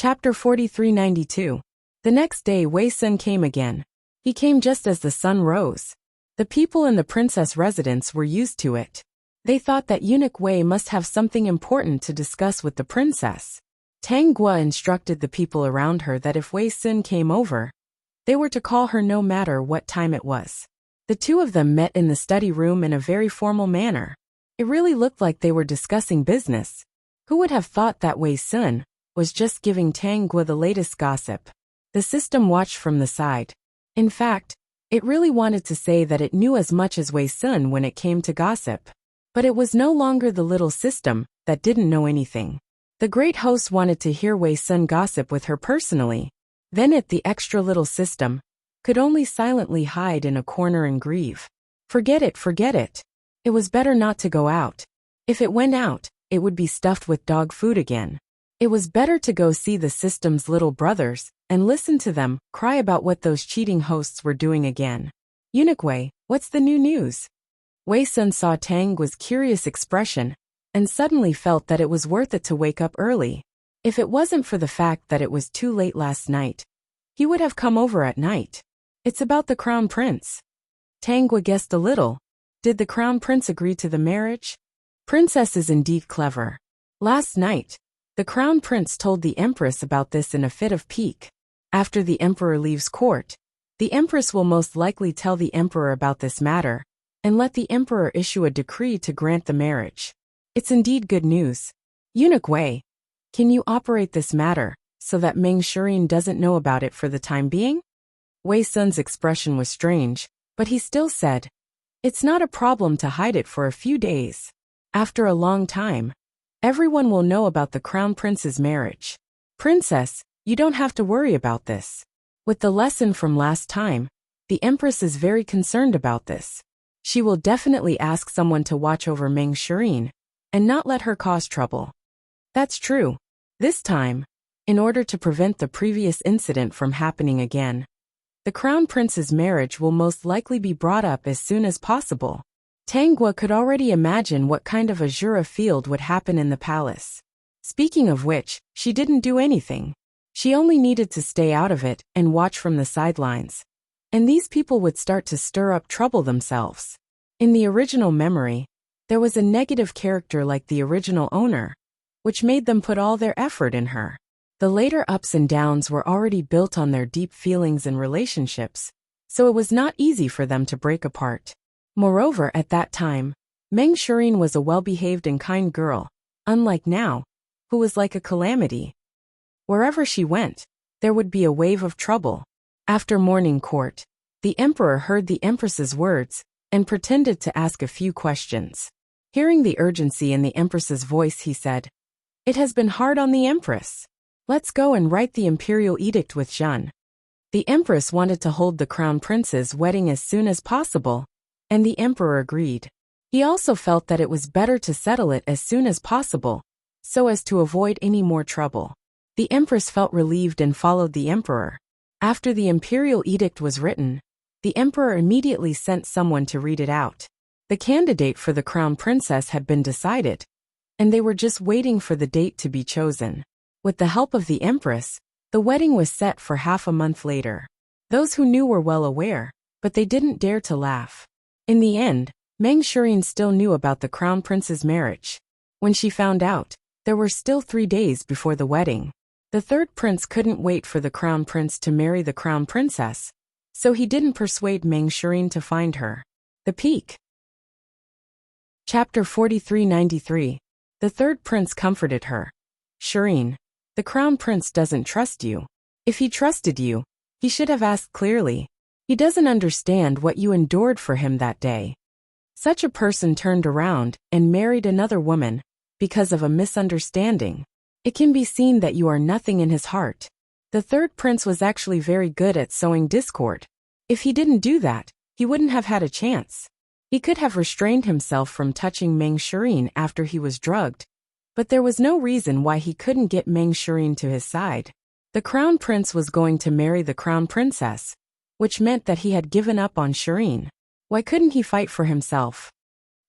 Chapter 4392. The next day Wei Sun came again. He came just as the sun rose. The people in the princess residence were used to it. They thought that eunuch Wei must have something important to discuss with the princess. Tang Gua instructed the people around her that if Wei Sun came over, they were to call her no matter what time it was. The two of them met in the study room in a very formal manner. It really looked like they were discussing business. Who would have thought that Wei Sun was just giving Tang Gua the latest gossip? The system watched from the side. In fact, it really wanted to say that it knew as much as Wei Sun when it came to gossip. But it was no longer the little system that didn't know anything. The great host wanted to hear Wei Sun gossip with her personally. Then the extra little system could only silently hide in a corner and grieve. Forget it, forget it. It was better not to go out. If it went out, it would be stuffed with dog food again. It was better to go see the system's little brothers and listen to them cry about what those cheating hosts were doing again. Eunuch Wei, what's the new news? Wei Sun saw Tang Gua's curious expression and suddenly felt that it was worth it to wake up early. If it wasn't for the fact that it was too late last night, he would have come over at night. It's about the crown prince. Tang Gua guessed a little. Did the crown prince agree to the marriage? Princess is indeed clever. Last night, the crown prince told the empress about this in a fit of pique. After the emperor leaves court, the empress will most likely tell the emperor about this matter and let the emperor issue a decree to grant the marriage. It's indeed good news. Eunuch Wei, can you operate this matter so that Meng Shirin doesn't know about it for the time being? Wei Sun's expression was strange, but he still said, it's not a problem to hide it for a few days. After a long time, everyone will know about the crown prince's marriage. Princess, you don't have to worry about this. With the lesson from last time, the empress is very concerned about this. She will definitely ask someone to watch over Meng Shirin and not let her cause trouble. That's true. This time, in order to prevent the previous incident from happening again, the crown prince's marriage will most likely be brought up as soon as possible. Tang Gua could already imagine what kind of azure field would happen in the palace. Speaking of which, she didn't do anything. She only needed to stay out of it and watch from the sidelines. And these people would start to stir up trouble themselves. In the original memory, there was a negative character like the original owner, which made them put all their effort in her. The later ups and downs were already built on their deep feelings and relationships, so it was not easy for them to break apart. Moreover, at that time, Meng Shirin was a well-behaved and kind girl, unlike now, who was like a calamity. Wherever she went, there would be a wave of trouble. After morning court, the emperor heard the empress's words and pretended to ask a few questions. Hearing the urgency in the empress's voice, he said, "It has been hard on the empress. Let's go and write the imperial edict with Zhen." The empress wanted to hold the crown prince's wedding as soon as possible, and the emperor agreed. He also felt that it was better to settle it as soon as possible, so as to avoid any more trouble. The empress felt relieved and followed the emperor. After the imperial edict was written, the emperor immediately sent someone to read it out. The candidate for the crown princess had been decided, and they were just waiting for the date to be chosen. With the help of the empress, the wedding was set for half a month later. Those who knew were well aware, but they didn't dare to laugh. In the end, Meng Shirin still knew about the crown prince's marriage. When she found out, there were still 3 days before the wedding. The third prince couldn't wait for the crown prince to marry the crown princess, so he didn't persuade Meng Shirin to find her. The Peak. Chapter 4393. The third prince comforted her. Shirin, the crown prince doesn't trust you. If he trusted you, he should have asked clearly. He doesn't understand what you endured for him that day. Such a person turned around and married another woman because of a misunderstanding. It can be seen that you are nothing in his heart. The third prince was actually very good at sowing discord. If he didn't do that, he wouldn't have had a chance. He could have restrained himself from touching Meng Shirin after he was drugged, but there was no reason why he couldn't get Meng Shirin to his side. The crown prince was going to marry the crown princess, which meant that he had given up on Shirin. Why couldn't he fight for himself?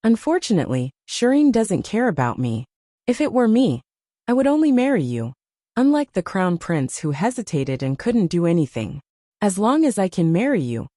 Unfortunately, Shirin doesn't care about me. If it were me, I would only marry you. unlike the crown prince who hesitated and couldn't do anything. As long as I can marry you,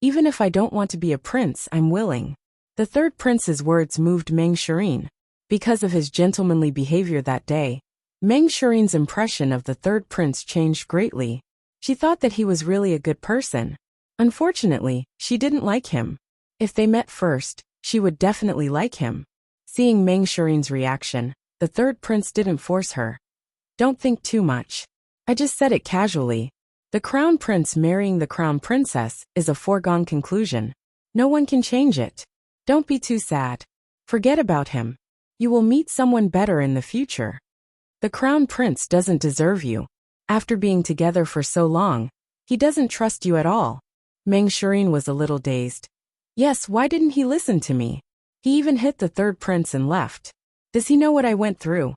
even if I don't want to be a prince, I'm willing. The third prince's words moved Meng Shireen. Because of his gentlemanly behavior that day, Meng Shireen's impression of the third prince changed greatly. She thought that he was really a good person. Unfortunately, she didn't like him. If they met first, she would definitely like him. Seeing Meng Shireen's reaction, the third prince didn't force her. Don't think too much. I just said it casually. The crown prince marrying the crown princess is a foregone conclusion. No one can change it. Don't be too sad. Forget about him. You will meet someone better in the future. The crown prince doesn't deserve you. After being together for so long, he doesn't trust you at all. Meng Shireen was a little dazed. Yes, why didn't he listen to me? He even hit the third prince and left. Does he know what I went through?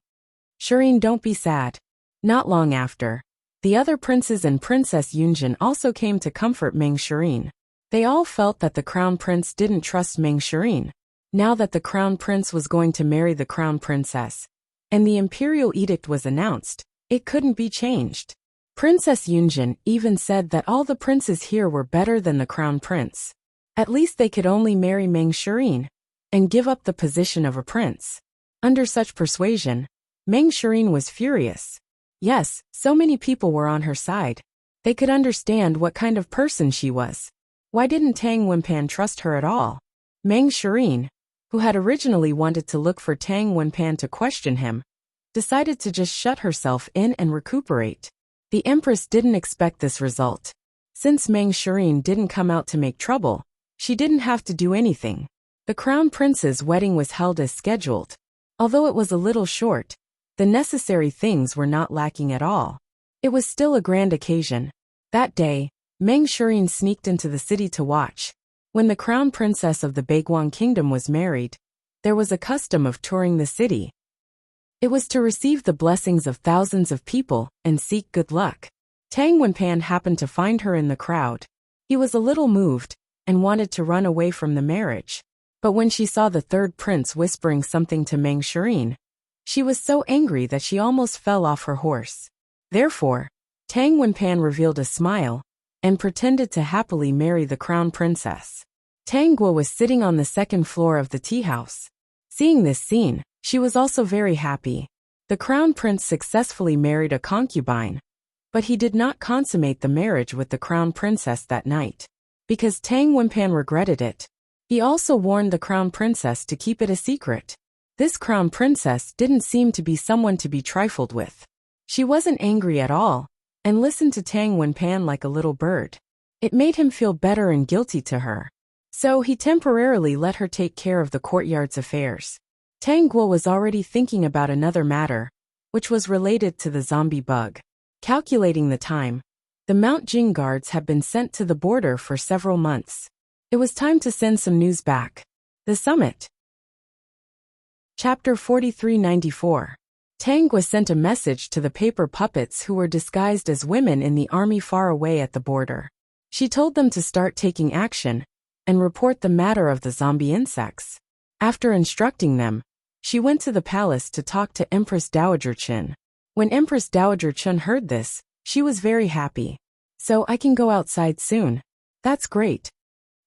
Shireen, don't be sad. Not long after, the other princes and Princess Yunjin also came to comfort Meng Shireen. They all felt that the crown prince didn't trust Meng Shireen. Now that the crown prince was going to marry the crown princess, and the imperial edict was announced, it couldn't be changed. Princess Yunjin even said that all the princes here were better than the crown prince. At least they could only marry Meng Shireen and give up the position of a prince. Under such persuasion, Meng Shireen was furious. Yes, so many people were on her side. They could understand what kind of person she was. Why didn't Tang Wenpan trust her at all? Meng Shireen, who had originally wanted to look for Tang Wenpan to question him, decided to just shut herself in and recuperate. The Empress didn't expect this result. Since Meng Shireen didn't come out to make trouble, she didn't have to do anything. The crown prince's wedding was held as scheduled. Although it was a little short, the necessary things were not lacking at all. It was still a grand occasion. That day, Meng Shireen sneaked into the city to watch. When the crown princess of the Baiguang kingdom was married, there was a custom of touring the city. It was to receive the blessings of thousands of people and seek good luck. Tang Wenpan happened to find her in the crowd. He was a little moved and wanted to run away from the marriage. But when she saw the third prince whispering something to Meng Shireen, she was so angry that she almost fell off her horse. Therefore, Tang Wenpan revealed a smile and pretended to happily marry the crown princess. Tang Guo was sitting on the second floor of the tea house. Seeing this scene, she was also very happy. The crown prince successfully married a concubine, but he did not consummate the marriage with the crown princess that night. Because Tang Wenpan regretted it, he also warned the crown princess to keep it a secret. This crown princess didn't seem to be someone to be trifled with. She wasn't angry at all, and listened to Tang Wenpan like a little bird. It made him feel better and guilty to her. So he temporarily let her take care of the courtyard's affairs. Tang Guo was already thinking about another matter, which was related to the zombie bug. Calculating the time, the Mount Jing guards had been sent to the border for several months. It was time to send some news back. The summit. Chapter 4394. Tang Guo sent a message to the paper puppets who were disguised as women in the army far away at the border. She told them to start taking action and report the matter of the zombie insects. After instructing them, she went to the palace to talk to Empress Dowager Chen. When Empress Dowager Chen heard this, she was very happy. So I can go outside soon. That's great.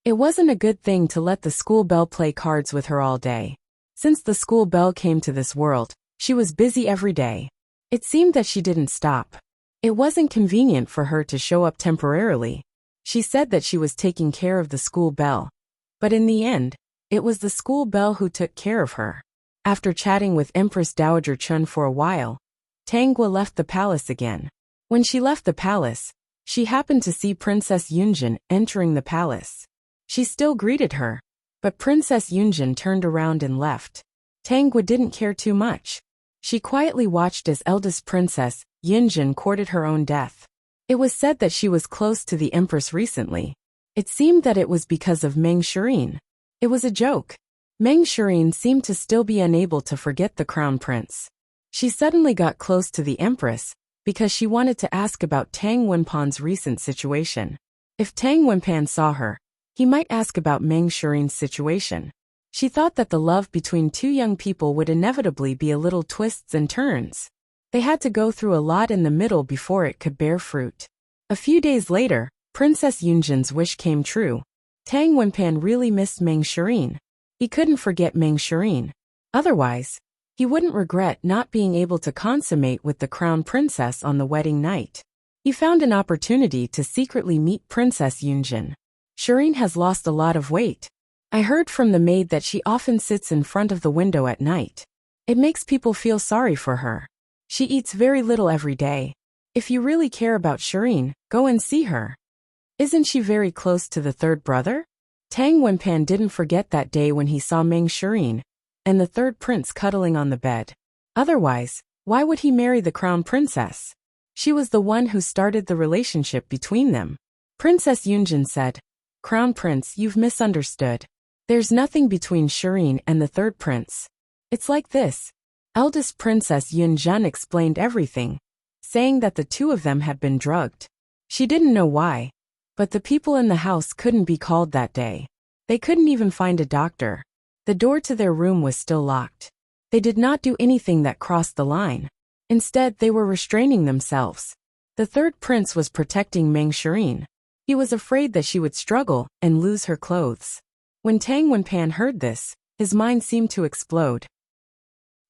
It wasn't a good thing to let the school bell play cards with her all day. Since the school bell came to this world, she was busy every day. It seemed that she didn't stop. It wasn't convenient for her to show up temporarily. She said that she was taking care of the school bell. But in the end, it was the school bell who took care of her. After chatting with Empress Dowager Chen for a while, Tang Guo left the palace again. When she left the palace, she happened to see Princess Yunjin entering the palace. She still greeted her, but Princess Yunjin turned around and left. Tang Guo didn't care too much. She quietly watched as eldest princess, Yunjin, courted her own death. It was said that she was close to the empress recently. It seemed that it was because of Meng Shireen. It was a joke. Meng Shireen seemed to still be unable to forget the crown prince. She suddenly got close to the empress because she wanted to ask about Tang Wenpan's recent situation. If Tang Wenpan saw her, he might ask about Meng Shireen's situation. She thought that the love between two young people would inevitably be a little twists and turns. They had to go through a lot in the middle before it could bear fruit. A few days later, Princess Yunjin's wish came true. Tang Wenpan really missed Meng Shireen. He couldn't forget Meng Shireen. Otherwise, he wouldn't regret not being able to consummate with the crown princess on the wedding night. He found an opportunity to secretly meet Princess Yunjin. Shireen has lost a lot of weight. I heard from the maid that she often sits in front of the window at night. It makes people feel sorry for her. She eats very little every day. If you really care about Shireen, go and see her. Isn't she very close to the third brother? Tang Wenpan didn't forget that day when he saw Meng Shireen and the third prince cuddling on the bed. Otherwise, why would he marry the crown princess? She was the one who started the relationship between them. Princess Yunjin said, "Crown Prince, you've misunderstood. There's nothing between Shireen and the third prince. It's like this." Eldest Princess Yunjin explained everything, saying that the two of them had been drugged. She didn't know why, but the people in the house couldn't be called that day. They couldn't even find a doctor. The door to their room was still locked. They did not do anything that crossed the line. Instead, they were restraining themselves. The third prince was protecting Meng Shireen. He was afraid that she would struggle and lose her clothes. When Tang Wenpan heard this, his mind seemed to explode.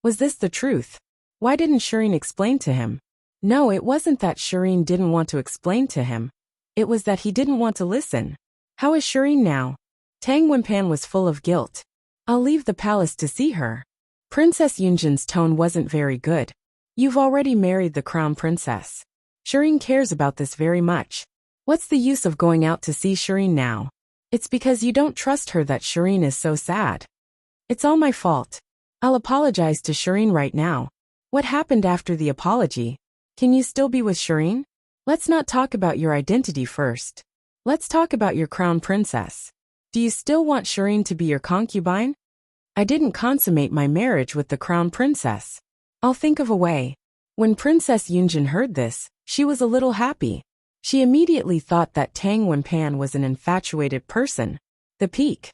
Was this the truth? Why didn't Shireen explain to him? No, it wasn't that Shireen didn't want to explain to him. It was that he didn't want to listen. How is Shireen now? Tang Wenpan was full of guilt. I'll leave the palace to see her. Princess Yunjin's tone wasn't very good. You've already married the crown princess. Shireen cares about this very much. What's the use of going out to see Shireen now? It's because you don't trust her that Shireen is so sad. It's all my fault. I'll apologize to Shireen right now. What happened after the apology? Can you still be with Shireen? Let's not talk about your identity first. Let's talk about your crown princess. Do you still want Shireen to be your concubine? I didn't consummate my marriage with the crown princess. I'll think of a way. When Princess Yunjin heard this, she was a little happy. She immediately thought that Tang Wenpan was an infatuated person. The peak.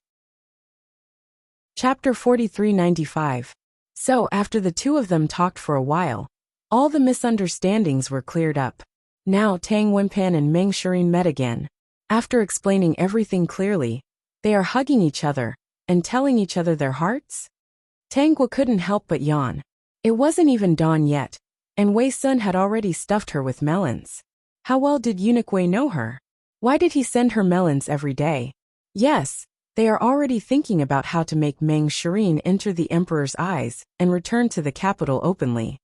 Chapter 4395. So, after the two of them talked for a while, all the misunderstandings were cleared up. Now Tang Wenpan and Meng Shireen met again. After explaining everything clearly, they are hugging each other and telling each other their hearts. Tangwa couldn't help but yawn. It wasn't even dawn yet, and Wei Sun had already stuffed her with melons. How well did Eunuch Wei know her? Why did he send her melons every day? Yes, they are already thinking about how to make Meng Shireen enter the emperor's eyes and return to the capital openly.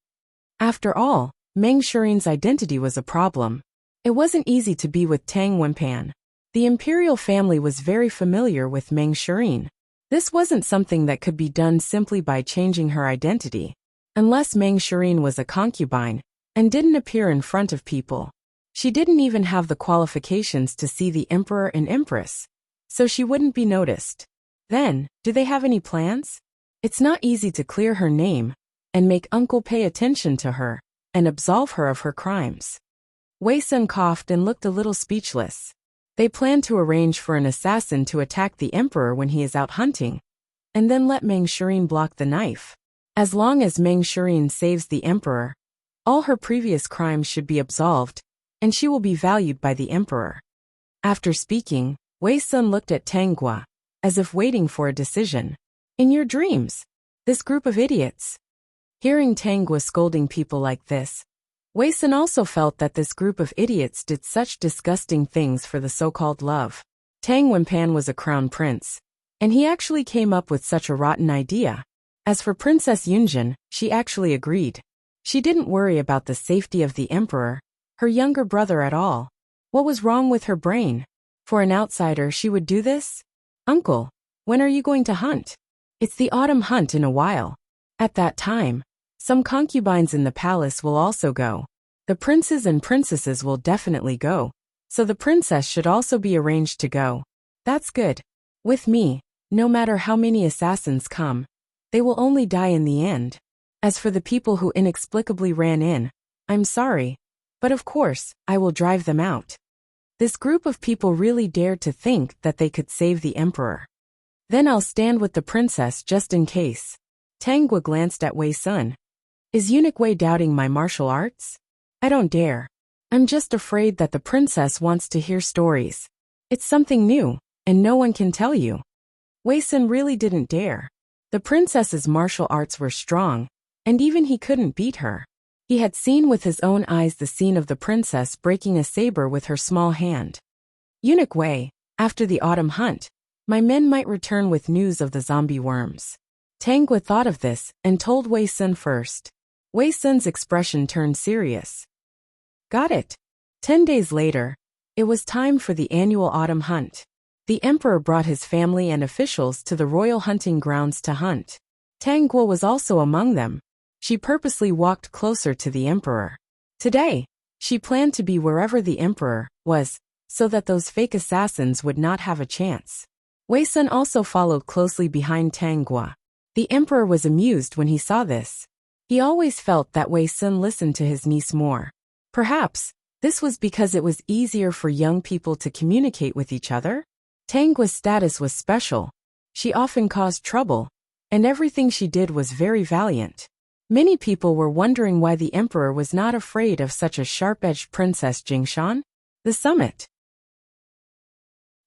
After all, Meng Shireen's identity was a problem. It wasn't easy to be with Tang Wenpan. The imperial family was very familiar with Meng Shireen. This wasn't something that could be done simply by changing her identity. Unless Meng Shireen was a concubine and didn't appear in front of people. She didn't even have the qualifications to see the emperor and empress, so she wouldn't be noticed. Then, do they have any plans? It's not easy to clear her name and make uncle pay attention to her and absolve her of her crimes. Wei Sun coughed and looked a little speechless. They plan to arrange for an assassin to attack the emperor when he is out hunting, and then let Meng Shireen block the knife. As long as Meng Shireen saves the emperor, all her previous crimes should be absolved, and she will be valued by the emperor. After speaking, Wei Sun looked at Tangua, as if waiting for a decision. In your dreams, this group of idiots. Hearing Tangua scolding people like this, Wei Sun also felt that this group of idiots did such disgusting things for the so-called love. Tang Wenpan was a crown prince, and he actually came up with such a rotten idea. As for Princess Yunjin, she actually agreed. She didn't worry about the safety of the emperor, her younger brother at all. What was wrong with her brain? For an outsider, she would do this? Uncle, when are you going to hunt? It's the autumn hunt in a while. At that time, some concubines in the palace will also go. The princes and princesses will definitely go, so the princess should also be arranged to go. That's good. With me, no matter how many assassins come, they will only die in the end. As for the people who inexplicably ran in, I'm sorry, but of course, I will drive them out. This group of people really dared to think that they could save the emperor. Then I'll stand with the princess just in case. Tangua glanced at Wei Sun. Is Eunuch Wei doubting my martial arts? I don't dare. I'm just afraid that the princess wants to hear stories. It's something new, and no one can tell you. Wei Sun really didn't dare. The princess's martial arts were strong, and even he couldn't beat her. He had seen with his own eyes the scene of the princess breaking a saber with her small hand. Eunuch Wei, after the autumn hunt, my men might return with news of the zombie worms. Tang Gua thought of this and told Wei Sun first. Wei Sun's expression turned serious. Got it. 10 days later, it was time for the annual autumn hunt. The emperor brought his family and officials to the royal hunting grounds to hunt. Tang Gua was also among them. She purposely walked closer to the emperor. Today, she planned to be wherever the emperor was, so that those fake assassins would not have a chance. Wei Sun also followed closely behind Tang Gua. The emperor was amused when he saw this. He always felt that Wei Sun listened to his niece more. Perhaps, this was because it was easier for young people to communicate with each other. Tang Gua's status was special. She often caused trouble, and everything she did was very valiant. Many people were wondering why the emperor was not afraid of such a sharp-edged princess Jingshan. The summit.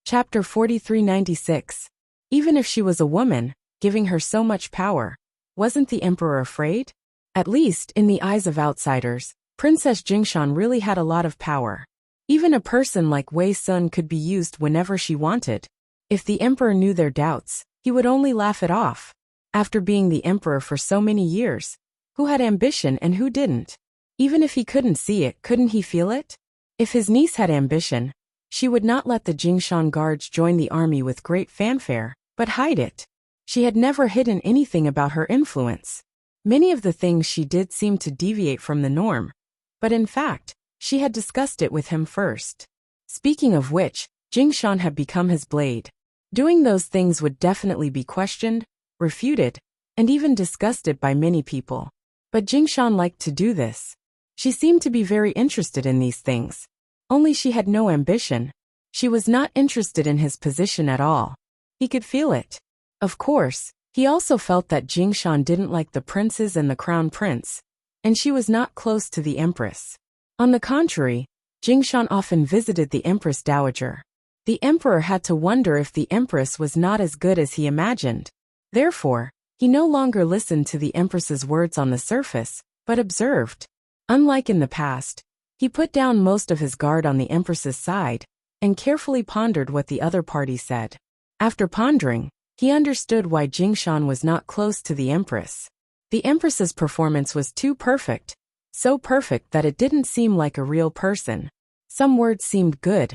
Chapter 4396. Even if she was a woman, giving her so much power, wasn't the emperor afraid? At least, in the eyes of outsiders, Princess Jingshan really had a lot of power. Even a person like Wei Sun could be used whenever she wanted. If the emperor knew their doubts, he would only laugh it off. After being the emperor for so many years, who had ambition and who didn't? Even if he couldn't see it, couldn't he feel it? If his niece had ambition, she would not let the Jingshan guards join the army with great fanfare, but hide it. She had never hidden anything about her influence. Many of the things she did seemed to deviate from the norm, but in fact, she had discussed it with him first. Speaking of which, Jingshan had become his blade. Doing those things would definitely be questioned, refuted, and even disgusted by many people. But Jingshan liked to do this. She seemed to be very interested in these things. Only she had no ambition. She was not interested in his position at all. He could feel it. Of course, he also felt that Jingshan didn't like the princes and the crown prince, and she was not close to the empress. On the contrary, Jingshan often visited the empress dowager. The emperor had to wonder if the empress was not as good as he imagined. Therefore, he no longer listened to the empress's words on the surface, but observed. Unlike in the past, he put down most of his guard on the empress's side, and carefully pondered what the other party said. After pondering, he understood why Jingshan was not close to the empress. The empress's performance was too perfect, so perfect that it didn't seem like a real person. Some words seemed good,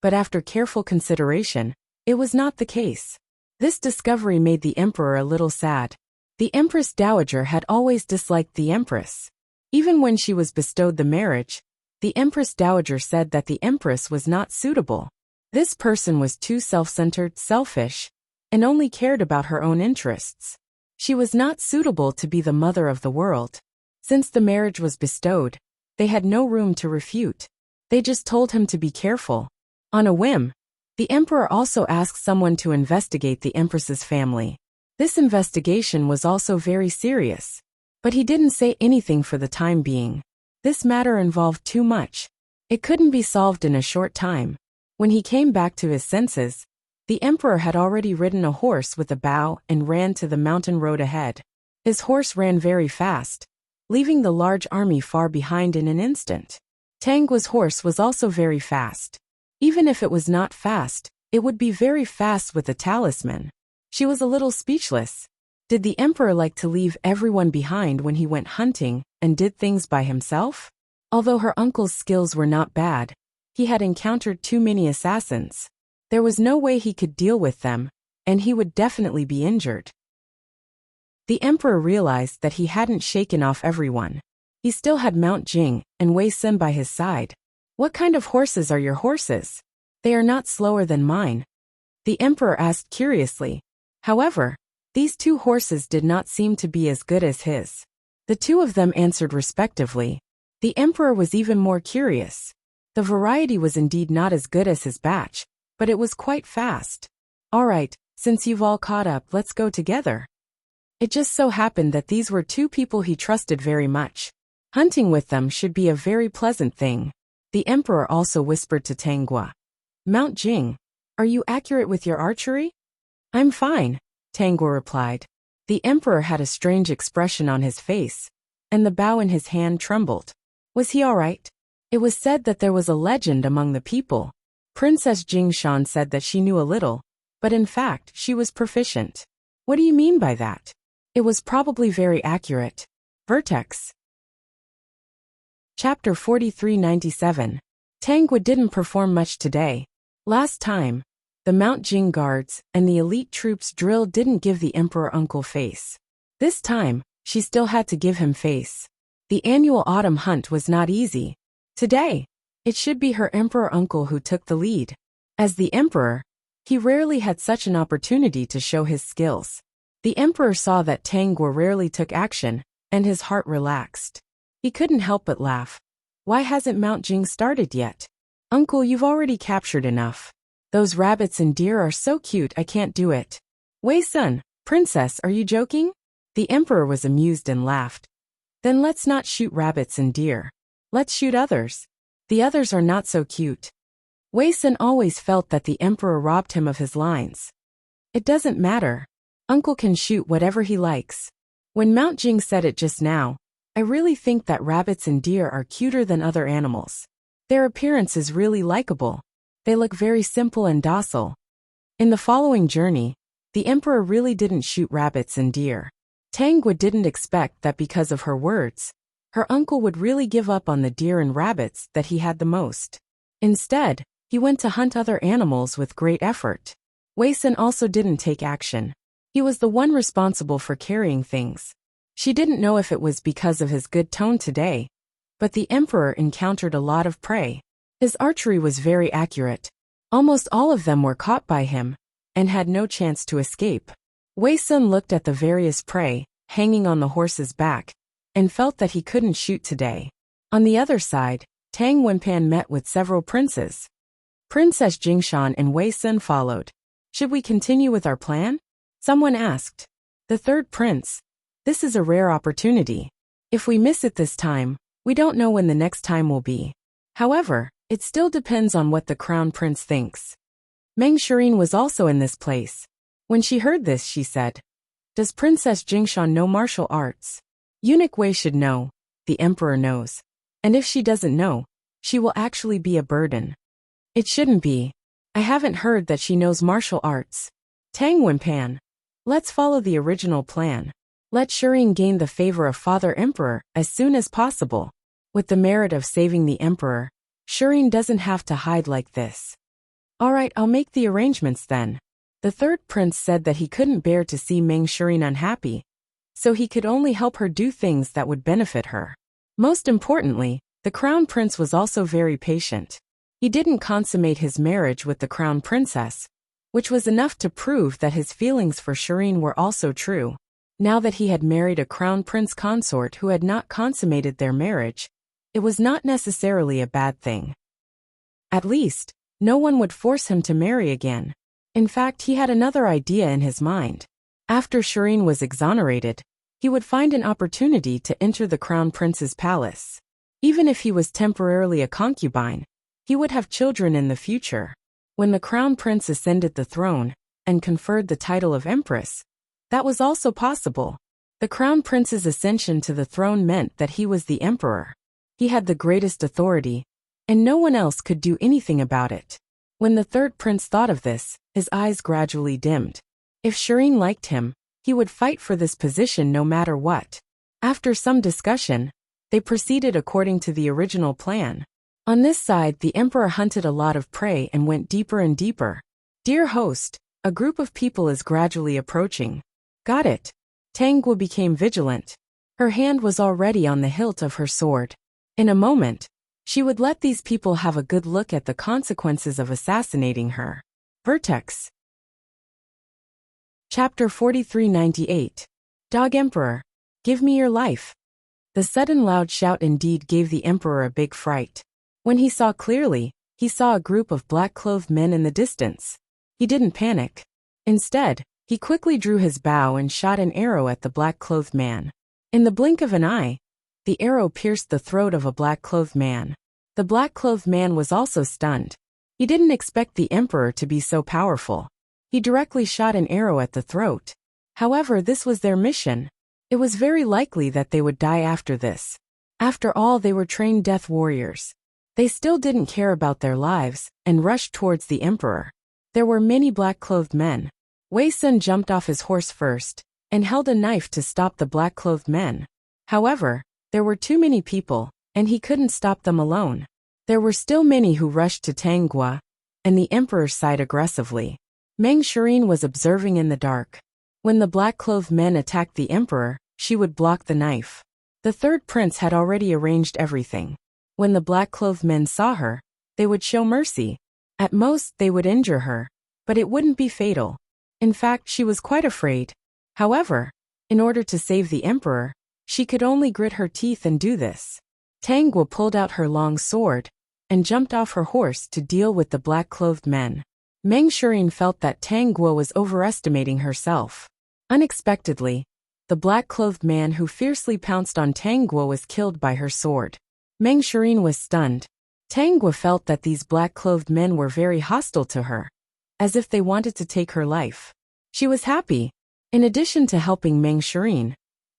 but after careful consideration, it was not the case. This discovery made the emperor a little sad. The empress dowager had always disliked the empress. Even when she was bestowed the marriage, the empress dowager said that the empress was not suitable. This person was too self-centered, selfish, and only cared about her own interests. She was not suitable to be the mother of the world. Since the marriage was bestowed, they had no room to refute. They just told him to be careful. On a whim, the emperor also asked someone to investigate the empress's family. This investigation was also very serious. But he didn't say anything for the time being. This matter involved too much. It couldn't be solved in a short time. When he came back to his senses, the emperor had already ridden a horse with a bow and ran to the mountain road ahead. His horse ran very fast, leaving the large army far behind in an instant. Tang Gua's horse was also very fast. Even if it was not fast, it would be very fast with a talisman. She was a little speechless. Did the emperor like to leave everyone behind when he went hunting and did things by himself? Although her uncle's skills were not bad, he had encountered too many assassins. There was no way he could deal with them, and he would definitely be injured. The emperor realized that he hadn't shaken off everyone. He still had Mount Jing and Wei Sun by his side. What kind of horses are your horses? They are not slower than mine. The emperor asked curiously. However, these two horses did not seem to be as good as his. The two of them answered respectively. The emperor was even more curious. The variety was indeed not as good as his batch, but it was quite fast. All right, since you've all caught up, let's go together. It just so happened that these were two people he trusted very much. Hunting with them should be a very pleasant thing. The emperor also whispered to Tangua. Mount Jing, are you accurate with your archery? I'm fine, Tangua replied. The emperor had a strange expression on his face, and the bow in his hand trembled. Was he all right? It was said that there was a legend among the people. Princess Jingshan said that she knew a little, but in fact she was proficient. What do you mean by that? It was probably very accurate. Vertex. Chapter 4397. Tangua didn't perform much today. Last time, the Mount Jing guards and the elite troops drill didn't give the emperor uncle face. This time, she still had to give him face. The annual autumn hunt was not easy. Today, it should be her emperor uncle who took the lead. As the emperor, he rarely had such an opportunity to show his skills. The emperor saw that Tangua rarely took action, and his heart relaxed. He couldn't help but laugh. Why hasn't Mount Jing started yet? Uncle, you've already captured enough. Those rabbits and deer are so cute I can't do it. Wei-sun, princess, are you joking? The emperor was amused and laughed. Then let's not shoot rabbits and deer. Let's shoot others. The others are not so cute. Wei-sun always felt that the emperor robbed him of his lines. It doesn't matter. Uncle can shoot whatever he likes. When Mount Jing said it just now, I really think that rabbits and deer are cuter than other animals. Their appearance is really likable. They look very simple and docile. In the following journey, the emperor really didn't shoot rabbits and deer. Tangua didn't expect that because of her words, her uncle would really give up on the deer and rabbits that he had the most. Instead, he went to hunt other animals with great effort. Wei-sun also didn't take action. He was the one responsible for carrying things. She didn't know if it was because of his good tone today, but the emperor encountered a lot of prey. His archery was very accurate. Almost all of them were caught by him, and had no chance to escape. Wei-sun looked at the various prey, hanging on the horse's back, and felt that he couldn't shoot today. On the other side, Tang Wenpan met with several princes. Princess Jingshan and Wei-sun followed. Should we continue with our plan? Someone asked. The third prince. This is a rare opportunity. If we miss it this time, we don't know when the next time will be. However, it still depends on what the crown prince thinks. Meng Shirin was also in this place. When she heard this, she said, Does Princess Jingshan know martial arts? Eunuch Wei should know. The emperor knows. And if she doesn't know, she will actually be a burden. It shouldn't be. I haven't heard that she knows martial arts. Tang Wenpan. Let's follow the original plan. Let Shirin gain the favor of Father Emperor as soon as possible. With the merit of saving the emperor, Shirin doesn't have to hide like this. Alright, I'll make the arrangements then. The third prince said that he couldn't bear to see Meng Shirin unhappy, so he could only help her do things that would benefit her. Most importantly, the crown prince was also very patient. He didn't consummate his marriage with the crown princess, which was enough to prove that his feelings for Shirin were also true. Now that he had married a crown prince consort who had not consummated their marriage, it was not necessarily a bad thing. At least, no one would force him to marry again. In fact, he had another idea in his mind. After Shirin was exonerated, he would find an opportunity to enter the crown prince's palace. Even if he was temporarily a concubine, he would have children in the future. When the crown prince ascended the throne and conferred the title of empress, that was also possible. The crown prince's ascension to the throne meant that he was the emperor. He had the greatest authority, and no one else could do anything about it. When the third prince thought of this, his eyes gradually dimmed. If Shirin liked him, he would fight for this position no matter what. After some discussion, they proceeded according to the original plan. On this side, the emperor hunted a lot of prey and went deeper and deeper. Dear host, a group of people is gradually approaching. Got it. Tangua became vigilant. Her hand was already on the hilt of her sword. In a moment, she would let these people have a good look at the consequences of assassinating her. Vertex. Chapter 4398. Dog Emperor. Give me your life. The sudden loud shout indeed gave the emperor a big fright. When he saw clearly, he saw a group of black-clothed men in the distance. He didn't panic. Instead, He quickly drew his bow and shot an arrow at the black-clothed man. In the blink of an eye, the arrow pierced the throat of a black-clothed man. The black-clothed man was also stunned. He didn't expect the emperor to be so powerful. He directly shot an arrow at the throat. However, this was their mission. It was very likely that they would die after this. After all, they were trained death warriors. They still didn't care about their lives and rushed towards the emperor. There were many black-clothed men. Wei Sun jumped off his horse first and held a knife to stop the black-clothed men. However, there were too many people, and he couldn't stop them alone. There were still many who rushed to Tanggua and the emperor's side aggressively. Meng Shirin was observing in the dark. When the black-clothed men attacked the emperor, she would block the knife. The third prince had already arranged everything. When the black-clothed men saw her, they would show mercy. At most, they would injure her, but it wouldn't be fatal. In fact, she was quite afraid. However, in order to save the emperor, she could only grit her teeth and do this. Tanggua pulled out her long sword and jumped off her horse to deal with the black-clothed men. Meng Shirin felt that Tanggua was overestimating herself. Unexpectedly, the black-clothed man who fiercely pounced on Tanggua was killed by her sword. Meng Shirin was stunned. Tanggua felt that these black-clothed men were very hostile to her, as if they wanted to take her life. She was happy. In addition to helping Meng Shirin,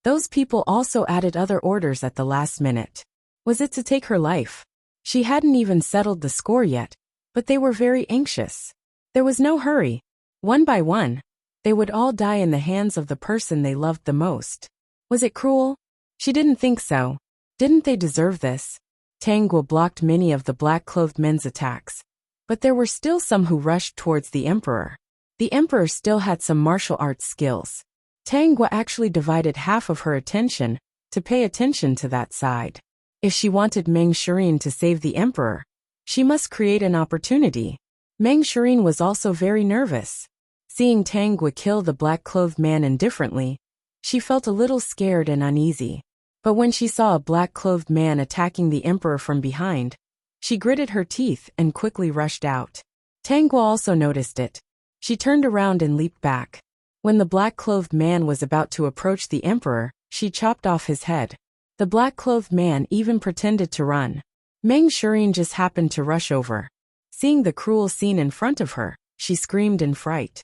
those people also added other orders at the last minute. Was it to take her life? She hadn't even settled the score yet, but they were very anxious. There was no hurry. One by one, they would all die in the hands of the person they loved the most. Was it cruel? She didn't think so. Didn't they deserve this? Tanggua blocked many of the black-clothed men's attacks, but there were still some who rushed towards the emperor. The emperor still had some martial arts skills. Tanggua actually divided half of her attention to pay attention to that side. If she wanted Meng Shirin to save the emperor, she must create an opportunity. Meng Shirin was also very nervous. Seeing Tanggua kill the black-clothed man indifferently, she felt a little scared and uneasy. But when she saw a black-clothed man attacking the emperor from behind, she gritted her teeth and quickly rushed out. Tanggua also noticed it. She turned around and leaped back. When the black-clothed man was about to approach the emperor, she chopped off his head. The black-clothed man even pretended to run. Meng Shirin just happened to rush over. Seeing the cruel scene in front of her, she screamed in fright.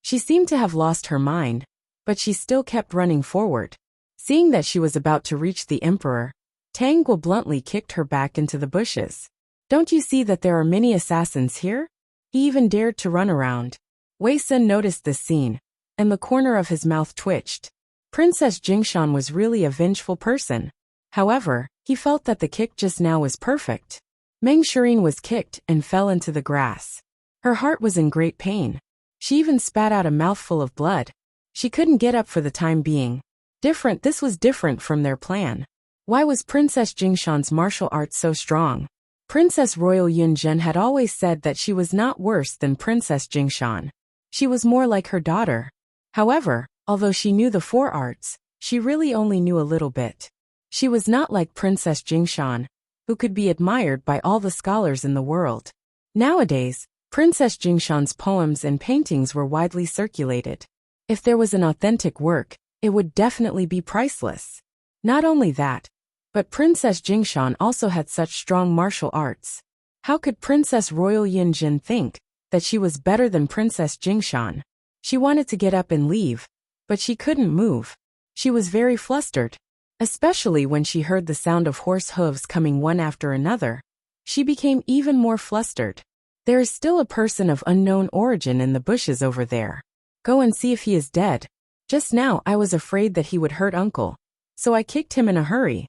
She seemed to have lost her mind, but she still kept running forward. Seeing that she was about to reach the emperor, Tanggua bluntly kicked her back into the bushes. Don't you see that there are many assassins here? He even dared to run around. Wei Sun noticed this scene, and the corner of his mouth twitched. Princess Jingshan was really a vengeful person. However, he felt that the kick just now was perfect. Meng Shirin was kicked and fell into the grass. Her heart was in great pain. She even spat out a mouthful of blood. She couldn't get up for the time being. This was different from their plan. Why was Princess Jingshan's martial arts so strong? Princess Royal Yunjin had always said that she was not worse than Princess Jingshan. She was more like her daughter. However, although she knew the four arts, she really only knew a little bit. She was not like Princess Jingshan, who could be admired by all the scholars in the world. Nowadays, Princess Jingshan's poems and paintings were widely circulated. If there was an authentic work, it would definitely be priceless. Not only that, but Princess Jingshan also had such strong martial arts. How could Princess Royal Yunjin think that she was better than Princess Jingshan? She wanted to get up and leave, but she couldn't move. She was very flustered, especially when she heard the sound of horse hooves coming one after another. She became even more flustered. There is still a person of unknown origin in the bushes over there. Go and see if he is dead. Just now I was afraid that he would hurt uncle, so I kicked him in a hurry.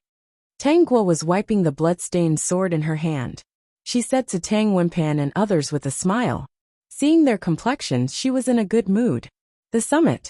Tanggua was wiping the blood-stained sword in her hand. She said to Tang Wenpan and others with a smile. Seeing their complexions, she was in a good mood. The summit.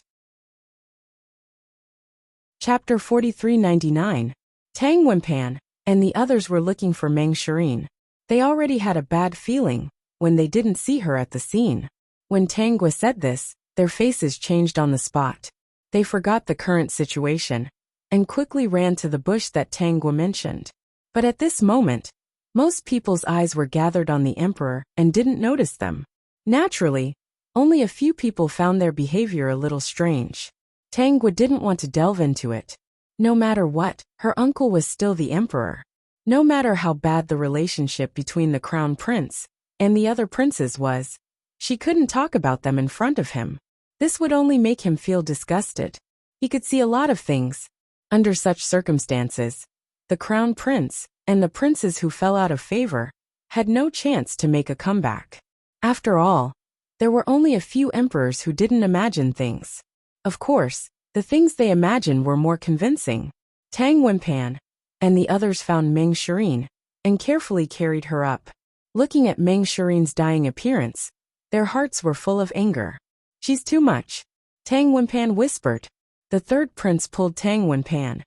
Chapter 4399. Tang Wenpan and the others were looking for Meng Shirin. They already had a bad feeling when they didn't see her at the scene. When Tanggua said this, their faces changed on the spot. They forgot the current situation and quickly ran to the bush that Tanggua mentioned. But at this moment, most people's eyes were gathered on the emperor and didn't notice them. Naturally, Only a few people found their behavior a little strange. Tang Gua didn't want to delve into it. No matter what, her uncle was still the emperor. No matter how bad the relationship between the crown prince and the other princes was, she couldn't talk about them in front of him. This would only make him feel disgusted. He could see a lot of things. Under such circumstances, the crown prince and the princes who fell out of favor had no chance to make a comeback. After all, there were only a few emperors who didn't imagine things. Of course, the things they imagined were more convincing. Tang Wenpan and the others found Meng Shirin and carefully carried her up. Looking at Meng Shirin's dying appearance, their hearts were full of anger. She's too much, Tang Wenpan whispered. The third prince pulled Tang Wenpan.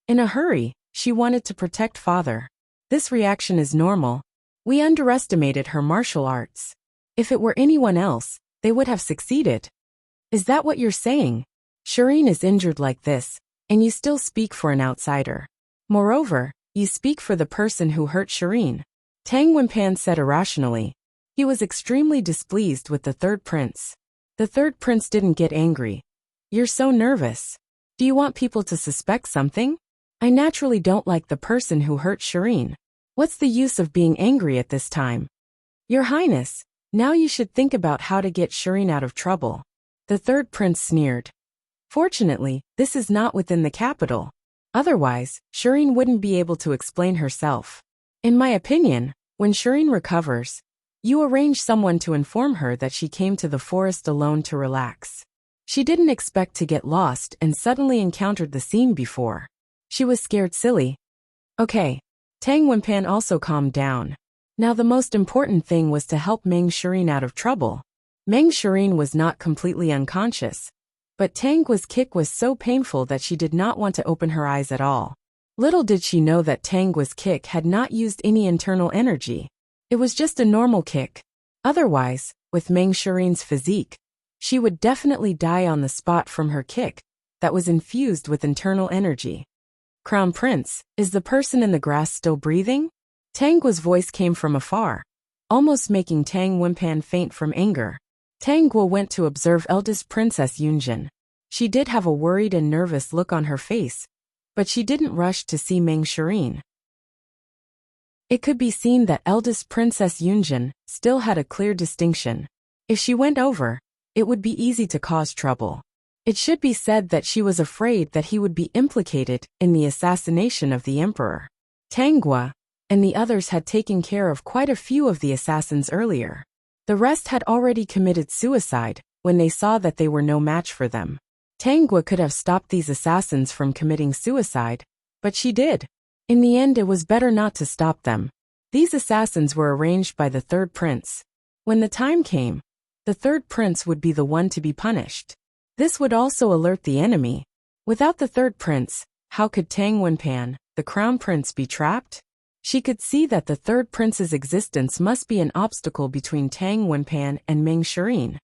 In a hurry, she wanted to protect father. This reaction is normal. We underestimated her martial arts. If it were anyone else, they would have succeeded. Is that what you're saying? Shirin is injured like this, and you still speak for an outsider. Moreover, you speak for the person who hurt Shirin. Tang Wenpan said irrationally. He was extremely displeased with the third prince. The third prince didn't get angry. You're so nervous. Do you want people to suspect something? I naturally don't like the person who hurt Shirin. What's the use of being angry at this time? Your Highness, now you should think about how to get Shirin out of trouble. The third prince sneered. Fortunately, this is not within the capital. Otherwise, Shirin wouldn't be able to explain herself. In my opinion, when Shirin recovers, you arrange someone to inform her that she came to the forest alone to relax. She didn't expect to get lost and suddenly encountered the scene before. She was scared silly. Okay. Tang Wenpan also calmed down. Now the most important thing was to help Meng Shirin out of trouble. Meng Shirin was not completely unconscious, but Tang Gua's kick was so painful that she did not want to open her eyes at all. Little did she know that Tang Gua's kick had not used any internal energy. It was just a normal kick. Otherwise, with Meng Shirin's physique, she would definitely die on the spot from her kick that was infused with internal energy. Crown Prince, is the person in the grass still breathing? Tang Gua's voice came from afar, almost making Tang Wenpan faint from anger. Tang Gua went to observe eldest Princess Yunjin. She did have a worried and nervous look on her face, but she didn't rush to see Meng Shirin. It could be seen that eldest Princess Yunjin still had a clear distinction. If she went over, it would be easy to cause trouble. It should be said that she was afraid that he would be implicated in the assassination of the emperor. Tang Gua and the others had taken care of quite a few of the assassins earlier. The rest had already committed suicide when they saw that they were no match for them. Tang Gua could have stopped these assassins from committing suicide, but she did. In the end, it was better not to stop them. These assassins were arranged by the third prince. When the time came, the third prince would be the one to be punished. This would also alert the enemy. Without the third prince, how could Tang Wenpan, the crown prince, be trapped? She could see that the third prince's existence must be an obstacle between Tang Wenpan and Meng Shirin.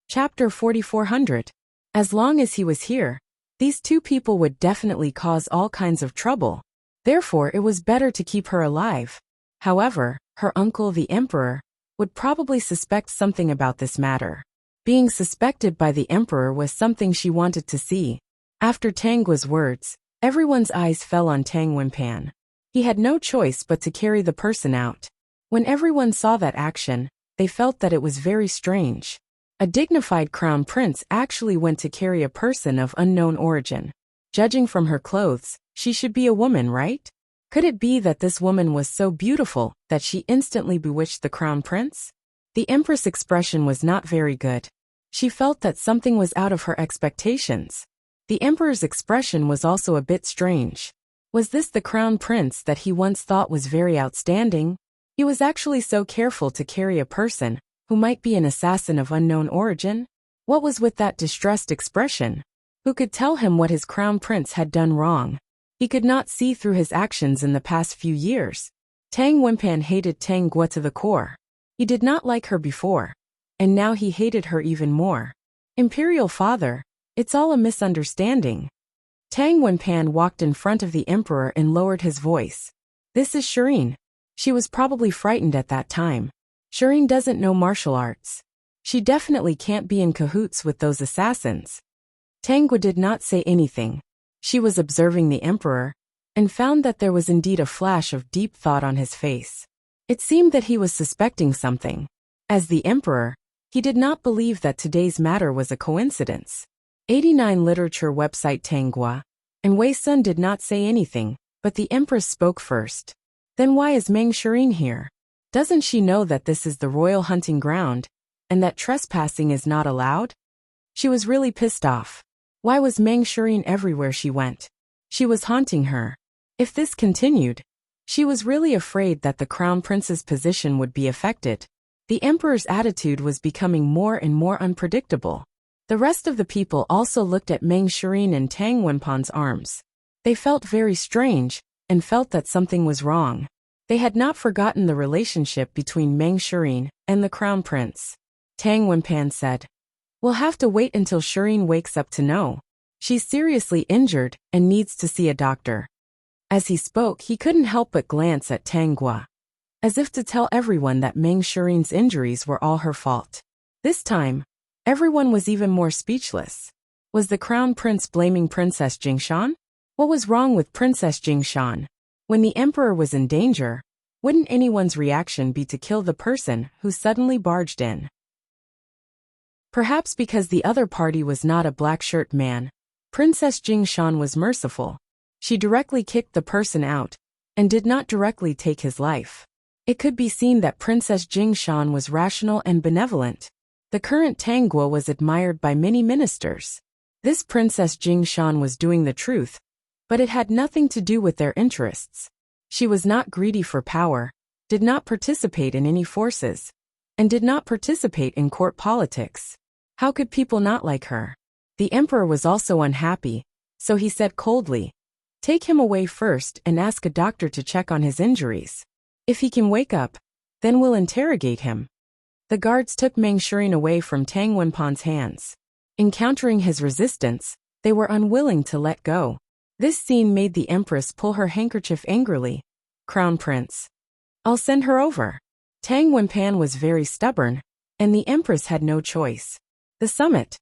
Chapter 4400. As long as he was here, these two people would definitely cause all kinds of trouble. Therefore, it was better to keep her alive. However, her uncle the emperor would probably suspect something about this matter. Being suspected by the emperor was something she wanted to see. After Tang Gua's words, everyone's eyes fell on Tang Wenpan. He had no choice but to carry the person out. When everyone saw that action, they felt that it was very strange. A dignified crown prince actually went to carry a person of unknown origin. Judging from her clothes, she should be a woman, right? Could it be that this woman was so beautiful that she instantly bewitched the crown prince? The empress' expression was not very good. She felt that something was out of her expectations. The emperor's expression was also a bit strange. Was this the crown prince that he once thought was very outstanding? He was actually so careful to carry a person who might be an assassin of unknown origin? What was with that distressed expression? Who could tell him what his crown prince had done wrong? He could not see through his actions in the past few years. Tang Wenpan hated Tang Gua to the core. He did not like her before, and now he hated her even more. Imperial father, it's all a misunderstanding. Tang Wenpan walked in front of the emperor and lowered his voice. This is Shirin. She was probably frightened at that time. Shireen doesn't know martial arts. She definitely can't be in cahoots with those assassins. Tangwa did not say anything. She was observing the emperor, and found that there was indeed a flash of deep thought on his face. It seemed that he was suspecting something. As the emperor, he did not believe that today's matter was a coincidence. 89 Literature website Tangwa and Wei Sun did not say anything, but the empress spoke first. Then why is Meng Shireen here? Doesn't she know that this is the royal hunting ground, and that trespassing is not allowed? She was really pissed off. Why was Meng Shireen everywhere she went? She was haunting her. If this continued, she was really afraid that the crown prince's position would be affected. The emperor's attitude was becoming more and more unpredictable. The rest of the people also looked at Meng Shireen and Tang Wenpan's arms. They felt very strange, and felt that something was wrong. They had not forgotten the relationship between Meng Shireen and the crown prince. Tang Wenpan said, "We'll have to wait until Shireen wakes up to know. She's seriously injured and needs to see a doctor." As he spoke, he couldn't help but glance at Tangwa, as if to tell everyone that Meng Shireen's injuries were all her fault. This time, everyone was even more speechless. Was the crown prince blaming Princess Jingshan? What was wrong with Princess Jingshan? When the emperor was in danger, wouldn't anyone's reaction be to kill the person who suddenly barged in? Perhaps because the other party was not a black-shirt man, Princess Jingshan was merciful. She directly kicked the person out, and did not directly take his life. It could be seen that Princess Jingshan was rational and benevolent. The current Tangwa was admired by many ministers. This Princess Jingshan was doing the truth, but it had nothing to do with their interests. She was not greedy for power, did not participate in any forces, and did not participate in court politics. How could people not like her? The emperor was also unhappy, so he said coldly, "Take him away first and ask a doctor to check on his injuries. If he can wake up, then we'll interrogate him." The guards took Meng Shireen away from Tang Wenpan's hands. Encountering his resistance, they were unwilling to let go. This scene made the empress pull her handkerchief angrily. "Crown Prince, I'll send her over." Tang Wenpan was very stubborn, and the empress had no choice. The summit.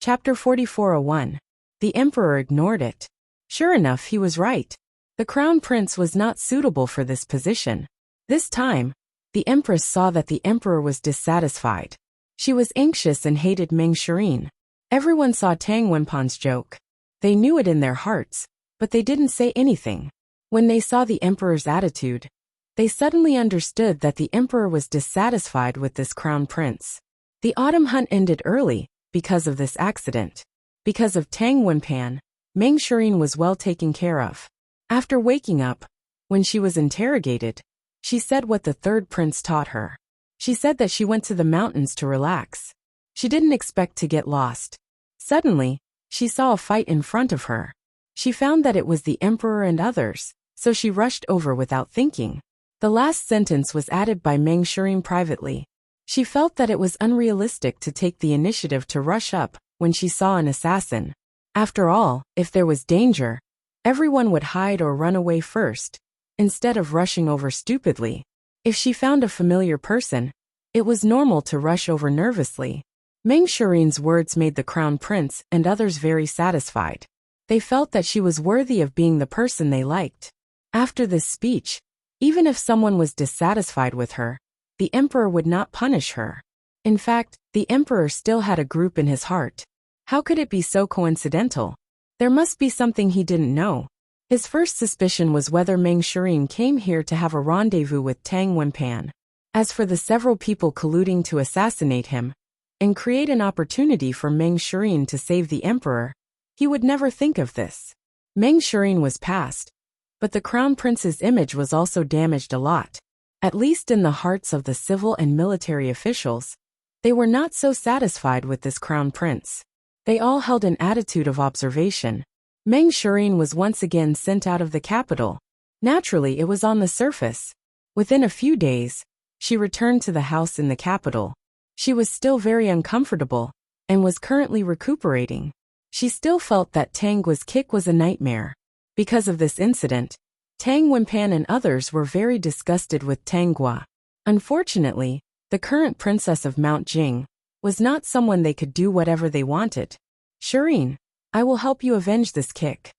Chapter 44:01. The emperor ignored it. Sure enough, he was right. The crown prince was not suitable for this position. This time, the empress saw that the emperor was dissatisfied. She was anxious and hated Meng Shireen. Everyone saw Tang Wenpan's joke. They knew it in their hearts, but they didn't say anything. When they saw the emperor's attitude, they suddenly understood that the emperor was dissatisfied with this crown prince. The autumn hunt ended early because of this accident. Because of Tang Wenpan, Meng Shireen was well taken care of. After waking up, when she was interrogated, she said what the third prince taught her. She said that she went to the mountains to relax. She didn't expect to get lost. Suddenly, she saw a fight in front of her. She found that it was the emperor and others, so she rushed over without thinking. The last sentence was added by Meng Shireen privately. She felt that it was unrealistic to take the initiative to rush up when she saw an assassin. After all, if there was danger, everyone would hide or run away first, instead of rushing over stupidly. If she found a familiar person, it was normal to rush over nervously. Meng Shireen's words made the crown prince and others very satisfied. They felt that she was worthy of being the person they liked. After this speech, even if someone was dissatisfied with her, the emperor would not punish her. In fact, the emperor still had a group in his heart. How could it be so coincidental? There must be something he didn't know. His first suspicion was whether Meng Shireen came here to have a rendezvous with Tang Wenpan. As for the several people colluding to assassinate him, and create an opportunity for Meng Shireen to save the emperor, he would never think of this. Meng Shireen was past, but the crown prince's image was also damaged a lot. At least in the hearts of the civil and military officials, they were not so satisfied with this crown prince. They all held an attitude of observation. Meng Shireen was once again sent out of the capital. Naturally, it was on the surface. Within a few days, she returned to the house in the capital. She was still very uncomfortable, and was currently recuperating. She still felt that Tangwa's kick was a nightmare. Because of this incident, Tang Wenpan and others were very disgusted with Tang Gua. Unfortunately, the current princess of Mount Jing was not someone they could do whatever they wanted. Shireen, I will help you avenge this kick.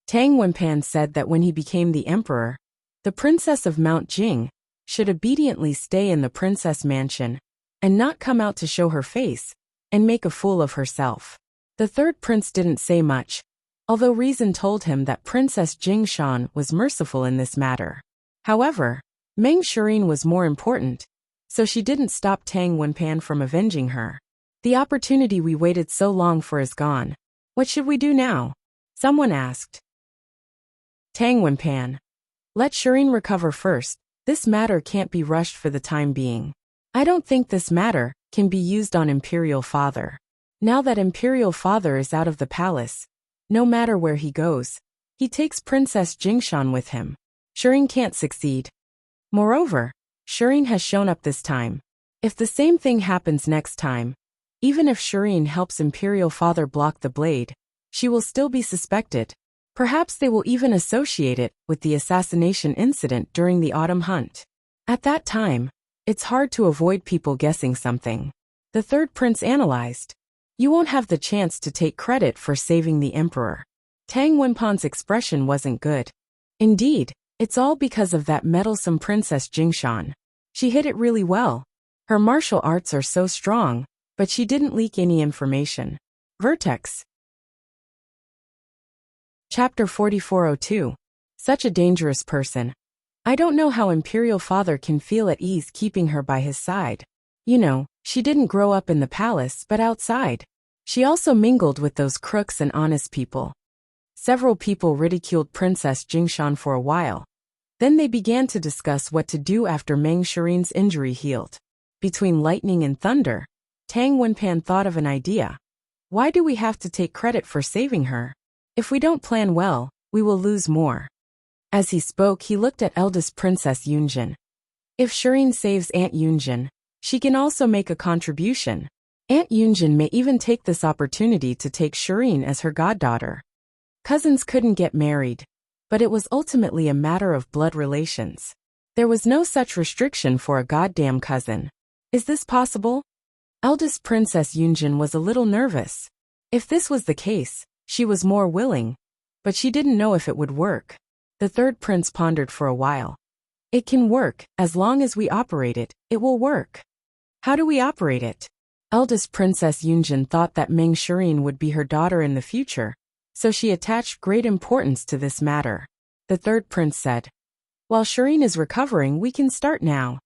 Tang Wenpan said that when he became the emperor, the princess of Mount Jing should obediently stay in the princess mansion and not come out to show her face and make a fool of herself. The third prince didn't say much, although reason told him that Princess Jing Shan was merciful in this matter. However, Meng Shireen was more important, so she didn't stop Tang Wenpan from avenging her. The opportunity we waited so long for is gone. What should we do now? Someone asked. Tang Wenpan. Let Shireen recover first. This matter can't be rushed for the time being. I don't think this matter can be used on Imperial Father. Now that Imperial Father is out of the palace, no matter where he goes, he takes Princess Jingshan with him. Shireen can't succeed. Moreover, Shireen has shown up this time. If the same thing happens next time, even if Shireen helps Imperial Father block the blade, she will still be suspected. Perhaps they will even associate it with the assassination incident during the autumn hunt. At that time, it's hard to avoid people guessing something. The third prince analyzed. You won't have the chance to take credit for saving the emperor. Tang Wenpan's expression wasn't good. Indeed, it's all because of that meddlesome Princess Jingshan. She hid it really well. Her martial arts are so strong, but she didn't leak any information. Vertex. Chapter 4402. Such a dangerous person. I don't know how Imperial Father can feel at ease keeping her by his side. You know, she didn't grow up in the palace but outside. She also mingled with those crooks and honest people. Several people ridiculed Princess Jingshan for a while. Then they began to discuss what to do after Meng Shireen's injury healed. Between lightning and thunder, Tang Wenpan thought of an idea. Why do we have to take credit for saving her? If we don't plan well, we will lose more. As he spoke, he looked at eldest Princess Yunjin. If Shireen saves Aunt Yunjin, she can also make a contribution. Aunt Yunjin may even take this opportunity to take Shireen as her goddaughter. Cousins couldn't get married, but it was ultimately a matter of blood relations. There was no such restriction for a goddamn cousin. Is this possible? Eldest Princess Yunjin was a little nervous. If this was the case, she was more willing, but she didn't know if it would work. The third prince pondered for a while. It can work, as long as we operate it, it will work. How do we operate it? Eldest Princess Yunjin thought that Meng Shireen would be her daughter in the future, so she attached great importance to this matter. The third prince said, while Shireen is recovering, we can start now.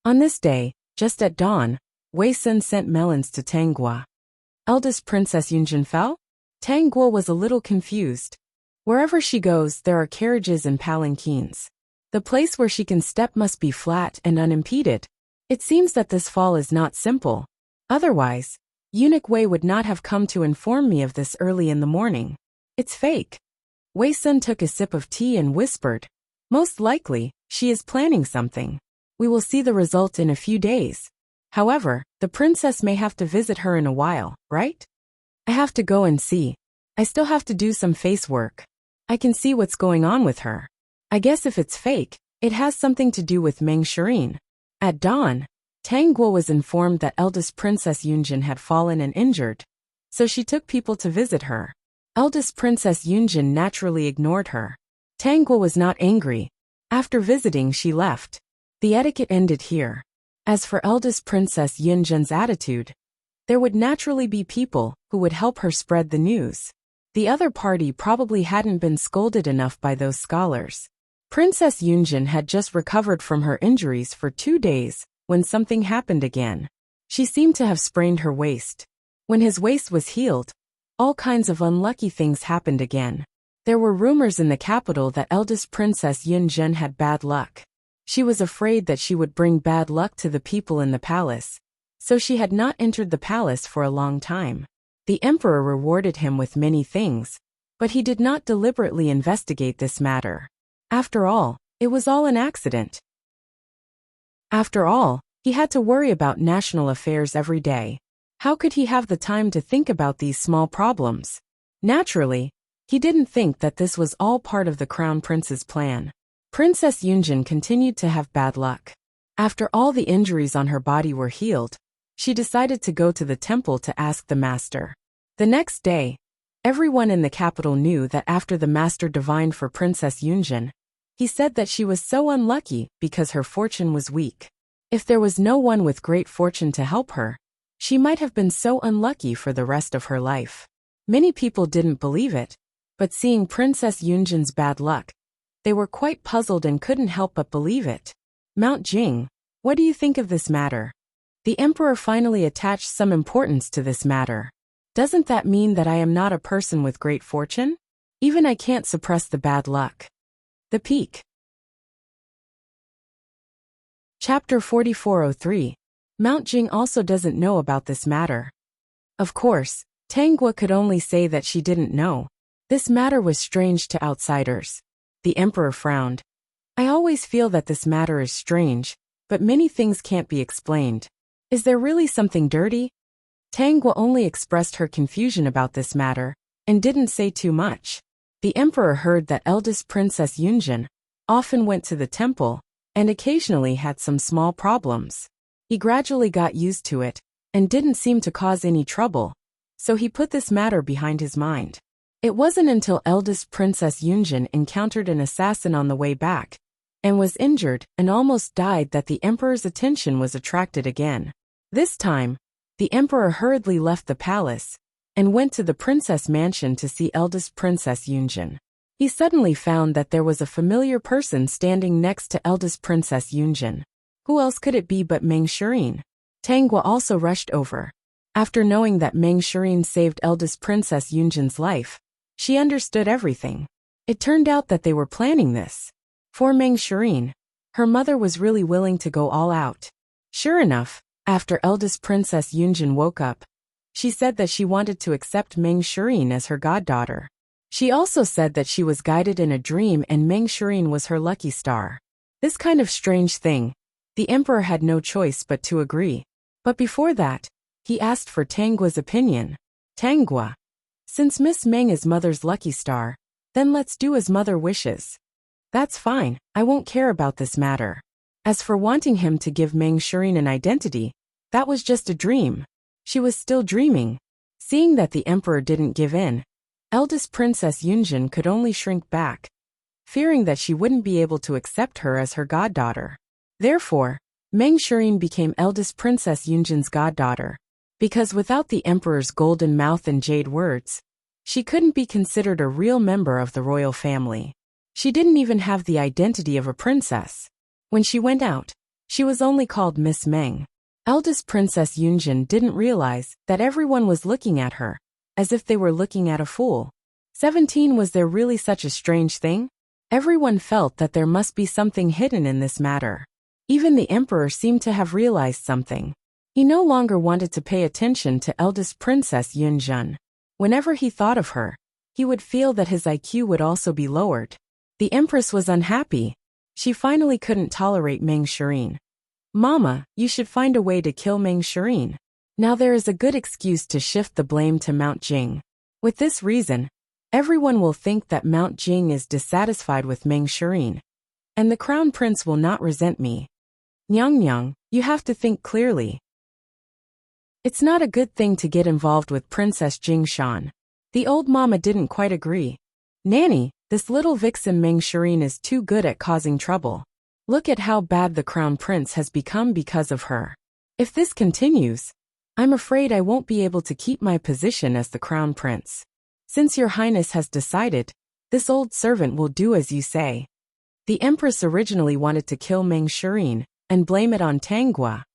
On this day, just at dawn, Wei Sun sent melons to Tang Gua. Eldest Princess Yunjin fell? Tang Gua was a little confused. Wherever she goes, there are carriages and palanquins. The place where she can step must be flat and unimpeded. It seems that this fall is not simple. Otherwise, Eunuch Wei would not have come to inform me of this early in the morning. It's fake. Wei Sun took a sip of tea and whispered, most likely, she is planning something. We will see the result in a few days. However, the princess may have to visit her in a while, right? I have to go and see. I still have to do some face work. I can see what's going on with her. I guess if it's fake, it has something to do with Meng Shireen. At dawn, Tang Guo was informed that eldest Princess Yunjin had fallen and injured, so she took people to visit her. Eldest Princess Yunjin naturally ignored her. Tang Guo was not angry. After visiting, she left. The etiquette ended here. As for eldest Princess Yunjin's attitude, there would naturally be people who would help her spread the news. The other party probably hadn't been scolded enough by those scholars. Princess Yunjin had just recovered from her injuries for 2 days when something happened again. She seemed to have sprained her waist. When his waist was healed, all kinds of unlucky things happened again. There were rumors in the capital that eldest Princess Yunjin had bad luck. She was afraid that she would bring bad luck to the people in the palace, so she had not entered the palace for a long time. The emperor rewarded him with many things, but he did not deliberately investigate this matter. After all, it was all an accident. After all, he had to worry about national affairs every day. How could he have the time to think about these small problems? Naturally, he didn't think that this was all part of the crown prince's plan. Princess Yunjin continued to have bad luck. After all the injuries on her body were healed, she decided to go to the temple to ask the master. The next day, everyone in the capital knew that after the master divined for Princess Yunjin, he said that she was so unlucky because her fortune was weak. If there was no one with great fortune to help her, she might have been so unlucky for the rest of her life. Many people didn't believe it, but seeing Princess Yunjin's bad luck, they were quite puzzled and couldn't help but believe it. Mount Jing, what do you think of this matter? The emperor finally attached some importance to this matter. Doesn't that mean that I am not a person with great fortune? Even I can't suppress the bad luck. The peak. Chapter 4403. Mount Jing also doesn't know about this matter. Of course, Tanggua could only say that she didn't know. This matter was strange to outsiders. The emperor frowned. I always feel that this matter is strange, but many things can't be explained. Is there really something dirty? Tanggua only expressed her confusion about this matter, and didn't say too much. The emperor heard that eldest Princess Yunjin often went to the temple, and occasionally had some small problems. He gradually got used to it, and didn't seem to cause any trouble, so he put this matter behind his mind. It wasn't until eldest Princess Yunjin encountered an assassin on the way back, and was injured and almost died that the emperor's attention was attracted again. This time, the emperor hurriedly left the palace, and went to the princess mansion to see eldest Princess Yunjin. He suddenly found that there was a familiar person standing next to eldest Princess Yunjin. Who else could it be but Meng Shirin? Tanggua also rushed over. After knowing that Meng Shirin saved eldest Princess Yunjin's life, she understood everything. It turned out that they were planning this. For Meng Shirin, her mother was really willing to go all out. Sure enough, after eldest Princess Yunjin woke up, she said that she wanted to accept Meng Shirin as her goddaughter. She also said that she was guided in a dream and Meng Shirin was her lucky star. This kind of strange thing, the emperor had no choice but to agree. But before that, he asked for Tanggua's opinion. Tanggua, since Miss Meng is mother's lucky star, then let's do as mother wishes. That's fine, I won't care about this matter. As for wanting him to give Meng Shirin an identity, that was just a dream. She was still dreaming. Seeing that the emperor didn't give in, eldest Princess Yunjin could only shrink back, fearing that she wouldn't be able to accept her as her goddaughter. Therefore, Meng Shirin became eldest Princess Yunjin's goddaughter, because without the emperor's golden mouth and jade words, she couldn't be considered a real member of the royal family. She didn't even have the identity of a princess. When she went out, she was only called Miss Meng. Eldest Princess Yunjin didn't realize that everyone was looking at her, as if they were looking at a fool. 17 Was there really such a strange thing? Everyone felt that there must be something hidden in this matter. Even the emperor seemed to have realized something. He no longer wanted to pay attention to eldest Princess Yunjin. Whenever he thought of her, he would feel that his IQ would also be lowered. The empress was unhappy. She finally couldn't tolerate Meng Shirin. Mama, you should find a way to kill Meng Shirin. Now there is a good excuse to shift the blame to Mount Jing. With this reason, everyone will think that Mount Jing is dissatisfied with Meng Shirin, and the crown prince will not resent me. Nyang Nyang, you have to think clearly. It's not a good thing to get involved with Princess Jing Shan. The old mama didn't quite agree. Nanny, this little vixen Meng Shirin is too good at causing trouble. Look at how bad the crown prince has become because of her. If this continues, I'm afraid I won't be able to keep my position as the crown prince. Since your highness has decided, this old servant will do as you say. The empress originally wanted to kill Meng Shirin and blame it on Tanggua,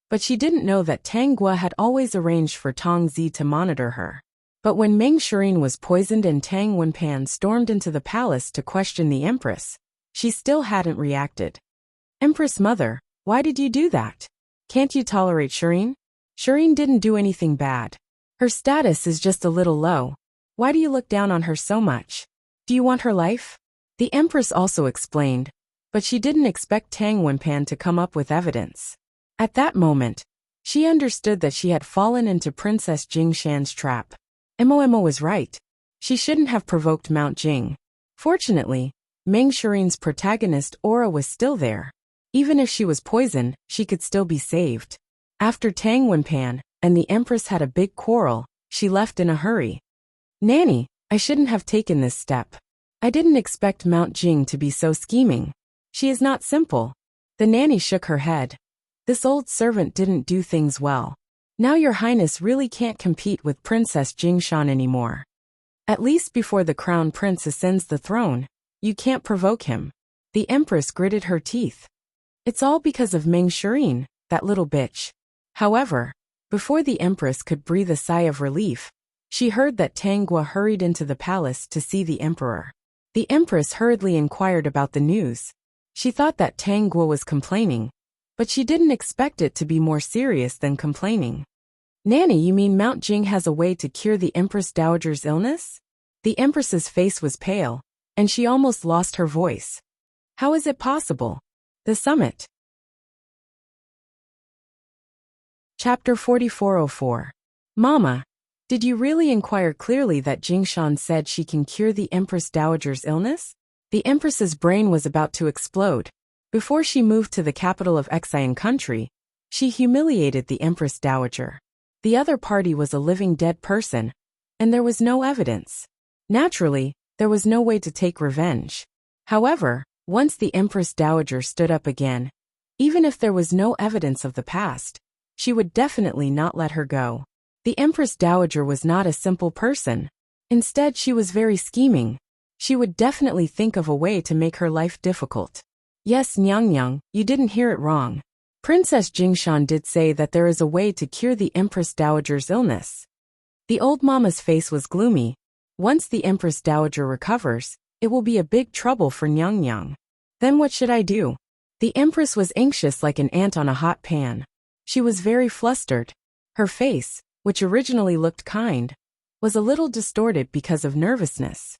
but she didn't know that Tanggua had always arranged for Tong Zi to monitor her. But when Meng Shirin was poisoned and Tang Wenpan stormed into the palace to question the empress, she still hadn't reacted. Empress Mother, why did you do that? Can't you tolerate Shirin? Shirin didn't do anything bad. Her status is just a little low. Why do you look down on her so much? Do you want her life? The empress also explained, but she didn't expect Tang Wenpan to come up with evidence. At that moment, she understood that she had fallen into Princess Jing Shan's trap. Mo was right. She shouldn't have provoked Mount Jing. Fortunately, Meng Shirin's protagonist aura was still there. Even if she was poisoned, she could still be saved. After Tang Wenpan and the Empress had a big quarrel, she left in a hurry. Nanny, I shouldn't have taken this step. I didn't expect Mount Jing to be so scheming. She is not simple. The nanny shook her head. This old servant didn't do things well. Now your highness really can't compete with Princess Jingshan anymore. At least before the crown prince ascends the throne, you can't provoke him. The empress gritted her teeth. It's all because of Meng Shirin, that little bitch. However, before the empress could breathe a sigh of relief, she heard that Tang Guo hurried into the palace to see the emperor. The empress hurriedly inquired about the news. She thought that Tang Guo was complaining, but she didn't expect it to be more serious than complaining. Nanny, you mean Mount Jing has a way to cure the Empress Dowager's illness? The empress's face was pale, and she almost lost her voice. How is it possible? The summit. Chapter 4404. Mama, did you really inquire clearly that Jingshan said she can cure the Empress Dowager's illness? The empress's brain was about to explode. Before she moved to the capital of Xian country, she humiliated the Empress Dowager. The other party was a living dead person, and there was no evidence. Naturally, there was no way to take revenge. However, once the Empress Dowager stood up again, even if there was no evidence of the past, she would definitely not let her go. The Empress Dowager was not a simple person. Instead, she was very scheming. She would definitely think of a way to make her life difficult. Yes, Nyang, you didn't hear it wrong. Princess Jingshan did say that there is a way to cure the Empress Dowager's illness. The old mama's face was gloomy. Once the Empress Dowager recovers, it will be a big trouble for Nyang. Then what should I do? The Empress was anxious like an ant on a hot pan. She was very flustered. Her face, which originally looked kind, was a little distorted because of nervousness.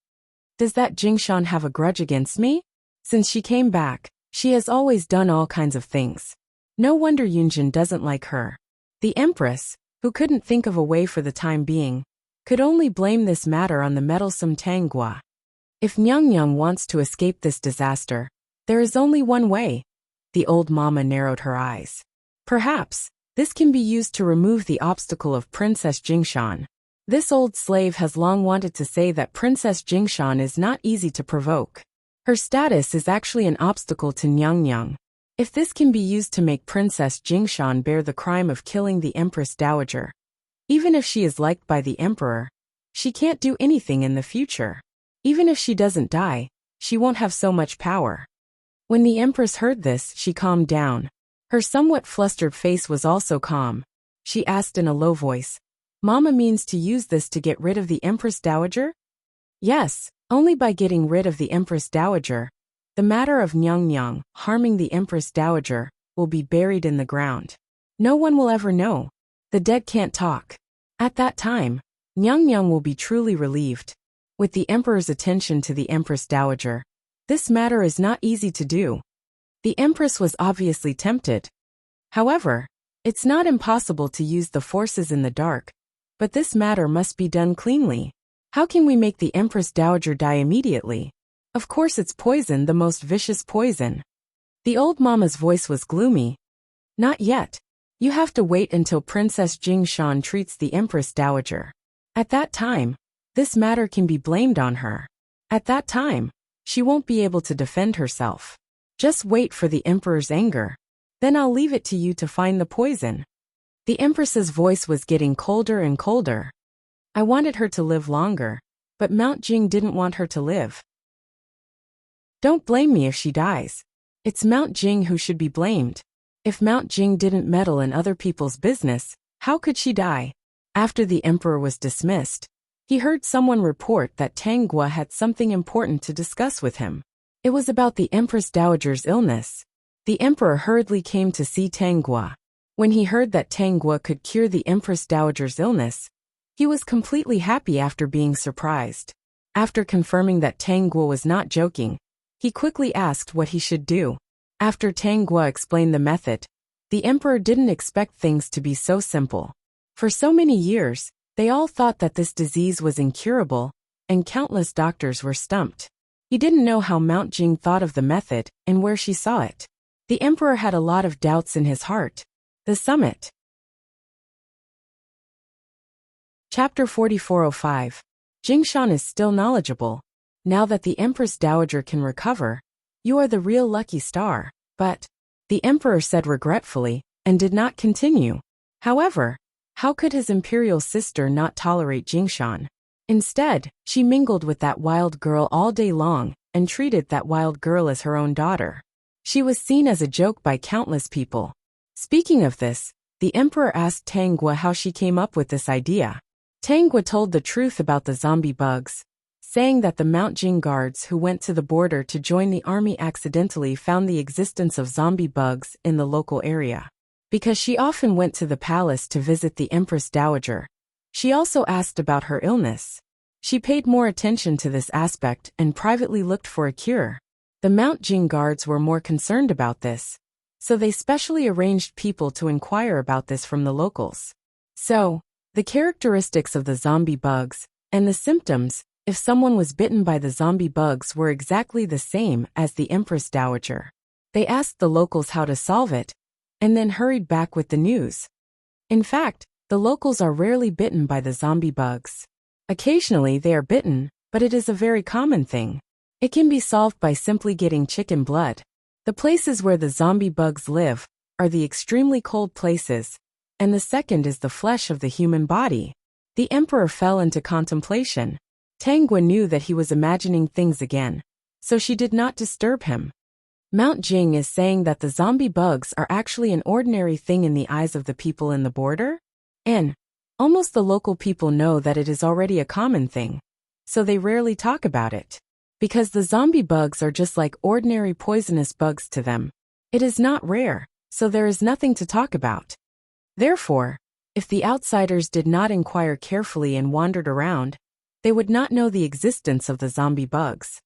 Does that Jingshan have a grudge against me? Since she came back, she has always done all kinds of things. No wonder Yunjin doesn't like her. The Empress, who couldn't think of a way for the time being, could only blame this matter on the meddlesome Tang Guo. If Nyang wants to escape this disaster, there is only one way. The old mama narrowed her eyes. Perhaps, this can be used to remove the obstacle of Princess Jingshan. This old slave has long wanted to say that Princess Jingshan is not easy to provoke. Her status is actually an obstacle to Nyang. If this can be used to make Princess Jingshan bear the crime of killing the Empress Dowager, even if she is liked by the emperor, she can't do anything in the future. Even if she doesn't die, she won't have so much power. When the empress heard this, she calmed down. Her somewhat flustered face was also calm. She asked in a low voice, Mama means to use this to get rid of the Empress Dowager? Yes, only by getting rid of the Empress Dowager. The matter of Nyang harming the Empress Dowager will be buried in the ground. No one will ever know. The dead can't talk. At that time, Nyang will be truly relieved. With the emperor's attention to the Empress Dowager, this matter is not easy to do. The empress was obviously tempted. However, it's not impossible to use the forces in the dark, but this matter must be done cleanly. How can we make the Empress Dowager die immediately? Of course it's poison, the most vicious poison. The old mama's voice was gloomy. Not yet. You have to wait until Princess Jingshan treats the Empress Dowager. At that time, this matter can be blamed on her. At that time, she won't be able to defend herself. Just wait for the emperor's anger. Then I'll leave it to you to find the poison. The empress's voice was getting colder and colder. I wanted her to live longer, but Mount Jing didn't want her to live. Don't blame me if she dies. It's Mount Jing who should be blamed. If Mount Jing didn't meddle in other people's business, how could she die? After the emperor was dismissed, he heard someone report that Tang Guo had something important to discuss with him. It was about the Empress Dowager's illness. The emperor hurriedly came to see Tang Guo. When he heard that Tang Guo could cure the Empress Dowager's illness, he was completely happy after being surprised. After confirming that Tang Guo was not joking, he quickly asked what he should do. After Tang Guo explained the method, the emperor didn't expect things to be so simple. For so many years, they all thought that this disease was incurable, and countless doctors were stumped. He didn't know how Mount Jing thought of the method and where she saw it. The emperor had a lot of doubts in his heart. The summit. Chapter 4405. Jingshan is still knowledgeable. Now that the Empress Dowager can recover, you are the real lucky star. But, the emperor said regretfully, and did not continue. However, how could his imperial sister not tolerate Jingshan? Instead, she mingled with that wild girl all day long, and treated that wild girl as her own daughter. She was seen as a joke by countless people. Speaking of this, the emperor asked Tanggua how she came up with this idea. Tanggua told the truth about the zombie bugs, saying that the Mount Jing guards who went to the border to join the army accidentally found the existence of zombie bugs in the local area. Because she often went to the palace to visit the Empress Dowager, she also asked about her illness. She paid more attention to this aspect and privately looked for a cure. The Mount Jing guards were more concerned about this, so they specially arranged people to inquire about this from the locals. So, the characteristics of the zombie bugs, and the symptoms, if someone was bitten by the zombie bugs, were exactly the same as the Empress Dowager. They asked the locals how to solve it, and then hurried back with the news. In fact, the locals are rarely bitten by the zombie bugs. Occasionally they are bitten, but it is a very common thing. It can be solved by simply getting chicken blood. The places where the zombie bugs live are the extremely cold places, and the second is the flesh of the human body. The emperor fell into contemplation. Tanggua knew that he was imagining things again, so she did not disturb him. Mount Jing is saying that the zombie bugs are actually an ordinary thing in the eyes of the people in the border? And almost the local people know that it is already a common thing, so they rarely talk about it. Because the zombie bugs are just like ordinary poisonous bugs to them. It is not rare, so there is nothing to talk about. Therefore, if the outsiders did not inquire carefully and wandered around, they would not know the existence of the zombie bugs.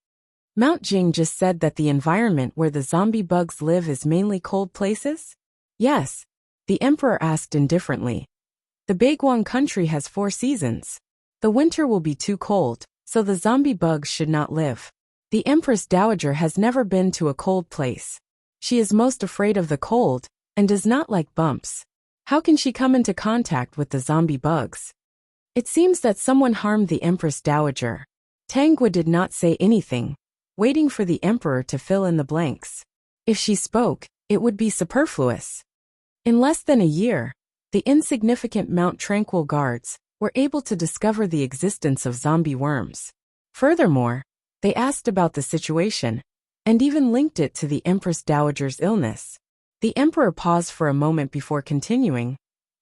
Mount Jing just said that the environment where the zombie bugs live is mainly cold places? Yes, the emperor asked indifferently. The Beiguang country has 4 seasons. The winter will be too cold, so the zombie bugs should not live. The Empress Dowager has never been to a cold place. She is most afraid of the cold, and does not like bumps. How can she come into contact with the zombie bugs? It seems that someone harmed the Empress Dowager. Tanggua did not say anything, waiting for the emperor to fill in the blanks. If she spoke, it would be superfluous. In less than a year, the insignificant Mount Tranquil guards were able to discover the existence of zombie worms. Furthermore, they asked about the situation, and even linked it to the Empress Dowager's illness. The emperor paused for a moment before continuing.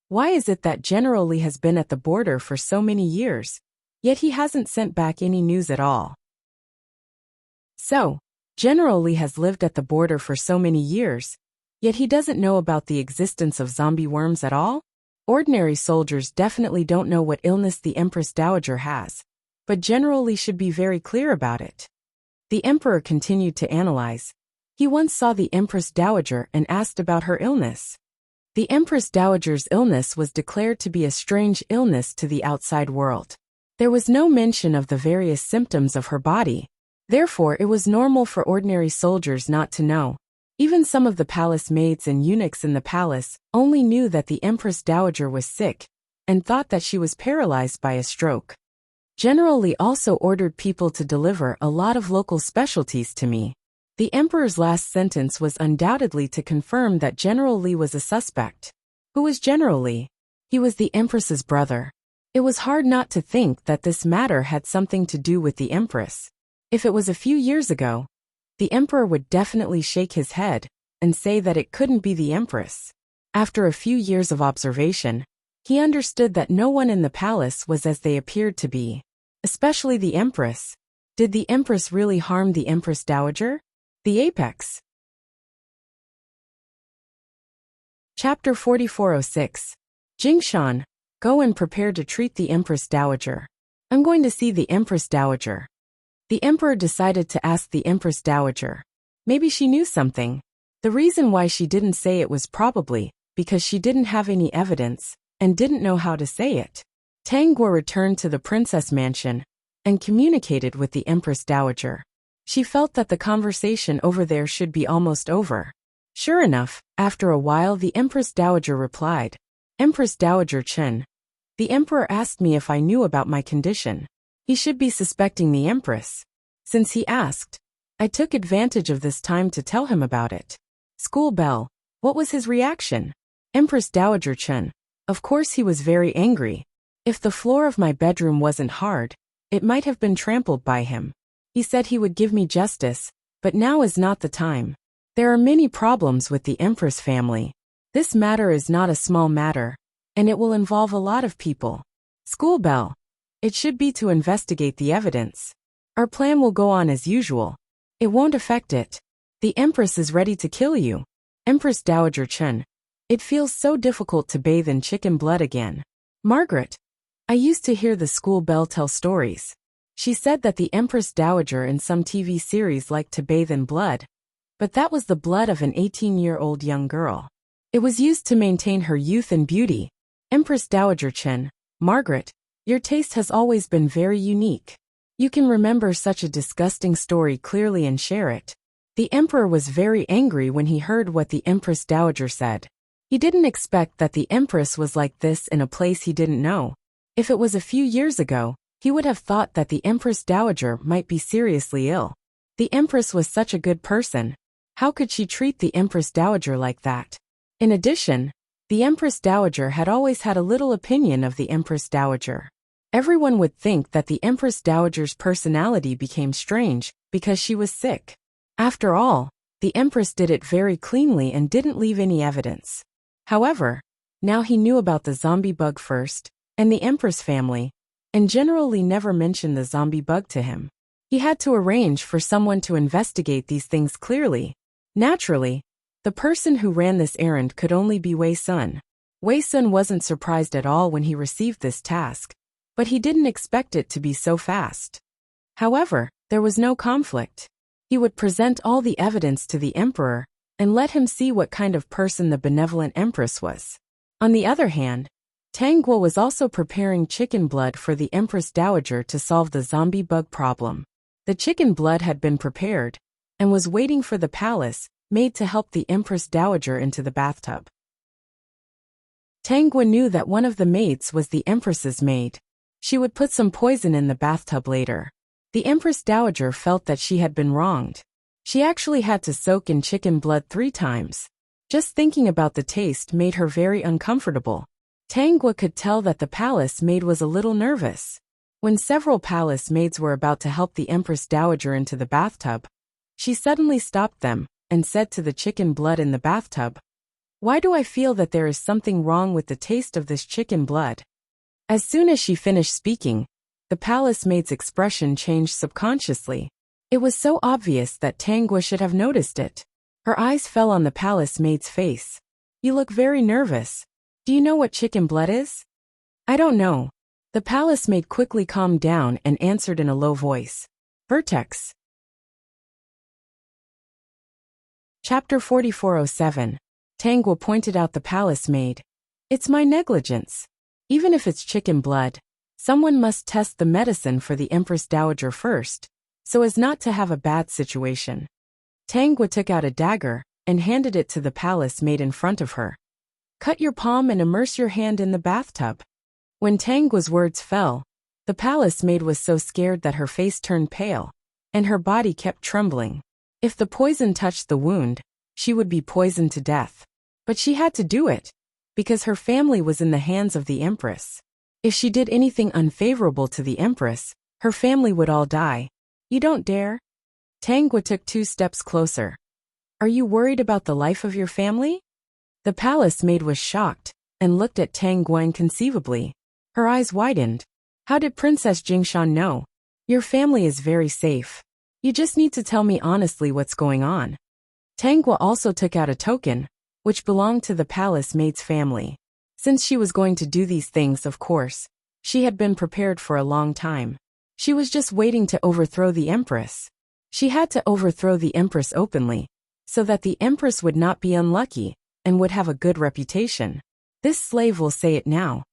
Why is it that General Li has been at the border for so many years, yet he hasn't sent back any news at all? So, General Li has lived at the border for so many years, yet he doesn't know about the existence of zombie worms at all? Ordinary soldiers definitely don't know what illness the Empress Dowager has, but General Li should be very clear about it. The emperor continued to analyze. He once saw the Empress Dowager and asked about her illness. The Empress Dowager's illness was declared to be a strange illness to the outside world. There was no mention of the various symptoms of her body. Therefore, it was normal for ordinary soldiers not to know. Even some of the palace maids and eunuchs in the palace only knew that the Empress Dowager was sick, and thought that she was paralyzed by a stroke. General Li also ordered people to deliver a lot of local specialties to me. The emperor's last sentence was undoubtedly to confirm that General Li was a suspect. Who was General Li? He was the empress's brother. It was hard not to think that this matter had something to do with the empress. If it was a few years ago, the emperor would definitely shake his head and say that it couldn't be the empress. After a few years of observation, he understood that no one in the palace was as they appeared to be, especially the empress. Did the empress really harm the Empress Dowager? The apex. Chapter 4406. Jingshan, go and prepare to treat the Empress Dowager. I'm going to see the Empress Dowager. The emperor decided to ask the Empress Dowager. Maybe she knew something. The reason why she didn't say it was probably because she didn't have any evidence and didn't know how to say it. Tanggua returned to the princess mansion and communicated with the Empress Dowager. She felt that the conversation over there should be almost over. Sure enough, after a while the Empress Dowager replied, "Empress Dowager Chen, the Emperor asked me if I knew about my condition. He should be suspecting the Empress. Since he asked, I took advantage of this time to tell him about it." School bell. What was his reaction? Empress Dowager Chen. Of course he was very angry. If the floor of my bedroom wasn't hard, it might have been trampled by him. He said he would give me justice, but now is not the time. There are many problems with the Empress family. This matter is not a small matter, and it will involve a lot of people. School bell. It should be to investigate the evidence. Our plan will go on as usual. It won't affect it. The Empress is ready to kill you. Empress Dowager Chen. It feels so difficult to bathe in chicken blood again. Margaret. I used to hear the school bell tell stories. She said that the Empress Dowager in some TV series liked to bathe in blood, but that was the blood of an 18-year-old young girl. It was used to maintain her youth and beauty. Empress Dowager Chen. Margaret, your taste has always been very unique. You can remember such a disgusting story clearly and share it. The Emperor was very angry when he heard what the Empress Dowager said. He didn't expect that the Empress was like this in a place he didn't know. If it was a few years ago, he would have thought that the Empress Dowager might be seriously ill. The Empress was such a good person. How could she treat the Empress Dowager like that? In addition, the Empress Dowager had always had a little opinion of the Empress Dowager. Everyone would think that the Empress Dowager's personality became strange because she was sick. After all, the Empress did it very cleanly and didn't leave any evidence. However, now he knew about the zombie bug first, and the Empress family, and generally never mentioned the zombie bug to him. He had to arrange for someone to investigate these things clearly. Naturally, the person who ran this errand could only be Wei Sun. Wei Sun wasn't surprised at all when he received this task, but he didn't expect it to be so fast. However, there was no conflict. He would present all the evidence to the Emperor and let him see what kind of person the benevolent Empress was. On the other hand, Tang Guo was also preparing chicken blood for the Empress Dowager to solve the zombie bug problem. The chicken blood had been prepared and was waiting for the palace maid to help the Empress Dowager into the bathtub. Tang Guo knew that one of the maids was the Empress's maid. She would put some poison in the bathtub later. The Empress Dowager felt that she had been wronged. She actually had to soak in chicken blood 3 times. Just thinking about the taste made her very uncomfortable. Tang Guo could tell that the palace maid was a little nervous. When several palace maids were about to help the Empress Dowager into the bathtub, she suddenly stopped them and said to the chicken blood in the bathtub, "Why do I feel that there is something wrong with the taste of this chicken blood?" As soon as she finished speaking, the palace maid's expression changed subconsciously. It was so obvious that Tang Guo should have noticed it. Her eyes fell on the palace maid's face. "You look very nervous. Do you know what chicken blood is?" "I don't know." The palace maid quickly calmed down and answered in a low voice. "Vertex." Chapter 4407. Tang Guo pointed out the palace maid. "It's my negligence. Even if it's chicken blood, someone must test the medicine for the Empress Dowager first, so as not to have a bad situation." Tang Guo took out a dagger and handed it to the palace maid in front of her. "Cut your palm and immerse your hand in the bathtub." When Tang Guo's words fell, the palace maid was so scared that her face turned pale, and her body kept trembling. If the poison touched the wound, she would be poisoned to death. But she had to do it, because her family was in the hands of the Empress. If she did anything unfavorable to the Empress, her family would all die. "You don't dare." Tang Guo took 2 steps closer. "Are you worried about the life of your family?" The palace maid was shocked and looked at Tang Guo inconceivably. Her eyes widened. "How did Princess Jingshan know? Your family is very safe. You just need to tell me honestly what's going on." Tang Guo also took out a token, which belonged to the palace maid's family. Since she was going to do these things, of course, she had been prepared for a long time. She was just waiting to overthrow the Empress. She had to overthrow the Empress openly, so that the Empress would not be unlucky and would have a good reputation. This slave will say it now.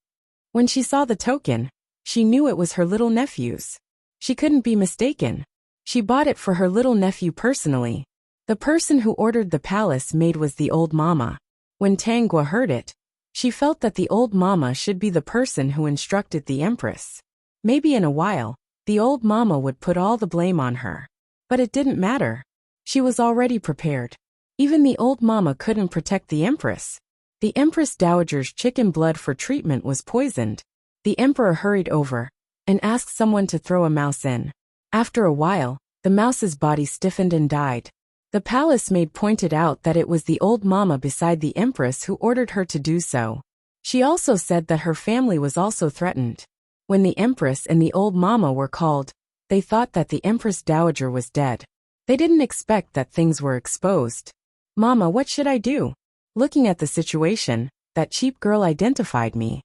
When she saw the token, she knew it was her little nephew's. She couldn't be mistaken. She bought it for her little nephew personally. The person who ordered the palace maid was the old mama. When Tangua heard it, she felt that the old mama should be the person who instructed the empress. Maybe in a while, the old mama would put all the blame on her. But it didn't matter. She was already prepared. Even the old mama couldn't protect the empress. The empress dowager's chicken blood for treatment was poisoned. The emperor hurried over and asked someone to throw a mouse in. After a while, the mouse's body stiffened and died. The palace maid pointed out that it was the old mama beside the empress who ordered her to do so. She also said that her family was also threatened. When the empress and the old mama were called, they thought that the empress dowager was dead. They didn't expect that things were exposed. "Mama, what should I do?" Looking at the situation, that cheap girl identified me.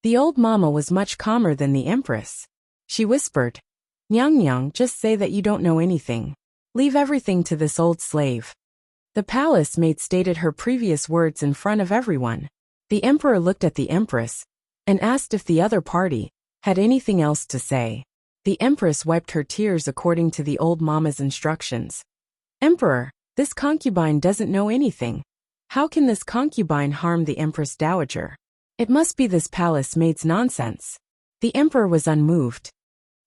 The old mama was much calmer than the empress. She whispered, "Nyang Nyang, just say that you don't know anything. Leave everything to this old slave." The palace maid stated her previous words in front of everyone. The emperor looked at the empress and asked if the other party had anything else to say. The empress wiped her tears according to the old mama's instructions. "Emperor, this concubine doesn't know anything. How can this concubine harm the empress dowager? It must be this palace maid's nonsense." The emperor was unmoved.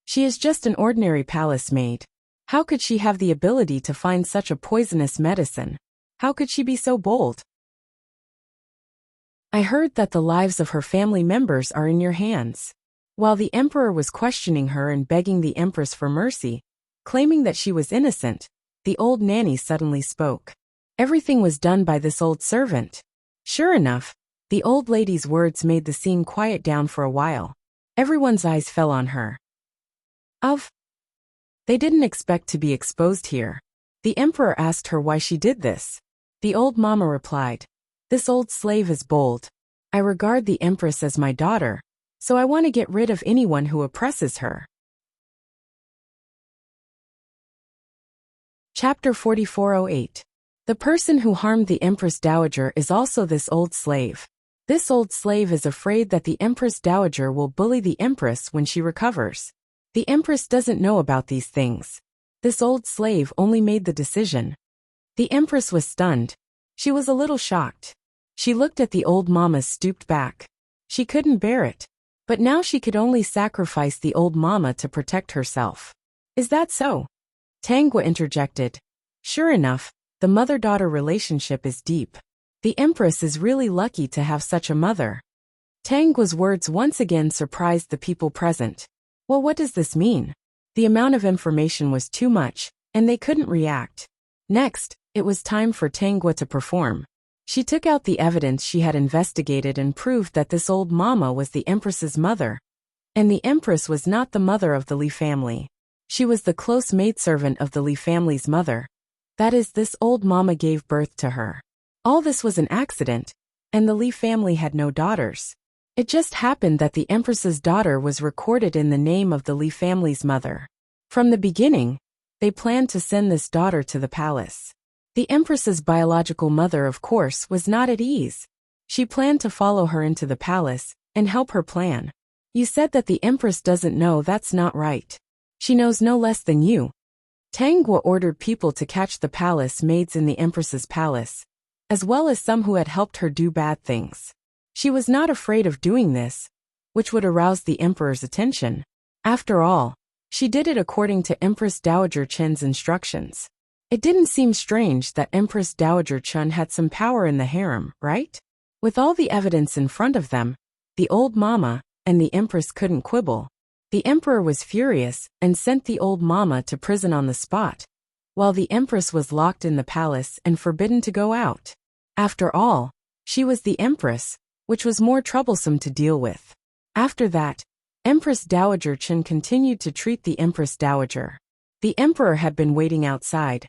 "She is just an ordinary palace maid. How could she have the ability to find such a poisonous medicine? How could she be so bold? I heard that the lives of her family members are in your hands." While the emperor was questioning her and begging the empress for mercy, claiming that she was innocent, the old nanny suddenly spoke. Everything was done by this old servant. Sure enough, the old lady's words made the scene quiet down for a while. Everyone's eyes fell on her. They didn't expect to be exposed here. The emperor asked her why she did this. The old mama replied, "This old slave is bold. I regard the empress as my daughter, so I want to get rid of anyone who oppresses her." Chapter 4408. The person who harmed the empress dowager is also this old slave. This old slave is afraid that the empress dowager will bully the empress when she recovers. The empress doesn't know about these things. This old slave only made the decision. The empress was stunned. She was a little shocked. She looked at the old mama's stooped back. She couldn't bear it. But now she could only sacrifice the old mama to protect herself. "Is that so?" Tangua interjected. "Sure enough, the mother-daughter relationship is deep. The empress is really lucky to have such a mother." Tangua's words once again surprised the people present. Well, what does this mean? The amount of information was too much, and they couldn't react. Next, it was time for Tangua to perform. She took out the evidence she had investigated and proved that this old mama was the empress's mother. And the empress was not the mother of the Li family. She was the close maidservant of the Li family's mother. That is, this old mama gave birth to her. All this was an accident, and the Li family had no daughters. It just happened that the empress's daughter was recorded in the name of the Li family's mother. From the beginning, they planned to send this daughter to the palace. The empress's biological mother, of course, was not at ease. She planned to follow her into the palace and help her plan. "You said that the empress doesn't know. That's not right. She knows no less than you." Tangua ordered people to catch the palace maids in the empress's palace, as well as some who had helped her do bad things. She was not afraid of doing this, which would arouse the emperor's attention. After all, she did it according to Empress Dowager Chen's instructions. It didn't seem strange that Empress Dowager Chen had some power in the harem, right? With all the evidence in front of them, the old mama and the empress couldn't quibble. The emperor was furious and sent the old mama to prison on the spot, while the empress was locked in the palace and forbidden to go out. After all, she was the empress, which was more troublesome to deal with. After that, Empress Dowager Chen continued to treat the Empress Dowager. The emperor had been waiting outside,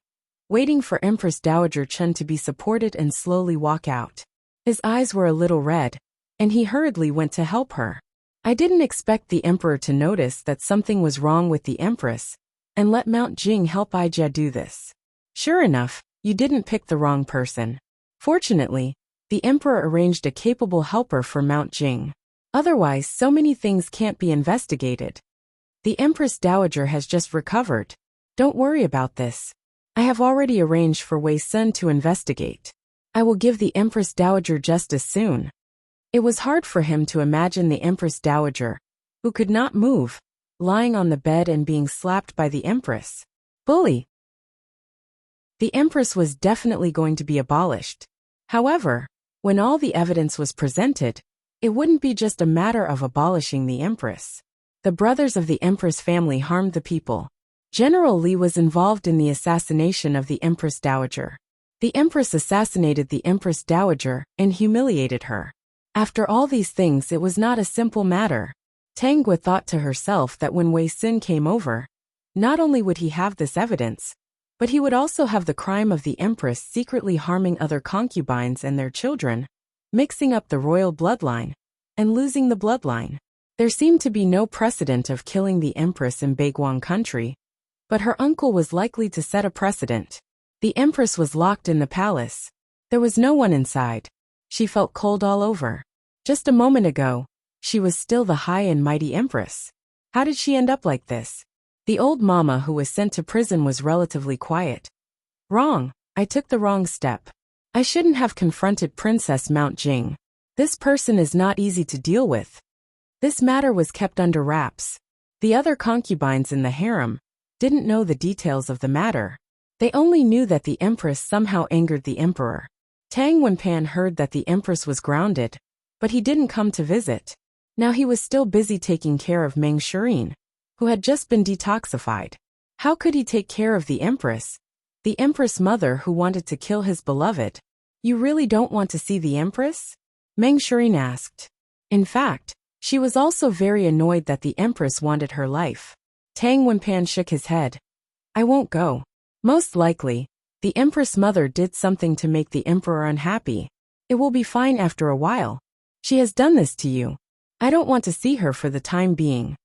waiting for Empress Dowager Chen to be supported and slowly walk out. His eyes were a little red, and he hurriedly went to help her. I didn't expect the emperor to notice that something was wrong with the empress, and let Mount Jing help Ija do this. Sure enough, you didn't pick the wrong person. Fortunately, the emperor arranged a capable helper for Mount Jing. Otherwise, so many things can't be investigated. The Empress Dowager has just recovered. Don't worry about this. I have already arranged for Wei Sun to investigate. I will give the Empress Dowager justice soon. It was hard for him to imagine the Empress Dowager, who could not move, lying on the bed and being slapped by the Empress. Bully! The Empress was definitely going to be abolished. However, when all the evidence was presented, it wouldn't be just a matter of abolishing the Empress. The brothers of the Empress family harmed the people. General Li was involved in the assassination of the Empress Dowager. The Empress assassinated the Empress Dowager and humiliated her. After all these things, it was not a simple matter. Tang Gui thought to herself that when Wei Sun came over, not only would he have this evidence, but he would also have the crime of the Empress secretly harming other concubines and their children, mixing up the royal bloodline, and losing the bloodline. There seemed to be no precedent of killing the Empress in Baiguang country, but her uncle was likely to set a precedent. The Empress was locked in the palace. There was no one inside. She felt cold all over. Just a moment ago, she was still the high and mighty Empress. How did she end up like this? The old mama who was sent to prison was relatively quiet. Wrong. I took the wrong step. I shouldn't have confronted Princess Mount Jing. This person is not easy to deal with. This matter was kept under wraps. The other concubines in the harem didn't know the details of the matter. They only knew that the Empress somehow angered the Emperor. Tang Wenpan heard that the Empress was grounded, but he didn't come to visit. Now he was still busy taking care of Meng Shirin, who had just been detoxified. How could he take care of the Empress mother who wanted to kill his beloved? You really don't want to see the Empress? Meng Shirin asked. In fact, she was also very annoyed that the Empress wanted her life. Tang Wenpan shook his head. I won't go. Most likely, the Empress mother did something to make the Emperor unhappy. It will be fine after a while. She has done this to you. I don't want to see her for the time being.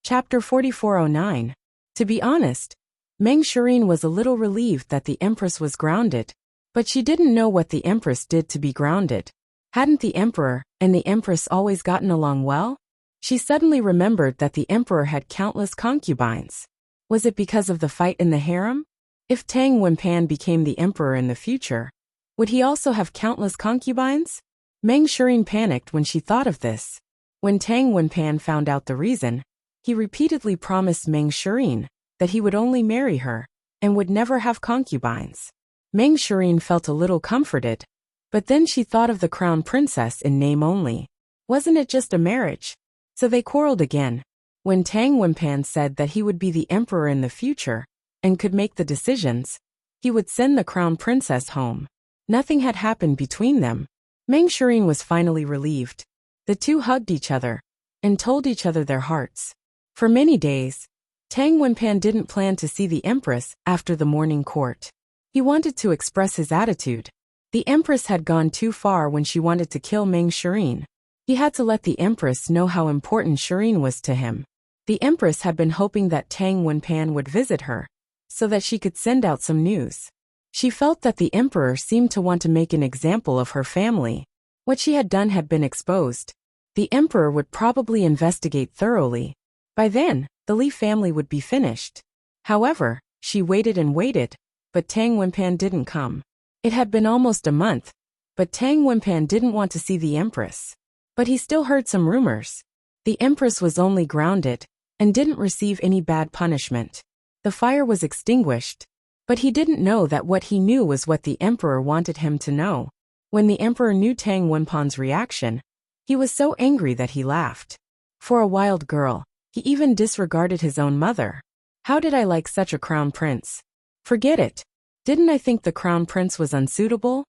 Chapter 4409. To be honest, Meng Shirin was a little relieved that the Empress was grounded, but she didn't know what the Empress did to be grounded. Hadn't the Emperor and the Empress always gotten along well? She suddenly remembered that the Emperor had countless concubines. Was it because of the fight in the harem? If Tang Wenpan became the Emperor in the future, would he also have countless concubines? Meng Shirin panicked when she thought of this. When Tang Wenpan found out the reason, he repeatedly promised Meng Shirin that he would only marry her and would never have concubines. Meng Shirin felt a little comforted, but then she thought of the crown princess in name only. Wasn't it just a marriage? So they quarreled again. When Tang Wenpan said that he would be the Emperor in the future and could make the decisions, he would send the crown princess home. Nothing had happened between them. Meng Shirin was finally relieved. The two hugged each other and told each other their hearts. For many days, Tang Wenpan didn't plan to see the Empress after the morning court. He wanted to express his attitude. The Empress had gone too far when she wanted to kill Meng Shirin. He had to let the Empress know how important Shirin was to him. The Empress had been hoping that Tang Wenpan would visit her, so that she could send out some news. She felt that the Emperor seemed to want to make an example of her family. What she had done had been exposed. The Emperor would probably investigate thoroughly. By then, the Li family would be finished. However, she waited and waited, but Tang Wenpan didn't come. It had been almost a month, but Tang Wenpan didn't want to see the Empress. But he still heard some rumors. The Empress was only grounded and didn't receive any bad punishment. The fire was extinguished, but he didn't know that what he knew was what the Emperor wanted him to know. When the Emperor knew Tang Wenpan's reaction, he was so angry that he laughed. For a wild girl, he even disregarded his own mother. How did I like such a crown prince? Forget it. Didn't I think the crown prince was unsuitable?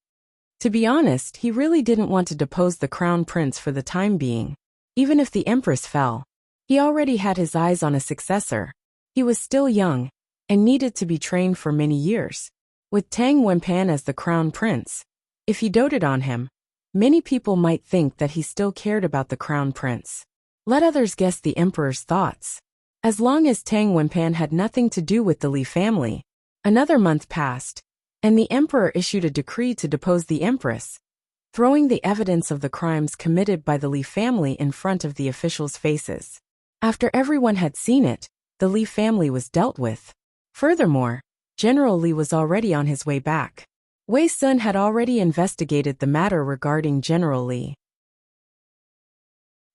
To be honest, he really didn't want to depose the crown prince for the time being. Even if the Empress fell, he already had his eyes on a successor. He was still young and needed to be trained for many years. With Tang Wenpan as the crown prince, if he doted on him, many people might think that he still cared about the crown prince. Let others guess the Emperor's thoughts. As long as Tang Wenpan had nothing to do with the Li family, another month passed, and the Emperor issued a decree to depose the Empress, throwing the evidence of the crimes committed by the Li family in front of the officials' faces. After everyone had seen it, the Li family was dealt with. Furthermore, General Li was already on his way back. Wei Sun had already investigated the matter regarding General Li.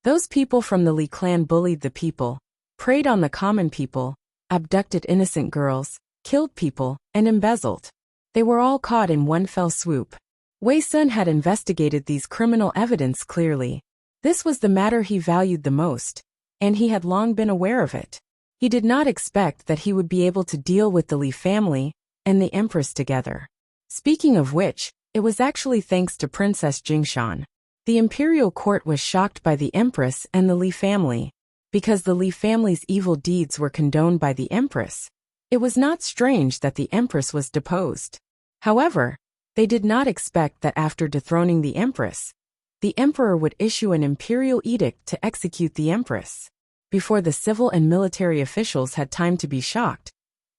Those people from the Li clan bullied the people, preyed on the common people, abducted innocent girls, killed people, and embezzled. They were all caught in one fell swoop. Wei Sun had investigated these criminal evidence clearly. This was the matter he valued the most, and he had long been aware of it. He did not expect that he would be able to deal with the Li family and the Empress together. Speaking of which, it was actually thanks to Princess Jingshan. The imperial court was shocked by the Empress and the Li family. Because the Li family's evil deeds were condoned by the Empress, it was not strange that the Empress was deposed. However, they did not expect that after dethroning the Empress, the Emperor would issue an imperial edict to execute the Empress. Before the civil and military officials had time to be shocked,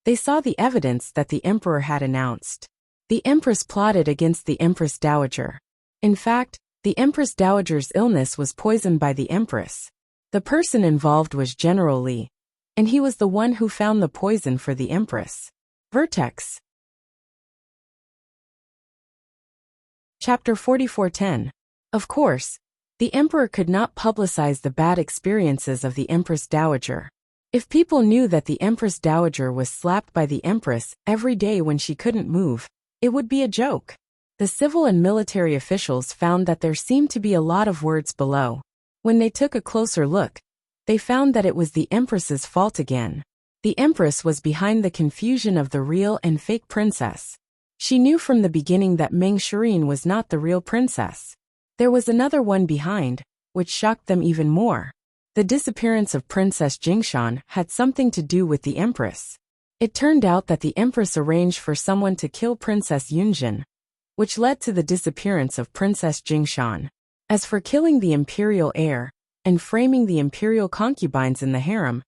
they saw the evidence that the Emperor had announced. The Empress plotted against the Empress Dowager. In fact, the Empress Dowager's illness was poisoned by the Empress. The person involved was General Li, and he was the one who found the poison for the Empress. Vertex. Chapter 4410. Of course, the Emperor could not publicize the bad experiences of the Empress Dowager. If people knew that the Empress Dowager was slapped by the Empress every day when she couldn't move, it would be a joke. The civil and military officials found that there seemed to be a lot of words below. When they took a closer look, they found that it was the Empress's fault again. The Empress was behind the confusion of the real and fake princess. She knew from the beginning that Meng Shirin was not the real princess. There was another one behind, which shocked them even more. The disappearance of Princess Jingshan had something to do with the Empress. It turned out that the Empress arranged for someone to kill Princess Yunjin, which led to the disappearance of Princess Jingshan. As for killing the imperial heir and framing the imperial concubines in the harem,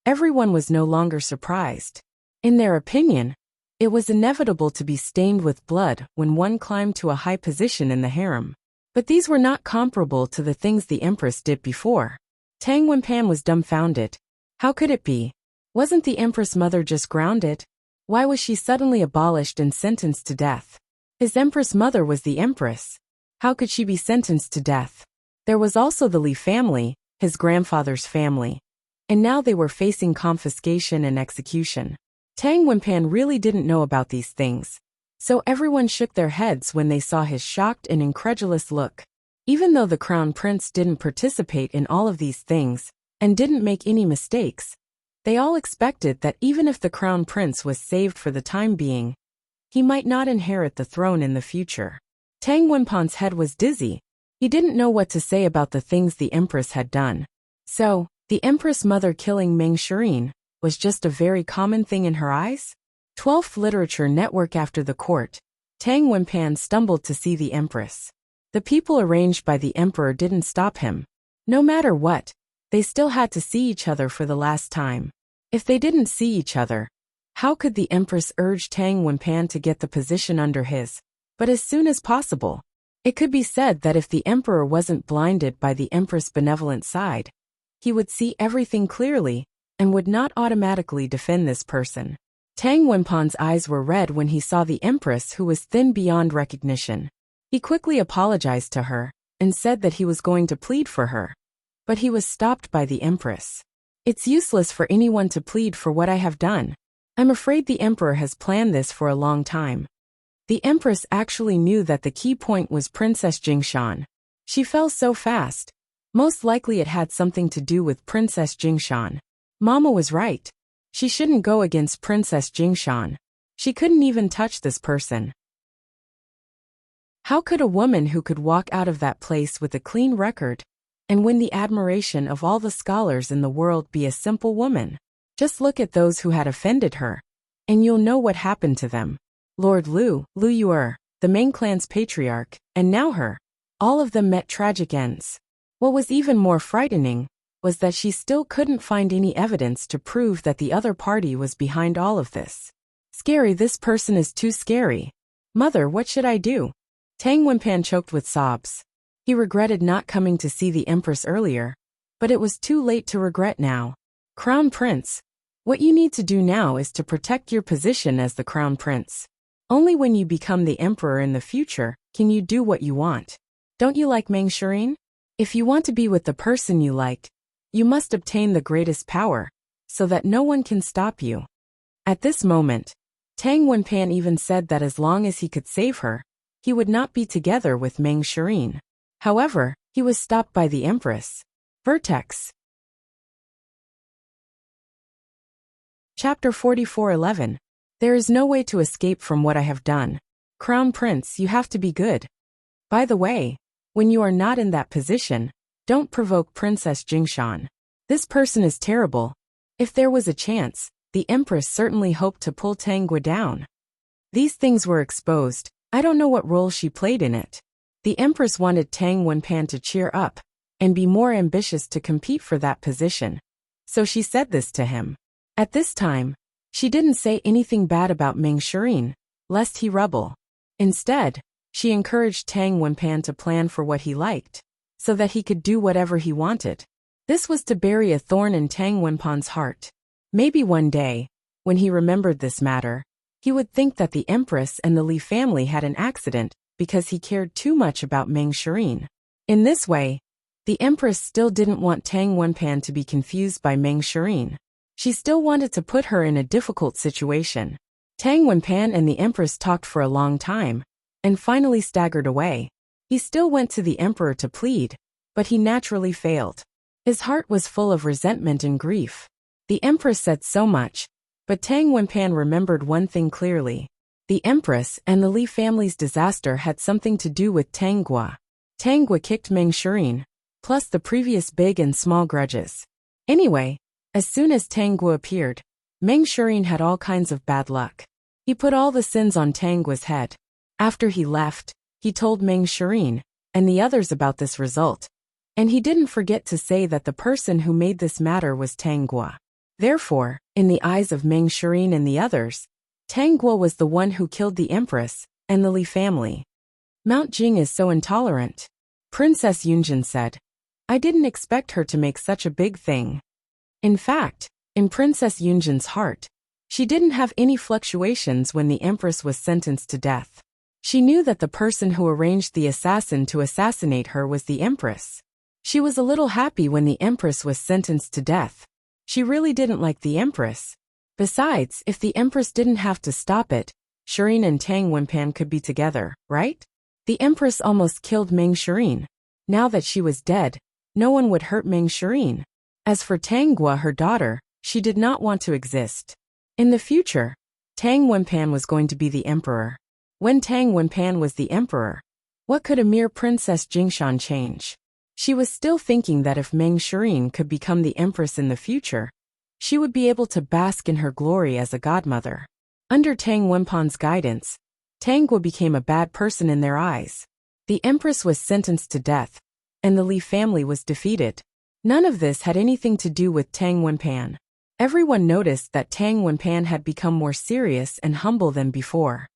everyone was no longer surprised. In their opinion, it was inevitable to be stained with blood when one climbed to a high position in the harem. But these were not comparable to the things the Empress did before. Tang Wenpan was dumbfounded. How could it be? Wasn't the Empress mother just grounded? Why was she suddenly abolished and sentenced to death? His Empress mother was the Empress. How could she be sentenced to death? There was also the Li family, his grandfather's family. And now they were facing confiscation and execution. Tang Wenpan really didn't know about these things. So everyone shook their heads when they saw his shocked and incredulous look. Even though the Crown Prince didn't participate in all of these things, and didn't make any mistakes, they all expected that even if the Crown Prince was saved for the time being, he might not inherit the throne in the future. Tang Wenpan's head was dizzy. He didn't know what to say about the things the Empress had done. So, the Empress mother killing Meng Shirin was just a very common thing in her eyes? 12th Literature Network. After the court, Tang Wenpan stumbled to see the Empress. The people arranged by the Emperor didn't stop him. No matter what, they still had to see each other for the last time. If they didn't see each other, how could the Empress urge Tang Wenpan to get the position under his, but as soon as possible? It could be said that if the Emperor wasn't blinded by the Empress' benevolent side, he would see everything clearly and would not automatically defend this person. Tang Wenpan's eyes were red when he saw the Empress, who was thin beyond recognition. He quickly apologized to her and said that he was going to plead for her. But he was stopped by the Empress. It's useless for anyone to plead for what I have done. I'm afraid the Emperor has planned this for a long time. The Empress actually knew that the key point was Princess Jingshan. She fell so fast. Most likely it had something to do with Princess Jingshan. Mama was right. She shouldn't go against Princess Jingshan. She couldn't even touch this person. How could a woman who could walk out of that place with a clean record and win the admiration of all the scholars in the world be a simple woman? Just look at those who had offended her, and you'll know what happened to them. Lord Lu Yuer, the Ming clan's patriarch, and now her. All of them met tragic ends. What was even more frightening was that she still couldn't find any evidence to prove that the other party was behind all of this. Scary, this person is too scary. Mother, what should I do? Tang Wenpan choked with sobs. He regretted not coming to see the Empress earlier, But it was too late to regret now. Crown Prince, what you need to do now is to protect your position as the Crown Prince. Only when you become the Emperor in the future can you do what you want. Don't you like Mengshirine? If you want to be with the person you like, you must obtain the greatest power, so that no one can stop you. At this moment, Tang Wenpan even said that as long as he could save her, he would not be together with Mengshirine. However, he was stopped by the Empress. Vertex. Chapter 44:11. There is no way to escape from what I have done. Crown Prince, you have to be good. By the way, when you are not in that position, don't provoke Princess Jingshan. This person is terrible. If there was a chance, the Empress certainly hoped to pull Tangua down. These things were exposed. I don't know what role she played in it. The Empress wanted Tang Wenpan to cheer up and be more ambitious to compete for that position. So she said this to him. At this time, she didn't say anything bad about Mengshirine, lest he rebel. Instead, she encouraged Tang Wenpan to plan for what he liked, so that he could do whatever he wanted. This was to bury a thorn in Tang Wenpan's heart. Maybe one day, when he remembered this matter, he would think that the Empress and the Li family had an accident because he cared too much about Mengshirine. In this way, the Empress still didn't want Tang Wenpan to be confused by Mengshirine. She still wanted to put her in a difficult situation. Tang Wenpan and the Empress talked for a long time, and finally staggered away. He still went to the Emperor to plead, but he naturally failed. His heart was full of resentment and grief. The Empress said so much, but Tang Wenpan remembered one thing clearly. The Empress and the Li family's disaster had something to do with Tangua. Tangua kicked Mengshirine, plus the previous big and small grudges. Anyway, as soon as Tangua appeared, Mengshirine had all kinds of bad luck. He put all the sins on Tangua's head. After he left, he told Mengshirine and the others about this result. And he didn't forget to say that the person who made this matter was Tangua. Therefore, in the eyes of Mengshirine and the others, Tangua was the one who killed the Empress and the Li family. Mount Jing is so intolerant, Princess Yunjin said. I didn't expect her to make such a big thing. In fact, in Princess Yunjin's heart, she didn't have any fluctuations when the Empress was sentenced to death. She knew that the person who arranged the assassin to assassinate her was the Empress. She was a little happy when the Empress was sentenced to death. She really didn't like the Empress. Besides, if the Empress didn't have to stop it, Shirine and Tang Wenpan could be together, right? The Empress almost killed Mengshirine. Now that she was dead, no one would hurt Mengshirine. As for Tangua, her daughter, she did not want to exist. In the future, Tang Wenpan was going to be the emperor. When Tang Wenpan was the emperor, what could a mere Princess Jingshan change? She was still thinking that if Mengshirine could become the empress in the future, she would be able to bask in her glory as a godmother. Under Tang Wenpan's guidance, Tangua became a bad person in their eyes. The empress was sentenced to death, and the Li family was defeated. None of this had anything to do with Tang Wenpan. Everyone noticed that Tang Wenpan had become more serious and humble than before.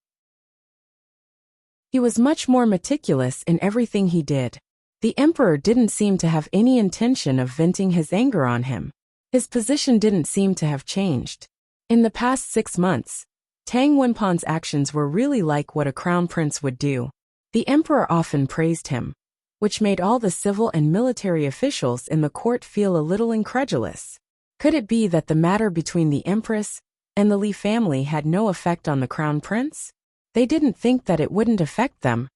He was much more meticulous in everything he did. The emperor didn't seem to have any intention of venting his anger on him. His position didn't seem to have changed. In the past 6 months, Tang Wenpan's actions were really like what a crown prince would do. The emperor often praised him, which made all the civil and military officials in the court feel a little incredulous. Could it be that the matter between the empress and the Li family had no effect on the crown prince? They didn't think that it wouldn't affect them,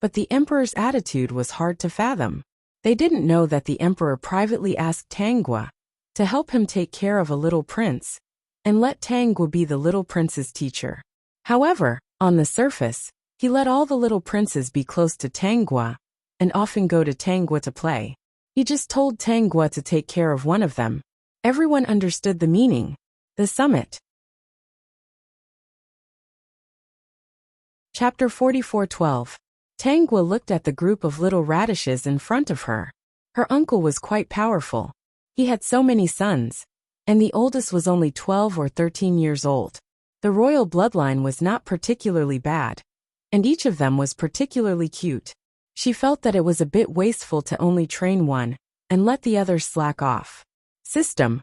but the emperor's attitude was hard to fathom. They didn't know that the emperor privately asked Tangua to help him take care of a little prince and let Tangua be the little prince's teacher. However, on the surface, he let all the little princes be close to Tangua and often go to Tangua to play. He just told Tangua to take care of one of them. Everyone understood the meaning. The summit. Chapter 44:12. Tangua looked at the group of little radishes in front of her. Her uncle was quite powerful. He had so many sons, and the oldest was only 12 or 13 years old. The royal bloodline was not particularly bad, and each of them was particularly cute. She felt that it was a bit wasteful to only train one, and let the others slack off. System.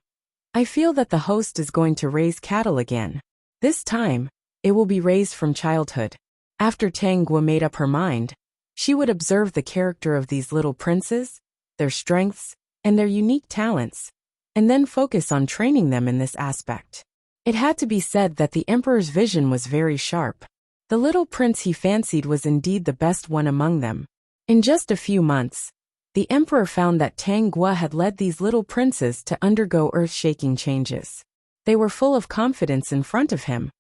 I feel that the host is going to raise cattle again. This time, it will be raised from childhood. After Tang Guo made up her mind, she would observe the character of these little princes, their strengths, and their unique talents, and then focus on training them in this aspect. It had to be said that the emperor's vision was very sharp. The little prince he fancied was indeed the best one among them. In just a few months, the emperor found that Tang Guo had led these little princes to undergo earth-shaking changes. They were full of confidence in front of him,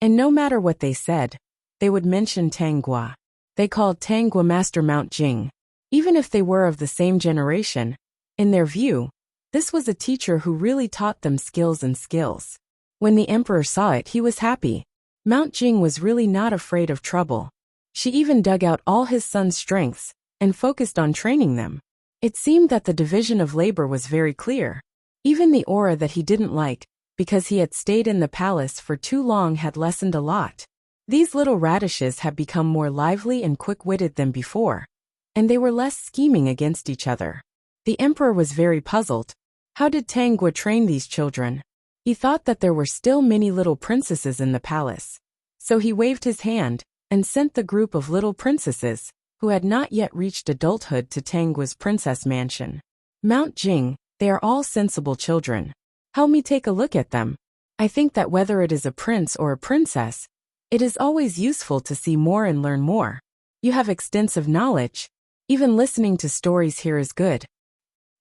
and no matter what they said, they would mention Tang Guo. They called Tang Guo Master Mount Jing. Even if they were of the same generation, in their view, this was a teacher who really taught them skills. When the emperor saw it, he was happy. Mount Jing was really not afraid of trouble. She even dug out all his son's strengths and focused on training them. It seemed that the division of labor was very clear. Even the aura that he didn't like, because he had stayed in the palace for too long, had lessened a lot. These little radishes had become more lively and quick-witted than before, and they were less scheming against each other. The emperor was very puzzled. How did Tang Guo train these children? He thought that there were still many little princesses in the palace. So he waved his hand and sent the group of little princesses, who had not yet reached adulthood, to Tang Guo's princess mansion. Mount Jing, they are all sensible children. Help me take a look at them. I think that whether it is a prince or a princess, it is always useful to see more and learn more. You have extensive knowledge. Even listening to stories here is good.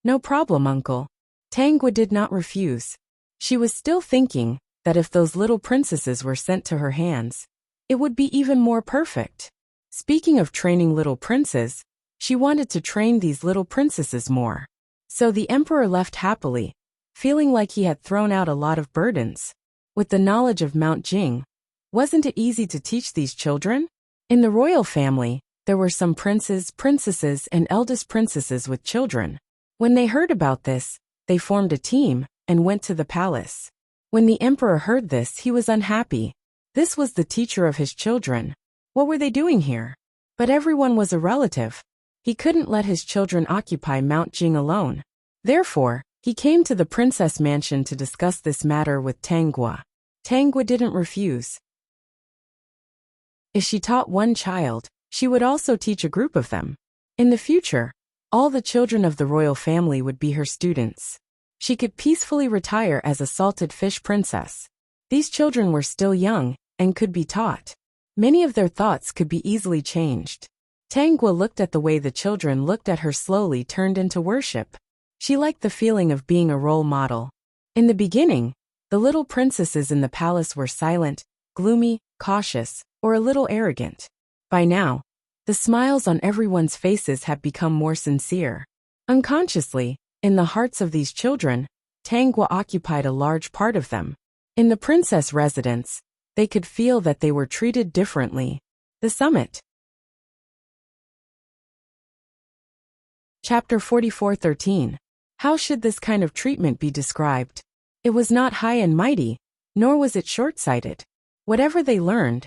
No problem, uncle. Tang Guo did not refuse. She was still thinking that if those little princesses were sent to her hands, it would be even more perfect. Speaking of training little princes, she wanted to train these little princesses more. So the emperor left happily, feeling like he had thrown out a lot of burdens. With the knowledge of Mount Jing, wasn't it easy to teach these children? In the royal family, there were some princes, princesses, and eldest princesses with children. When they heard about this, they formed a team and went to the palace. When the emperor heard this, he was unhappy. This was the teacher of his children. What were they doing here? But everyone was a relative. He couldn't let his children occupy Mount Jing alone. Therefore, he came to the princess mansion to discuss this matter with Tang Guo. Tang Guo didn't refuse. If she taught one child, she would also teach a group of them. In the future, all the children of the royal family would be her students. She could peacefully retire as a salted fish princess. These children were still young and could be taught. Many of their thoughts could be easily changed. Tang Guo looked at the way the children looked at her, slowly turned into worship. She liked the feeling of being a role model. In the beginning, the little princesses in the palace were silent, gloomy, cautious, or a little arrogant. By now, the smiles on everyone's faces had become more sincere. Unconsciously, in the hearts of these children, Tang Guo occupied a large part of them. In the princess residence, they could feel that they were treated differently. The summit. Chapter 44:13. How should this kind of treatment be described? It was not high and mighty, nor was it short-sighted. Whatever they learned,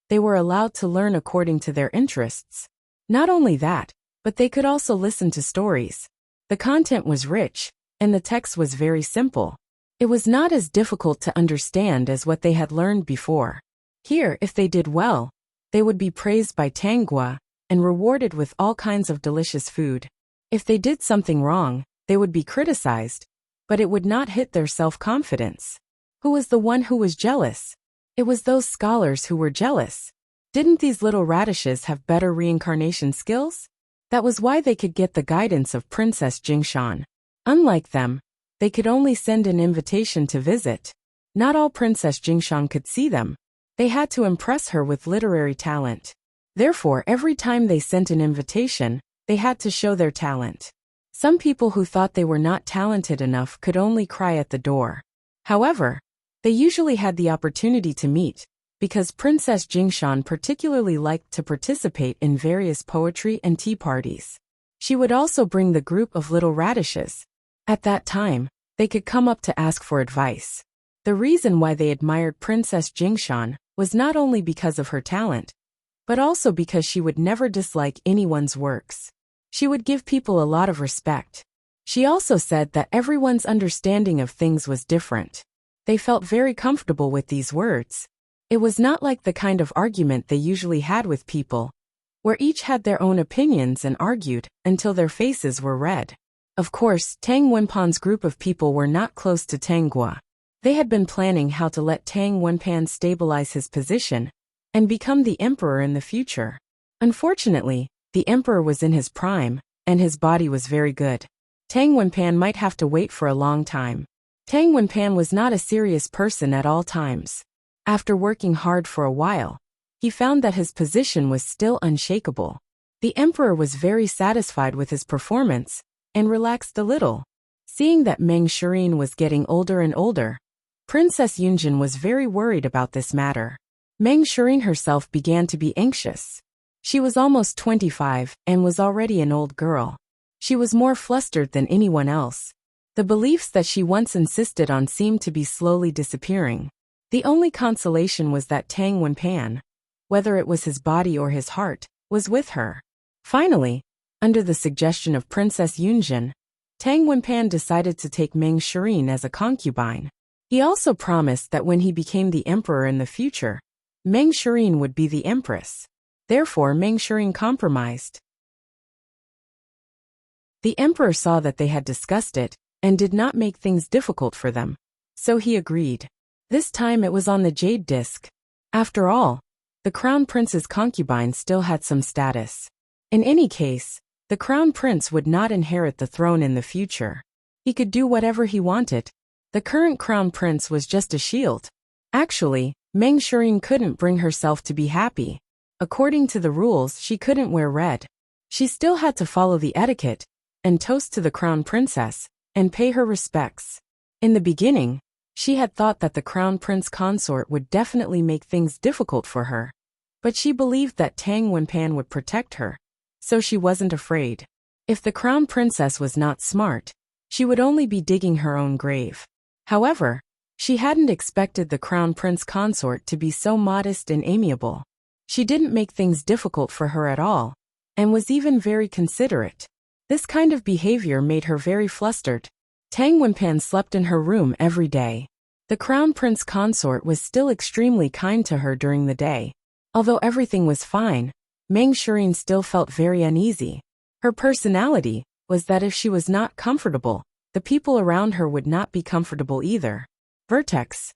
they were allowed to learn according to their interests. Not only that, but they could also listen to stories. The content was rich, and the text was very simple. It was not as difficult to understand as what they had learned before. Here, if they did well, they would be praised by Tang Guo and rewarded with all kinds of delicious food. If they did something wrong, they would be criticized, but it would not hit their self-confidence. Who was the one who was jealous? It was those scholars who were jealous. Didn't these little radishes have better reincarnation skills? That was why they could get the guidance of Princess Jingshan. Unlike them, they could only send an invitation to visit. Not all Princess Jingshan could see them. They had to impress her with literary talent. Therefore, every time they sent an invitation, they had to show their talent. Some people who thought they were not talented enough could only cry at the door. However, they usually had the opportunity to meet, because Princess Jingshan particularly liked to participate in various poetry and tea parties. She would also bring the group of little radishes. At that time, they could come up to ask for advice. The reason why they admired Princess Jingshan was not only because of her talent, but also because she would never dislike anyone's works. She would give people a lot of respect. She also said that everyone's understanding of things was different. They felt very comfortable with these words. It was not like the kind of argument they usually had with people, where each had their own opinions and argued until their faces were red. Of course, Tang Wenpan's group of people were not close to Tang Gua. They had been planning how to let Tang Wenpan stabilize his position and become the emperor in the future. Unfortunately, the emperor was in his prime, and his body was very good. Tang Wenpan might have to wait for a long time. Tang Wenpan was not a serious person at all times. After working hard for a while, he found that his position was still unshakable. The emperor was very satisfied with his performance and relaxed a little. Seeing that Meng Shirin was getting older and older, Princess Yunjin was very worried about this matter. Meng Shirin herself began to be anxious. She was almost 25 and was already an old girl. She was more flustered than anyone else. The beliefs that she once insisted on seemed to be slowly disappearing. The only consolation was that Tang Wenpan, whether it was his body or his heart, was with her. Finally, under the suggestion of Princess Yunjin, Tang Wenpan decided to take Meng Shirin as a concubine. He also promised that when he became the emperor in the future, Meng Shirin would be the empress. Therefore, Meng Shirin compromised. The emperor saw that they had discussed it and did not make things difficult for them, so he agreed. This time it was on the jade disc. After all, the crown prince's concubine still had some status. In any case, the crown prince would not inherit the throne in the future. He could do whatever he wanted. The current crown prince was just a shield. Actually, Meng Shirin couldn't bring herself to be happy. According to the rules, she couldn't wear red. She still had to follow the etiquette and toast to the crown princess and pay her respects. In the beginning, she had thought that the crown prince consort would definitely make things difficult for her. But she believed that Tang Wenpan would protect her, so she wasn't afraid. If the crown princess was not smart, she would only be digging her own grave. However, she hadn't expected the crown prince consort to be so modest and amiable. She didn't make things difficult for her at all, and was even very considerate. This kind of behavior made her very flustered. Tang Wenpan slept in her room every day. The crown prince consort was still extremely kind to her during the day. Although everything was fine, Meng Shirin still felt very uneasy. Her personality was that if she was not comfortable, the people around her would not be comfortable either. Vertex.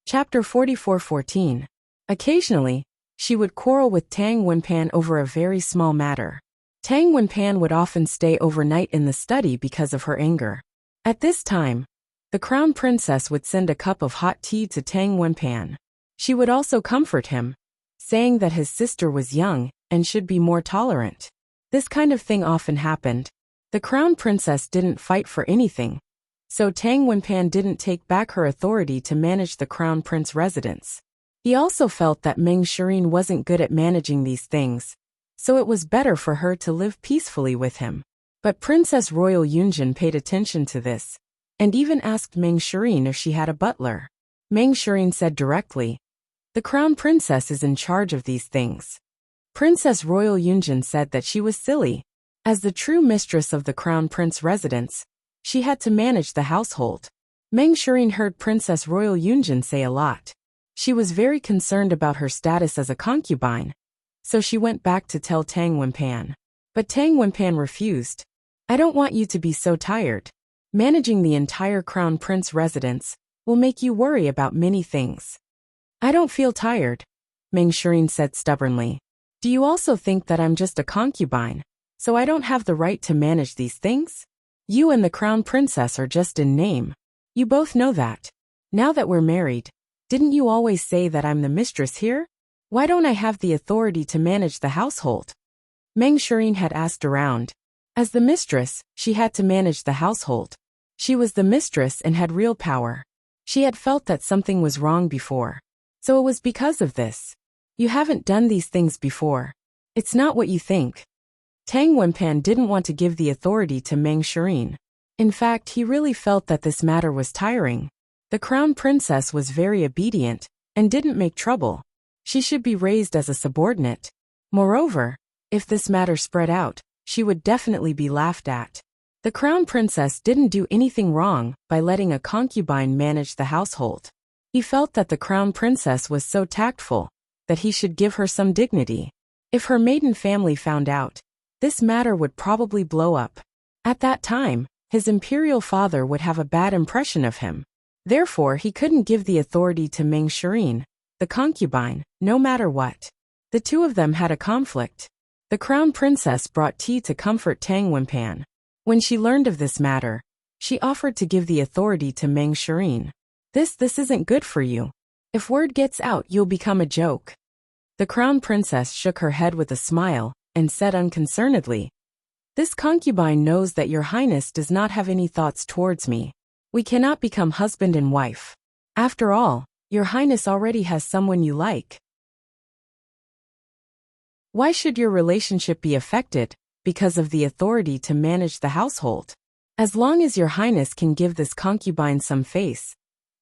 Chapter 44:14. Occasionally, she would quarrel with Tang Wenpan over a very small matter. Tang Wenpan would often stay overnight in the study because of her anger. At this time, the crown princess would send a cup of hot tea to Tang Wenpan. She would also comfort him, saying that his sister was young and should be more tolerant. This kind of thing often happened. The crown princess didn't fight for anything, so Tang Wenpan didn't take back her authority to manage the crown prince residence. He also felt that Meng Shirin wasn't good at managing these things, so it was better for her to live peacefully with him. But Princess Royal Yunjin paid attention to this, and even asked Meng Shirin if she had a butler. Meng Shirin said directly, "The crown princess is in charge of these things." Princess Royal Yunjin said that she was silly. As the true mistress of the crown prince residence, she had to manage the household. Meng Shirin heard Princess Royal Yunjin say a lot. She was very concerned about her status as a concubine, so she went back to tell Tang Wenpan. But Tang Wenpan refused. "I don't want you to be so tired. Managing the entire crown prince residence will make you worry about many things." "I don't feel tired," Meng Shirin said stubbornly. "Do you also think that I'm just a concubine, so I don't have the right to manage these things? You and the crown princess are just in name. You both know that. Now that we're married, didn't you always say that I'm the mistress here? Why don't I have the authority to manage the household?" Meng Shirin had asked around. As the mistress, she had to manage the household. She was the mistress and had real power. She had felt that something was wrong before, so it was because of this. "You haven't done these things before. It's not what you think." Tang Wenpan didn't want to give the authority to Meng Shirin. In fact, he really felt that this matter was tiring. The crown princess was very obedient and didn't make trouble. She should be raised as a subordinate. Moreover, If this matter spread out, she would definitely be laughed at. The crown princess didn't do anything wrong by letting a concubine manage the household. He felt that the crown princess was so tactful that he should give her some dignity. If her maiden family found out, this matter would probably blow up. At that time, his imperial father would have a bad impression of him. Therefore, he couldn't give the authority to Meng Shireen, the concubine, no matter what. The two of them had a conflict. The crown princess brought tea to comfort Tang Wenpan. When she learned of this matter, she offered to give the authority to Meng Shireen. This isn't good for you. If word gets out, you'll become a joke. The crown princess shook her head with a smile and said unconcernedly, "This concubine knows that your highness does not have any thoughts towards me. We cannot become husband and wife. After all, your highness already has someone you like. Why should your relationship be affected because of the authority to manage the household? As long as your highness can give this concubine some face,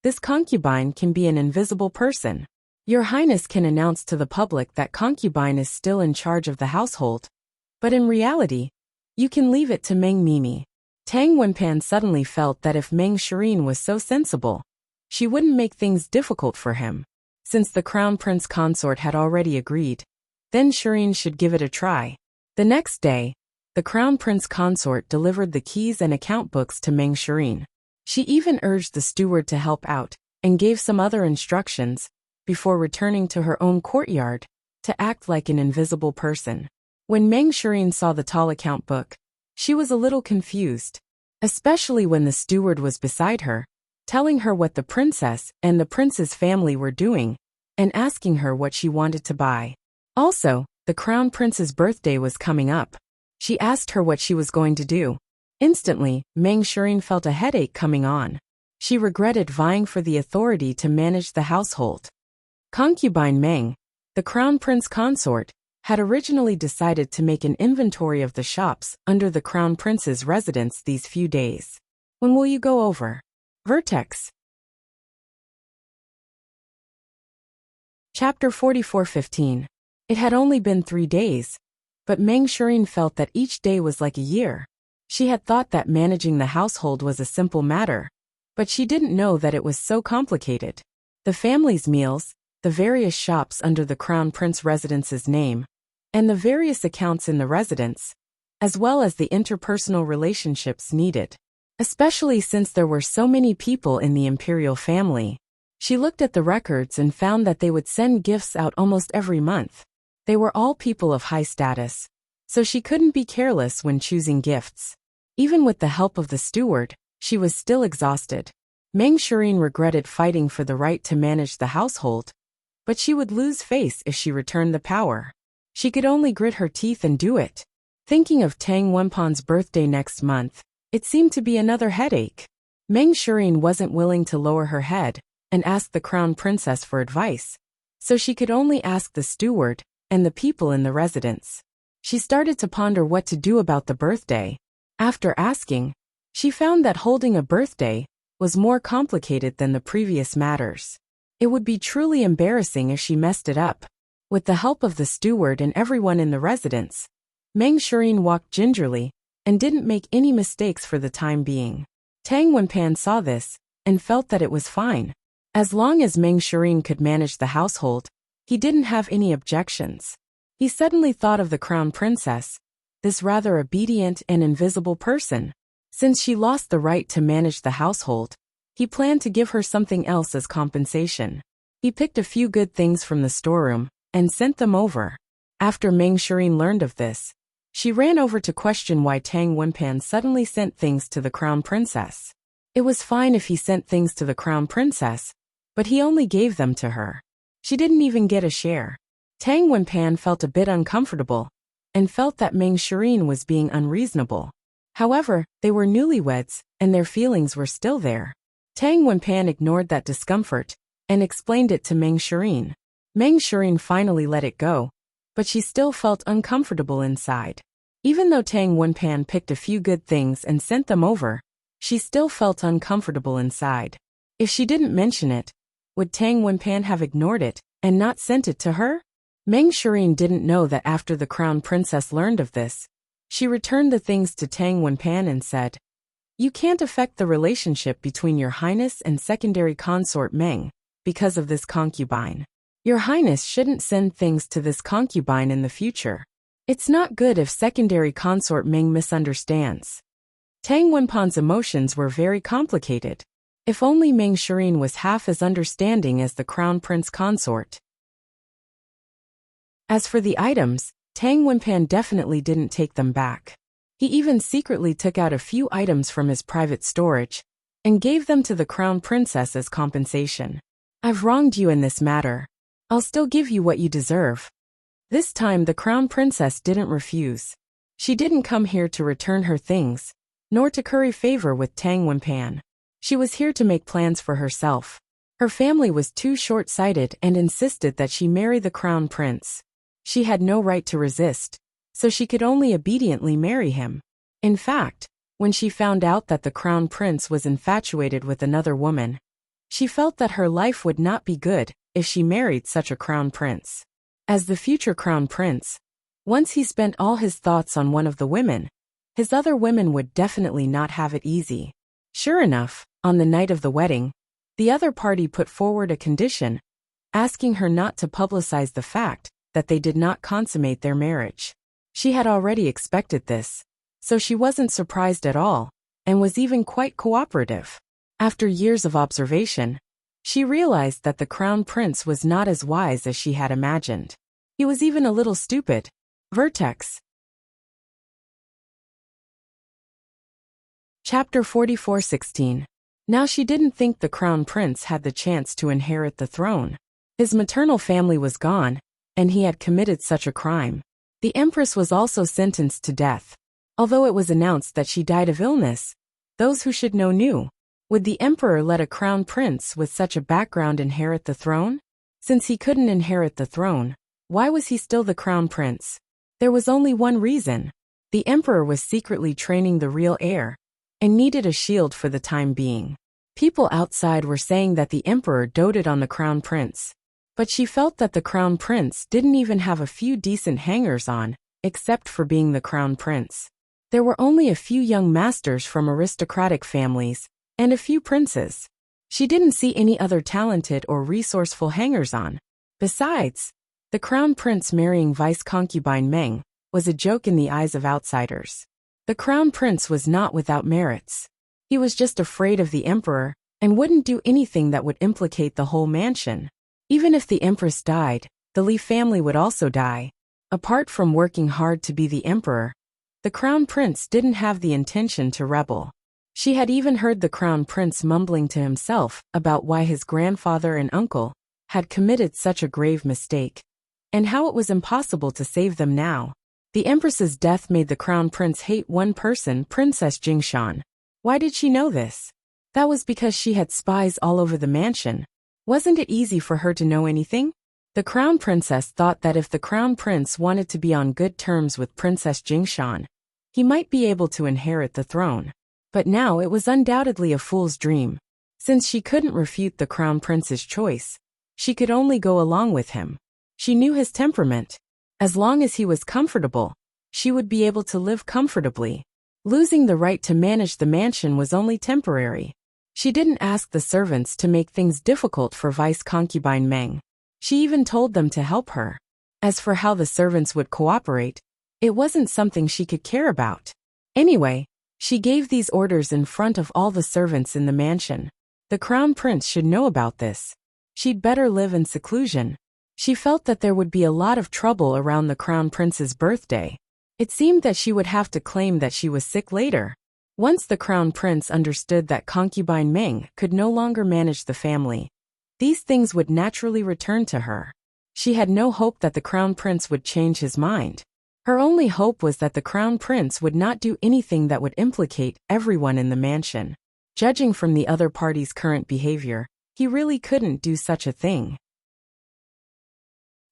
this concubine can be an invisible person. Your highness can announce to the public that concubine is still in charge of the household, but in reality, you can leave it to Meng Mimi." Tang Wenpan suddenly felt that if Meng Shireen was so sensible, she wouldn't make things difficult for him. Since the crown prince consort had already agreed, then Shireen should give it a try. The next day, the crown prince consort delivered the keys and account books to Meng Shireen. She even urged the steward to help out and gave some other instructions before returning to her own courtyard to act like an invisible person. When Meng Shireen saw the tall account book, she was a little confused, especially when the steward was beside her, telling her what the princess and the prince's family were doing and asking her what she wanted to buy. Also, the crown prince's birthday was coming up. She asked her what she was going to do. Instantly, Meng Shireen felt a headache coming on. She regretted vying for the authority to manage the household. Concubine Meng, the crown prince consort, had originally decided to make an inventory of the shops under the crown prince's residence these few days. When will you go over? Vertex. Chapter 44:15. It had only been 3 days, but Meng Shireen felt that each day was like a year. She had thought that managing the household was a simple matter, but she didn't know that it was so complicated. The family's meals, the various shops under the crown prince residence's name, and the various accounts in the residence, as well as the interpersonal relationships needed, especially since there were so many people in the imperial family. She looked at the records and found that they would send gifts out almost every month. They were all people of high status, so she couldn't be careless when choosing gifts. Even with the help of the steward, she was still exhausted. Meng Shireen regretted fighting for the right to manage the household, but she would lose face if she returned the power. She could only grit her teeth and do it. Thinking of Tang Wenpan's birthday next month, it seemed to be another headache. Meng Shireen wasn't willing to lower her head and ask the crown princess for advice, so she could only ask the steward and the people in the residence. She started to ponder what to do about the birthday. After asking, she found that holding a birthday was more complicated than the previous matters. It would be truly embarrassing if she messed it up. With the help of the steward and everyone in the residence, Meng Shireen walked gingerly and didn't make any mistakes for the time being. Tang Wenpan saw this and felt that it was fine. As long as Meng Shireen could manage the household, he didn't have any objections. He suddenly thought of the crown princess, this rather obedient and invisible person. Since she lost the right to manage the household, he planned to give her something else as compensation. He picked a few good things from the storeroom and sent them over. After Meng Shireen learned of this, she ran over to question why Tang Wenpan suddenly sent things to the crown princess. It was fine if he sent things to the crown princess, but he only gave them to her. She didn't even get a share. Tang Wenpan felt a bit uncomfortable and felt that Meng Shireen was being unreasonable. However, they were newlyweds and their feelings were still there. Tang Wenpan ignored that discomfort and explained it to Meng Shireen. Meng Shireen finally let it go, but she still felt uncomfortable inside. Even though Tang Wenpan picked a few good things and sent them over, she still felt uncomfortable inside. If she didn't mention it, would Tang Wenpan have ignored it and not sent it to her? Meng Shirin didn't know that after the crown princess learned of this, she returned the things to Tang Wenpan and said, "You can't affect the relationship between your highness and secondary consort Meng because of this concubine. Your highness shouldn't send things to this concubine in the future. It's not good if secondary consort Meng misunderstands." Tang Wenpan's emotions were very complicated. If only Meng Shirin was half as understanding as the crown prince consort. As for the items, Tang Wenpan definitely didn't take them back. He even secretly took out a few items from his private storage and gave them to the crown princess as compensation. "I've wronged you in this matter. I'll still give you what you deserve." This time the crown princess didn't refuse. She didn't come here to return her things, nor to curry favor with Tang Wenpan. She was here to make plans for herself. Her family was too short-sighted and insisted that she marry the crown prince. She had no right to resist, so she could only obediently marry him. In fact, when she found out that the crown prince was infatuated with another woman, she felt that her life would not be good if she married such a crown prince. As the future crown prince, once he spent all his thoughts on one of the women, his other women would definitely not have it easy. Sure enough, on the night of the wedding, the other party put forward a condition, asking her not to publicize the fact that they did not consummate their marriage. She had already expected this, so she wasn't surprised at all, and was even quite cooperative. After years of observation, she realized that the crown prince was not as wise as she had imagined. He was even a little stupid. Vertex. Chapter 44:16. Now she didn't think the crown prince had the chance to inherit the throne. His maternal family was gone, and he had committed such a crime. The empress was also sentenced to death. Although it was announced that she died of illness, those who should know knew. Would the emperor let a crown prince with such a background inherit the throne? Since he couldn't inherit the throne, why was he still the crown prince? There was only one reason. The emperor was secretly training the real heir, and needed a shield for the time being. People outside were saying that the emperor doted on the crown prince, but she felt that the crown prince didn't even have a few decent hangers-on, except for being the crown prince. There were only a few young masters from aristocratic families, and a few princes. She didn't see any other talented or resourceful hangers-on. Besides, the crown prince marrying vice-concubine Meng was a joke in the eyes of outsiders. The crown prince was not without merits. He was just afraid of the emperor, and wouldn't do anything that would implicate the whole mansion. Even if the empress died, the Li family would also die. Apart from working hard to be the emperor, the crown prince didn't have the intention to rebel. She had even heard the crown prince mumbling to himself about why his grandfather and uncle had committed such a grave mistake, and how it was impossible to save them now. The empress's death made the crown prince hate one person, Princess Jingshan. Why did she know this? That was because she had spies all over the mansion. Wasn't it easy for her to know anything? The crown princess thought that if the crown prince wanted to be on good terms with Princess Jingshan, he might be able to inherit the throne. But now it was undoubtedly a fool's dream. Since she couldn't refute the crown prince's choice, she could only go along with him. She knew his temperament. As long as he was comfortable, she would be able to live comfortably. Losing the right to manage the mansion was only temporary. She didn't ask the servants to make things difficult for vice-concubine Meng. She even told them to help her. As for how the servants would cooperate, it wasn't something she could care about. Anyway, she gave these orders in front of all the servants in the mansion. The crown prince should know about this. She'd better live in seclusion. She felt that there would be a lot of trouble around the crown prince's birthday. It seemed that she would have to claim that she was sick later. Once the crown prince understood that concubine Meng could no longer manage the family, these things would naturally return to her. She had no hope that the crown prince would change his mind. Her only hope was that the crown prince would not do anything that would implicate everyone in the mansion. Judging from the other party's current behavior, he really couldn't do such a thing.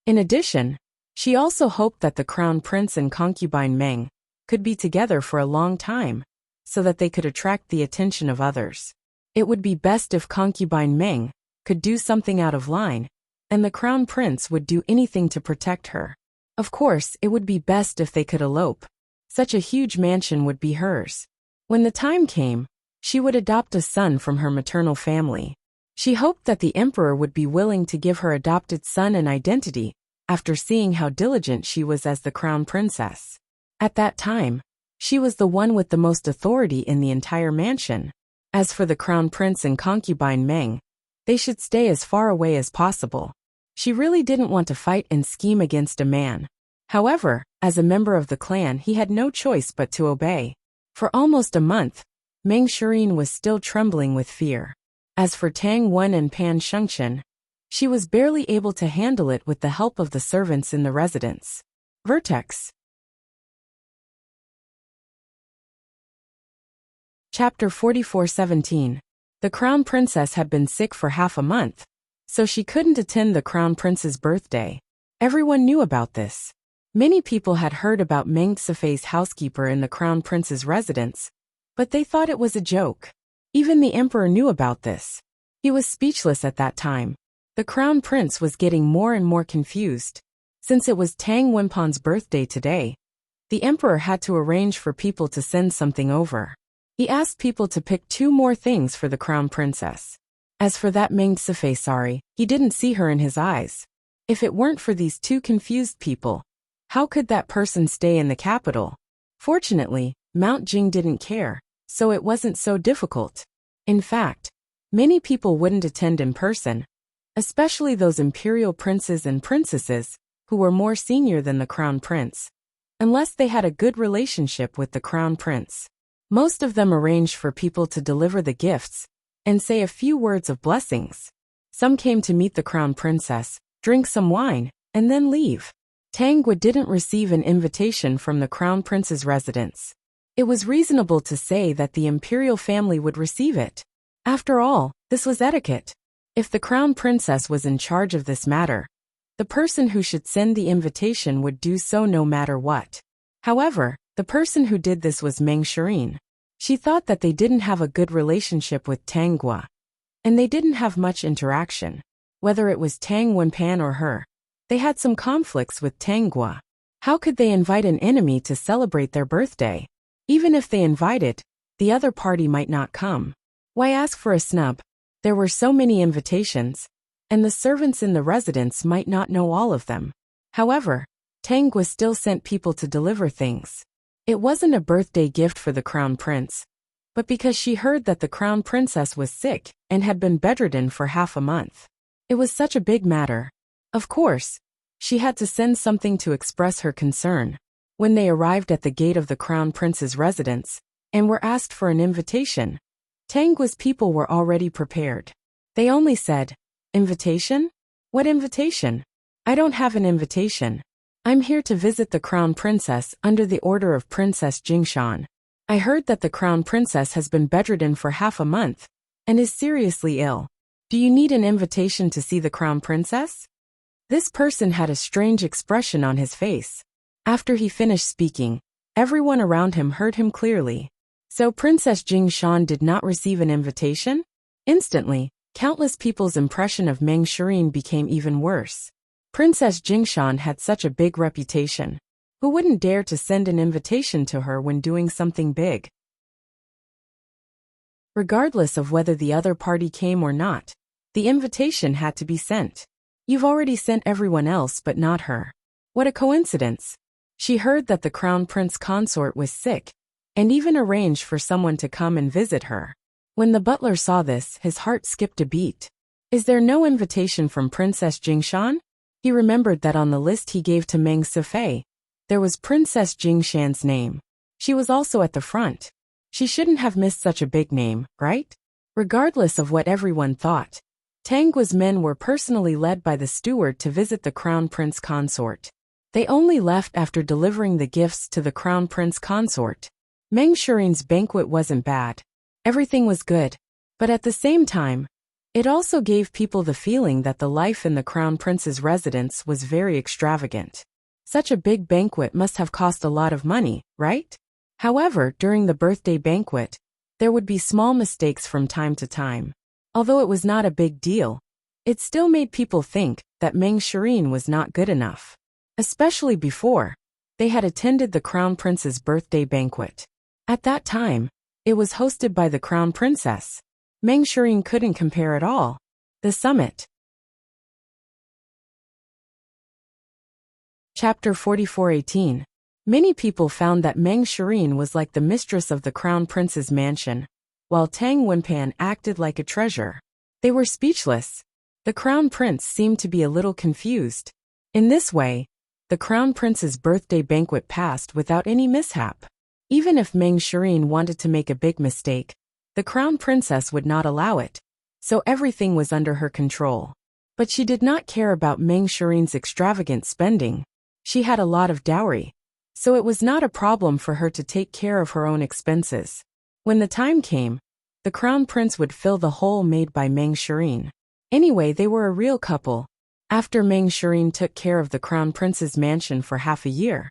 In addition, she also hoped that the crown prince and concubine Meng could be together for a long time, so that they could attract the attention of others. It would be best if concubine Meng could do something out of line, and the crown prince would do anything to protect her. Of course, it would be best if they could elope. Such a huge mansion would be hers. When the time came, she would adopt a son from her maternal family. She hoped that the emperor would be willing to give her adopted son an identity, after seeing how diligent she was as the crown princess. At that time, she was the one with the most authority in the entire mansion. As for the crown prince and concubine Meng, they should stay as far away as possible. She really didn't want to fight and scheme against a man. However, as a member of the clan, he had no choice but to obey. For almost a month, Meng Shirin was still trembling with fear. As for Tang Wen and Pan Shengchen, she was barely able to handle it with the help of the servants in the residence. Vertex. Chapter 44:17. The crown princess had been sick for half a month, so she couldn't attend the crown prince's birthday. Everyone knew about this. Many people had heard about Meng Sifei's housekeeper in the crown prince's residence, but they thought it was a joke. Even the emperor knew about this. He was speechless at that time. The crown prince was getting more and more confused. Since it was Tang Wenpan's birthday today, the emperor had to arrange for people to send something over. He asked people to pick 2 more things for the crown princess. As for that Meng Sifei, he didn't see her in his eyes. If it weren't for these 2 confused people, how could that person stay in the capital? Fortunately, Mount Jing didn't care, so it wasn't so difficult. In fact, many people wouldn't attend in person, especially those imperial princes and princesses who were more senior than the crown prince, unless they had a good relationship with the crown prince. Most of them arranged for people to deliver the gifts and say a few words of blessings. Some came to meet the crown princess, drink some wine, and then leave. Tang Gui didn't receive an invitation from the crown prince's residence. It was reasonable to say that the imperial family would receive it. After all, this was etiquette. If the crown princess was in charge of this matter, the person who should send the invitation would do so no matter what. However, the person who did this was Meng Shirin. She thought that they didn't have a good relationship with Tang Gui, and they didn't have much interaction. Whether it was Tang Wenpan or her, they had some conflicts with Tang Gui. How could they invite an enemy to celebrate their birthday? Even if they invited, the other party might not come. Why ask for a snub? There were so many invitations, and the servants in the residence might not know all of them. However, Tang Gui still sent people to deliver things. It wasn't a birthday gift for the crown prince, but because she heard that the crown princess was sick and had been bedridden for half a month. It was such a big matter. Of course, she had to send something to express her concern. When they arrived at the gate of the crown prince's residence and were asked for an invitation, Tang Gui's people were already prepared. They only said, "Invitation? What invitation? I don't have an invitation. I'm here to visit the crown princess under the order of Princess Jingshan. I heard that the crown princess has been bedridden for half a month and is seriously ill. Do you need an invitation to see the crown princess?" This person had a strange expression on his face. After he finished speaking, everyone around him heard him clearly. So Princess Jingshan did not receive an invitation? Instantly, countless people's impression of Meng Shirin became even worse. Princess Jingshan had such a big reputation. Who wouldn't dare to send an invitation to her when doing something big? Regardless of whether the other party came or not, the invitation had to be sent. You've already sent everyone else but not her. What a coincidence. She heard that the crown prince consort was sick, and even arranged for someone to come and visit her. When the butler saw this, his heart skipped a beat. Is there no invitation from Princess Jingshan? He remembered that on the list he gave to Meng Sifei, there was Princess Jingshan's name. She was also at the front. She shouldn't have missed such a big name, right? Regardless of what everyone thought, Tang Gui's men were personally led by the steward to visit the crown prince consort. They only left after delivering the gifts to the crown prince consort. Meng Shirin's banquet wasn't bad. Everything was good. But at the same time, it also gave people the feeling that the life in the crown prince's residence was very extravagant. Such a big banquet must have cost a lot of money, right? However, during the birthday banquet, there would be small mistakes from time to time. Although it was not a big deal, It still made people think that Meng Shireen was not good enough. Especially before they had attended the Crown Prince's birthday banquet. At that time, it was hosted by the Crown Princess. Meng Shireen couldn't compare at all. The Summit. Chapter 44:18. Many people found that Meng Shireen was like the mistress of the Crown Prince's mansion, while Tang Wenpan acted like a treasure. They were speechless. The Crown Prince seemed to be a little confused. In this way, the Crown Prince's birthday banquet passed without any mishap. Even if Meng Shireen wanted to make a big mistake, the Crown Princess would not allow it, so everything was under her control. But she did not care about Meng Shireen's extravagant spending. She had a lot of dowry, so it was not a problem for her to take care of her own expenses. When the time came, the Crown Prince would fill the hole made by Meng Shireen. Anyway, they were a real couple. After Meng Shireen took care of the Crown Prince's mansion for half a year,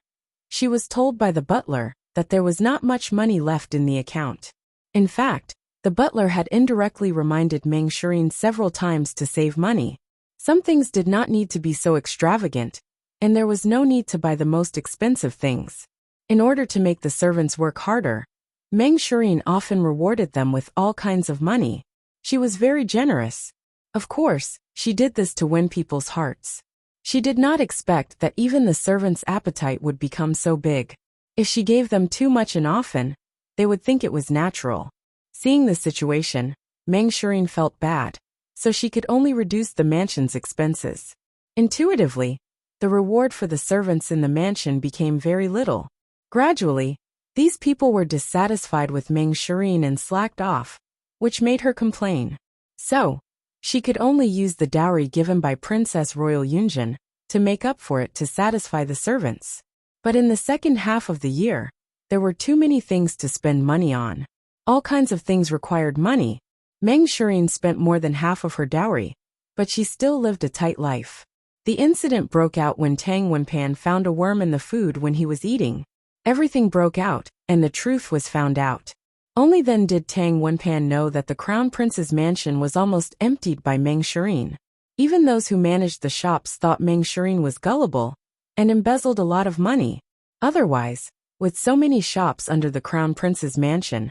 she was told by the butler that there was not much money left in the account. In fact, the butler had indirectly reminded Meng Shireen several times to save money. Some things did not need to be so extravagant, and there was no need to buy the most expensive things. In order to make the servants work harder, Meng Shireen often rewarded them with all kinds of money. She was very generous. Of course, she did this to win people's hearts. She did not expect that even the servants' appetite would become so big. If she gave them too much and often, they would think it was natural. Seeing the situation, Meng Shireen felt bad, so she could only reduce the mansion's expenses. Intuitively, the reward for the servants in the mansion became very little. Gradually, these people were dissatisfied with Meng Shireen and slacked off, which made her complain. So, she could only use the dowry given by Princess Royal Yunjin to make up for it to satisfy the servants. But in the second half of the year, there were too many things to spend money on. All kinds of things required money. Meng Shireen spent more than half of her dowry, but she still lived a tight life. The incident broke out when Tang Wenpan found a worm in the food when he was eating. Everything broke out, and the truth was found out. Only then did Tang Wenpan know that the Crown Prince's mansion was almost emptied by Meng Shireen. Even those who managed the shops thought Meng Shireen was gullible and embezzled a lot of money. Otherwise, with so many shops under the Crown Prince's mansion,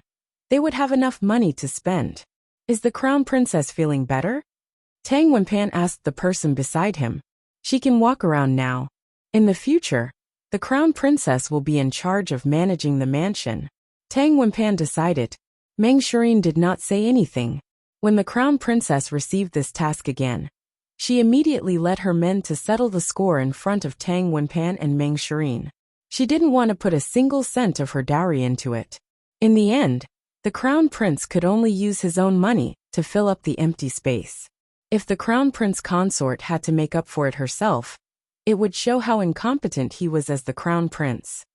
they would have enough money to spend. Is the Crown Princess feeling better? Tang Wenpan asked the person beside him. She can walk around now. In the future, the Crown Princess will be in charge of managing the mansion. Tang Wenpan decided. Meng Shireen did not say anything. When the Crown Princess received this task again, she immediately led her men to settle the score in front of Tang Wenpan and Meng Shireen. She didn't want to put a single cent of her dowry into it. In the end, the Crown Prince could only use his own money to fill up the empty space. If the Crown Prince consort had to make up for it herself, it would show how incompetent he was as the Crown Prince.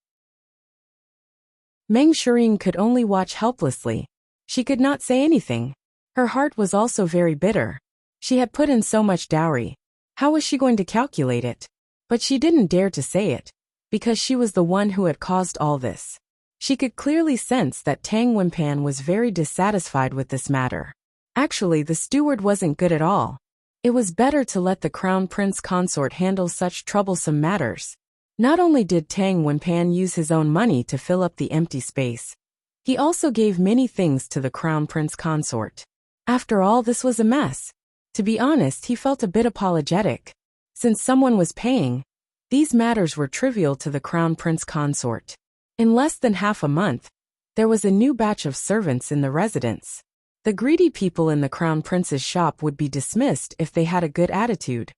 Meng Shireen could only watch helplessly. She could not say anything. Her heart was also very bitter. She had put in so much dowry. How was she going to calculate it? But she didn't dare to say it, because she was the one who had caused all this. She could clearly sense that Tang Wenpan was very dissatisfied with this matter. Actually, the steward wasn't good at all. It was better to let the Crown Prince consort handle such troublesome matters. Not only did Tang Wenpan use his own money to fill up the empty space, he also gave many things to the Crown Prince consort. After all, this was a mess. To be honest, he felt a bit apologetic. Since someone was paying, these matters were trivial to the Crown Prince consort. In less than half a month, there was a new batch of servants in the residence. The greedy people in the Crown Prince's shop would be dismissed if they had a good attitude,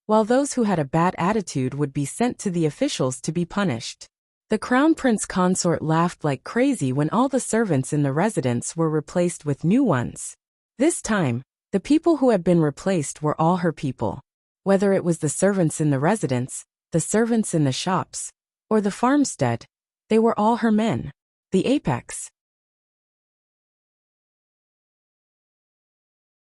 while those who had a bad attitude would be sent to the officials to be punished. The Crown Prince consort laughed like crazy when all the servants in the residence were replaced with new ones. This time, the people who had been replaced were all her people. Whether it was the servants in the residence, the servants in the shops, or the farmstead, they were all her men. The apex.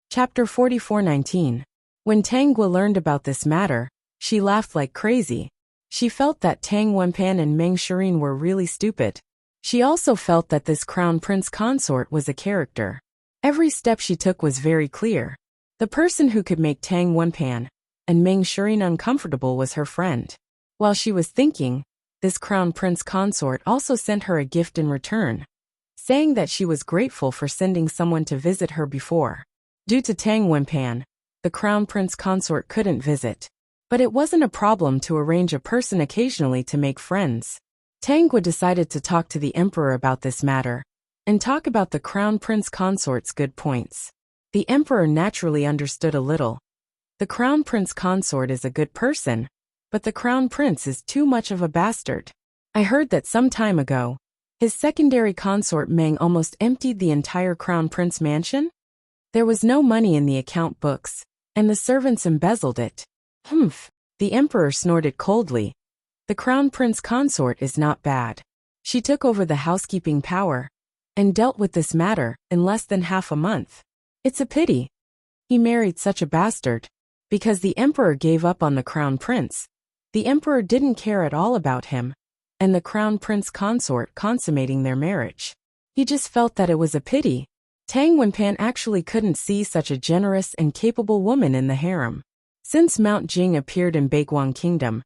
Chapter 44:19. When Tang Gua learned about this matter, she laughed like crazy. She felt that Tang Wenpan and Meng Shireen were really stupid. She also felt that this Crown Prince consort was a character. Every step she took was very clear. The person who could make Tang Wenpan and Meng Shirin uncomfortable was her friend. While she was thinking, this crown prince consort also sent her a gift in return, saying that she was grateful for sending someone to visit her before. Due to Tang Wenpan, the crown prince consort couldn't visit. But it wasn't a problem to arrange a person occasionally to make friends. Tangwa decided to talk to the emperor about this matter, and talk about the crown prince consort's good points. The emperor naturally understood a little. The crown prince consort is a good person, but the crown prince is too much of a bastard. I heard that some time ago, his secondary consort Meng almost emptied the entire crown prince mansion? There was no money in the account books, and the servants embezzled it. Humph, the emperor snorted coldly. The crown prince consort is not bad. She took over the housekeeping power, and dealt with this matter in less than half a month. It's a pity he married such a bastard. Because the emperor gave up on the crown prince, the emperor didn't care at all about him, and the crown prince consort consummating their marriage. He just felt that it was a pity. Tang Wenpan actually couldn't see such a generous and capable woman in the harem. Since Mount Jing appeared in Baiguang Kingdom,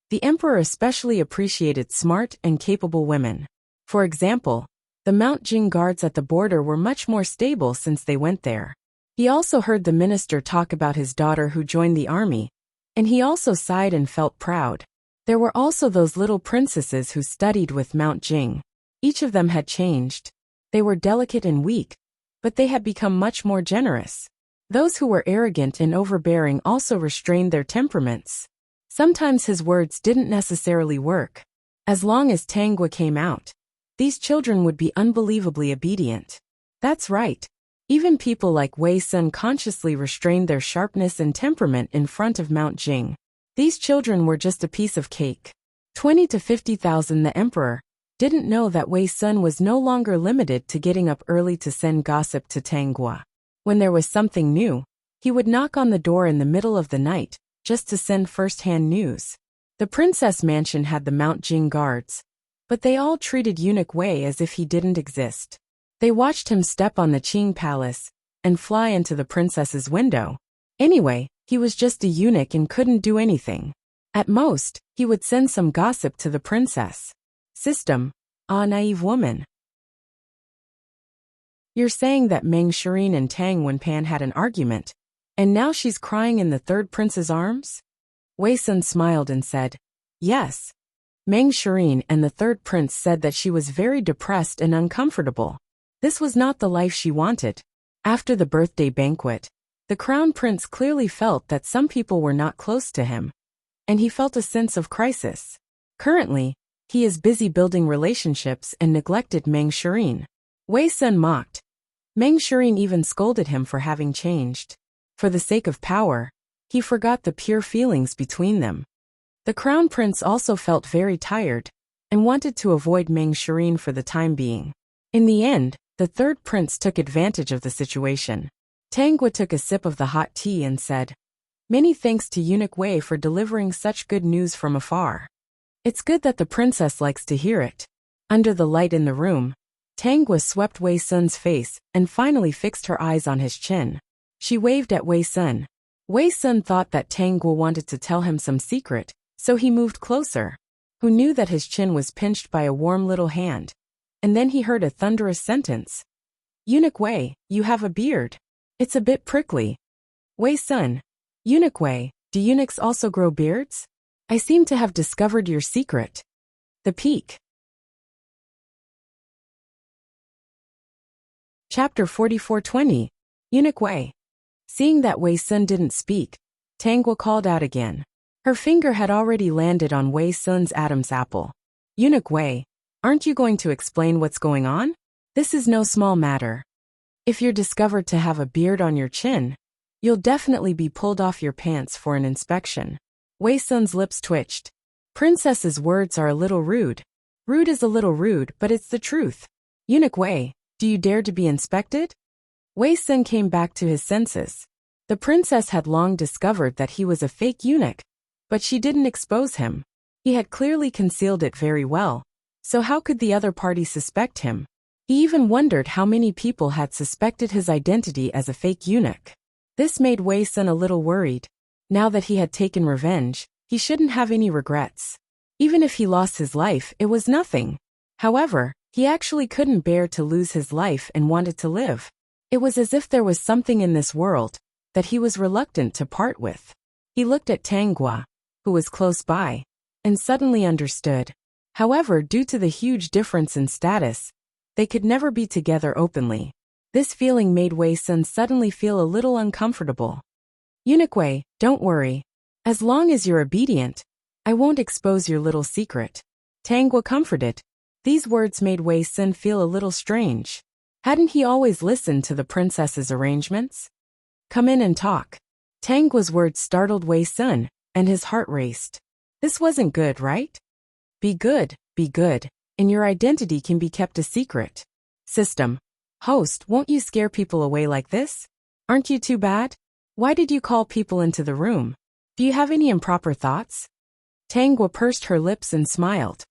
the emperor especially appreciated smart and capable women. For example, the Mount Jing guards at the border were much more stable since they went there. He also heard the minister talk about his daughter who joined the army, and he also sighed and felt proud. There were also those little princesses who studied with Mount Jing. Each of them had changed. They were delicate and weak, but they had become much more generous. Those who were arrogant and overbearing also restrained their temperaments. Sometimes his words didn't necessarily work. As long as Tangwa came out, these children would be unbelievably obedient. That's right. Even people like Wei Sun consciously restrained their sharpness and temperament in front of Mount Jing. These children were just a piece of cake. 20 to 50,000. The emperor didn't know that Wei Sun was no longer limited to getting up early to send gossip to Tangwa. When there was something new, he would knock on the door in the middle of the night, just to send first-hand news. The princess mansion had the Mount Jing guards, but they all treated eunuch Wei as if he didn't exist. They watched him step on the Qing palace and fly into the princess's window. Anyway, he was just a eunuch and couldn't do anything. At most, he would send some gossip to the princess. System, ah, naive woman. You're saying that Meng Shirin and Tang Wenpan had an argument, and now she's crying in the third prince's arms? Wei Sun smiled and said, yes. Meng Shirin and the third prince said that she was very depressed and uncomfortable. This was not the life she wanted. After the birthday banquet, the crown prince clearly felt that some people were not close to him, and he felt a sense of crisis. Currently, he is busy building relationships and neglected Meng Shirin. Wei Sun mocked. Meng Shirin even scolded him for having changed. For the sake of power, he forgot the pure feelings between them. The crown prince also felt very tired, and wanted to avoid Meng Shirin for the time being. In the end, the third prince took advantage of the situation. Tangwa took a sip of the hot tea and said, many thanks to eunuch Wei for delivering such good news from afar. It's good that the princess likes to hear it. Under the light in the room, Tangwa swept Wei Sun's face and finally fixed her eyes on his chin. She waved at Wei Sun. Wei Sun thought that Tangwa wanted to tell him some secret, so he moved closer. Who knew that his chin was pinched by a warm little hand? And then he heard a thunderous sentence. Eunuch Wei, you have a beard. It's a bit prickly. Wei Sun. Eunuch Wei, do eunuchs also grow beards? I seem to have discovered your secret. The Peak. Chapter 4420. Eunuch Wei. Seeing that Wei Sun didn't speak, Tangwa called out again. Her finger had already landed on Wei Sun's Adam's apple. Eunuch Wei, aren't you going to explain what's going on? This is no small matter. If you're discovered to have a beard on your chin, you'll definitely be pulled off your pants for an inspection. Wei Sun's lips twitched. Princess's words are a little rude. Rude is a little rude, but it's the truth. Eunuch Wei, do you dare to be inspected? Wei Sun came back to his senses. The princess had long discovered that he was a fake eunuch, but she didn't expose him. He had clearly concealed it very well. So how could the other party suspect him? He even wondered how many people had suspected his identity as a fake eunuch. This made Wei Sun a little worried. Now that he had taken revenge, he shouldn't have any regrets. Even if he lost his life, it was nothing. However, he actually couldn't bear to lose his life and wanted to live. It was as if there was something in this world that he was reluctant to part with. He looked at Tanghua, who was close by, and suddenly understood. However, due to the huge difference in status, they could never be together openly. This feeling made Wei Sun suddenly feel a little uncomfortable. Eunuch Wei, don't worry. As long as you're obedient, I won't expose your little secret. Tanghua comforted. These words made Wei Sun feel a little strange. Hadn't he always listened to the princess's arrangements? Come in and talk. Tanghua's words startled Wei Sun, and his heart raced. This wasn't good, right? Be good, and your identity can be kept a secret. System. Host, won't you scare people away like this? Aren't you too bad? Why did you call people into the room? Do you have any improper thoughts? Tanghua pursed her lips and smiled.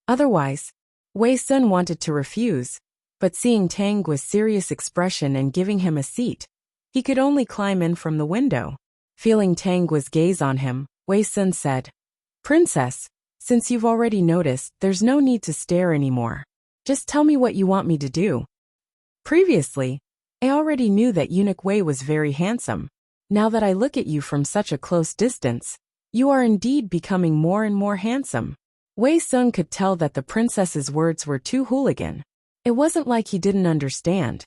Otherwise, Wei Sun wanted to refuse, but seeing Tanghua's serious expression and giving him a seat, he could only climb in from the window. Feeling Tanghua's gaze on him, Wei Sun said, Princess, since you've already noticed, there's no need to stare anymore. Just tell me what you want me to do. Previously, I already knew that Eunuch Wei was very handsome. Now that I look at you from such a close distance, you are indeed becoming more and more handsome. Wei Sun could tell that the princess's words were too hooligan. It wasn't like he didn't understand.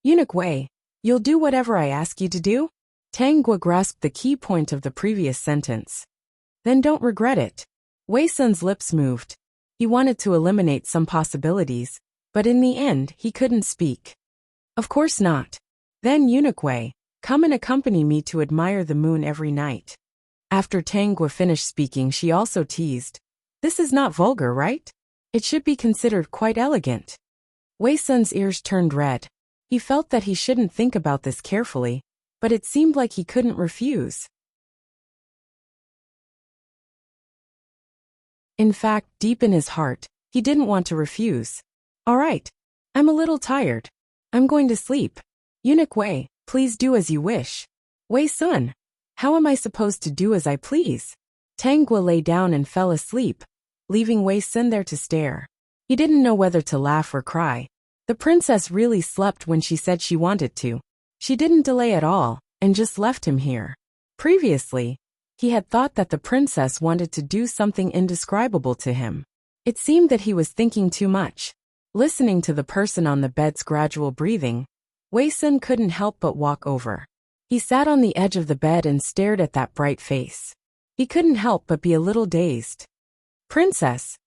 Eunuch Wei, you'll do whatever I ask you to do? Tanghua grasped the key point of the previous sentence. Then don't regret it. Wei Sun's lips moved. He wanted to eliminate some possibilities, but in the end he couldn't speak. Of course not. Then Eunuch Wei, come and accompany me to admire the moon every night. After Tanghua finished speaking, she also teased. This is not vulgar, right? It should be considered quite elegant. Wei Sun's ears turned red. He felt that he shouldn't think about this carefully, but it seemed like he couldn't refuse. In fact, deep in his heart, he didn't want to refuse. All right. I'm a little tired. I'm going to sleep. Eunuch Wei, please do as you wish. Wei Sun, how am I supposed to do as I please? Tanghua lay down and fell asleep, leaving Wei Sun there to stare. He didn't know whether to laugh or cry. The princess really slept when she said she wanted to. She didn't delay at all, and just left him here. Previously, he had thought that the princess wanted to do something indescribable to him. It seemed that he was thinking too much. Listening to the person on the bed's gradual breathing, Wei Sun couldn't help but walk over. He sat on the edge of the bed and stared at that bright face. He couldn't help but be a little dazed. Princess,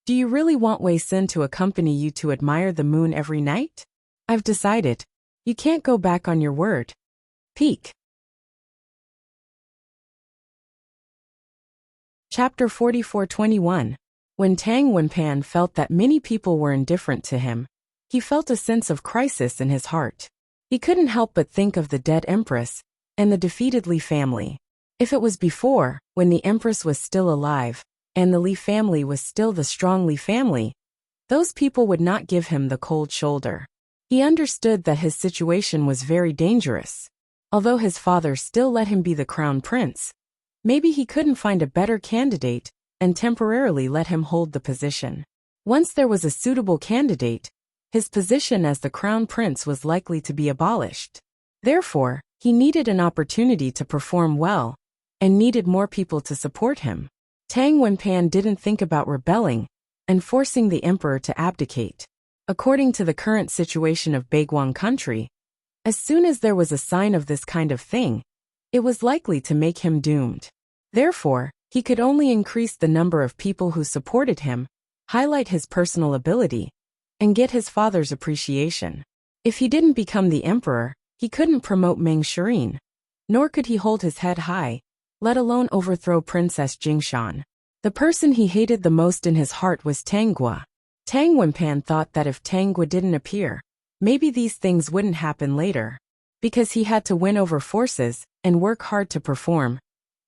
do you really want Wei Sun to accompany you to admire the moon every night? I've decided. You can't go back on your word. Peek. Chapter 44:21. When Tang Wenpan felt that many people were indifferent to him, he felt a sense of crisis in his heart. He couldn't help but think of the dead empress and the defeated Li family. If it was before, when the empress was still alive, and the Li family was still the strong Li family, those people would not give him the cold shoulder. He understood that his situation was very dangerous. Although his father still let him be the crown prince, maybe he couldn't find a better candidate and temporarily let him hold the position. Once there was a suitable candidate, his position as the crown prince was likely to be abolished. Therefore, he needed an opportunity to perform well, and needed more people to support him. Tang Wenpan didn't think about rebelling and forcing the emperor to abdicate. According to the current situation of Baiguang country, as soon as there was a sign of this kind of thing, it was likely to make him doomed. Therefore, he could only increase the number of people who supported him, highlight his personal ability, and get his father's appreciation. If he didn't become the emperor, he couldn't promote Meng Shirin, nor could he hold his head high, let alone overthrow Princess Jingshan. The person he hated the most in his heart was Tanghua. Tang Wenpan thought that if Tanghua didn't appear, maybe these things wouldn't happen later. Because he had to win over forces and work hard to perform,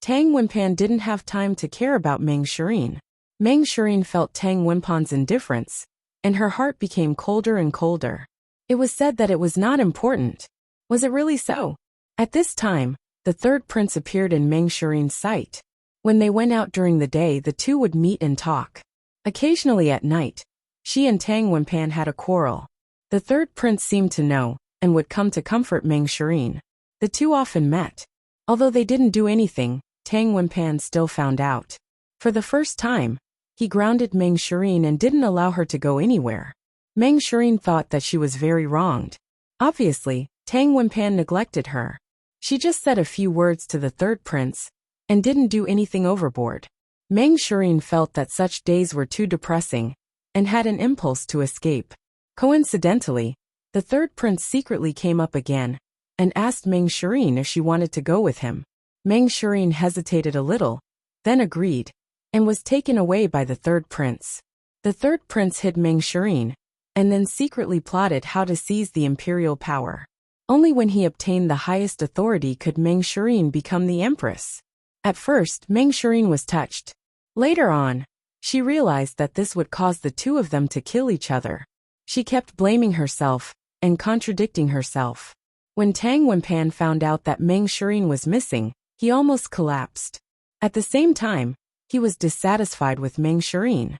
Tang Wenpan didn't have time to care about Meng Shirin. Meng Shirin felt Tang Wenpan's indifference, and her heart became colder and colder. It was said that it was not important. Was it really so? At this time, the third prince appeared in Meng Shirin's sight. When they went out during the day, the two would meet and talk. Occasionally at night, she and Tang Wenpan had a quarrel. The third prince seemed to know, and would come to comfort Meng Shirin. The two often met. Although they didn't do anything, Tang Wenpan still found out. For the first time, he grounded Meng Shirin and didn't allow her to go anywhere. Meng Shirin thought that she was very wronged. Obviously, Tang Wenpan neglected her. She just said a few words to the third prince, and didn't do anything overboard. Meng Shirin felt that such days were too depressing, and had an impulse to escape. Coincidentally, the third prince secretly came up again, and asked Meng Shirin if she wanted to go with him. Meng Shirin hesitated a little, then agreed, and was taken away by the third prince. The third prince hid Meng Shirin, and then secretly plotted how to seize the imperial power. Only when he obtained the highest authority could Meng Shirin become the empress. At first, Meng Shirin was touched. Later on, she realized that this would cause the two of them to kill each other. She kept blaming herself, and contradicting herself. When Tang Wenpan found out that Meng Shirin was missing, he almost collapsed. At the same time, he was dissatisfied with Meng Shirin.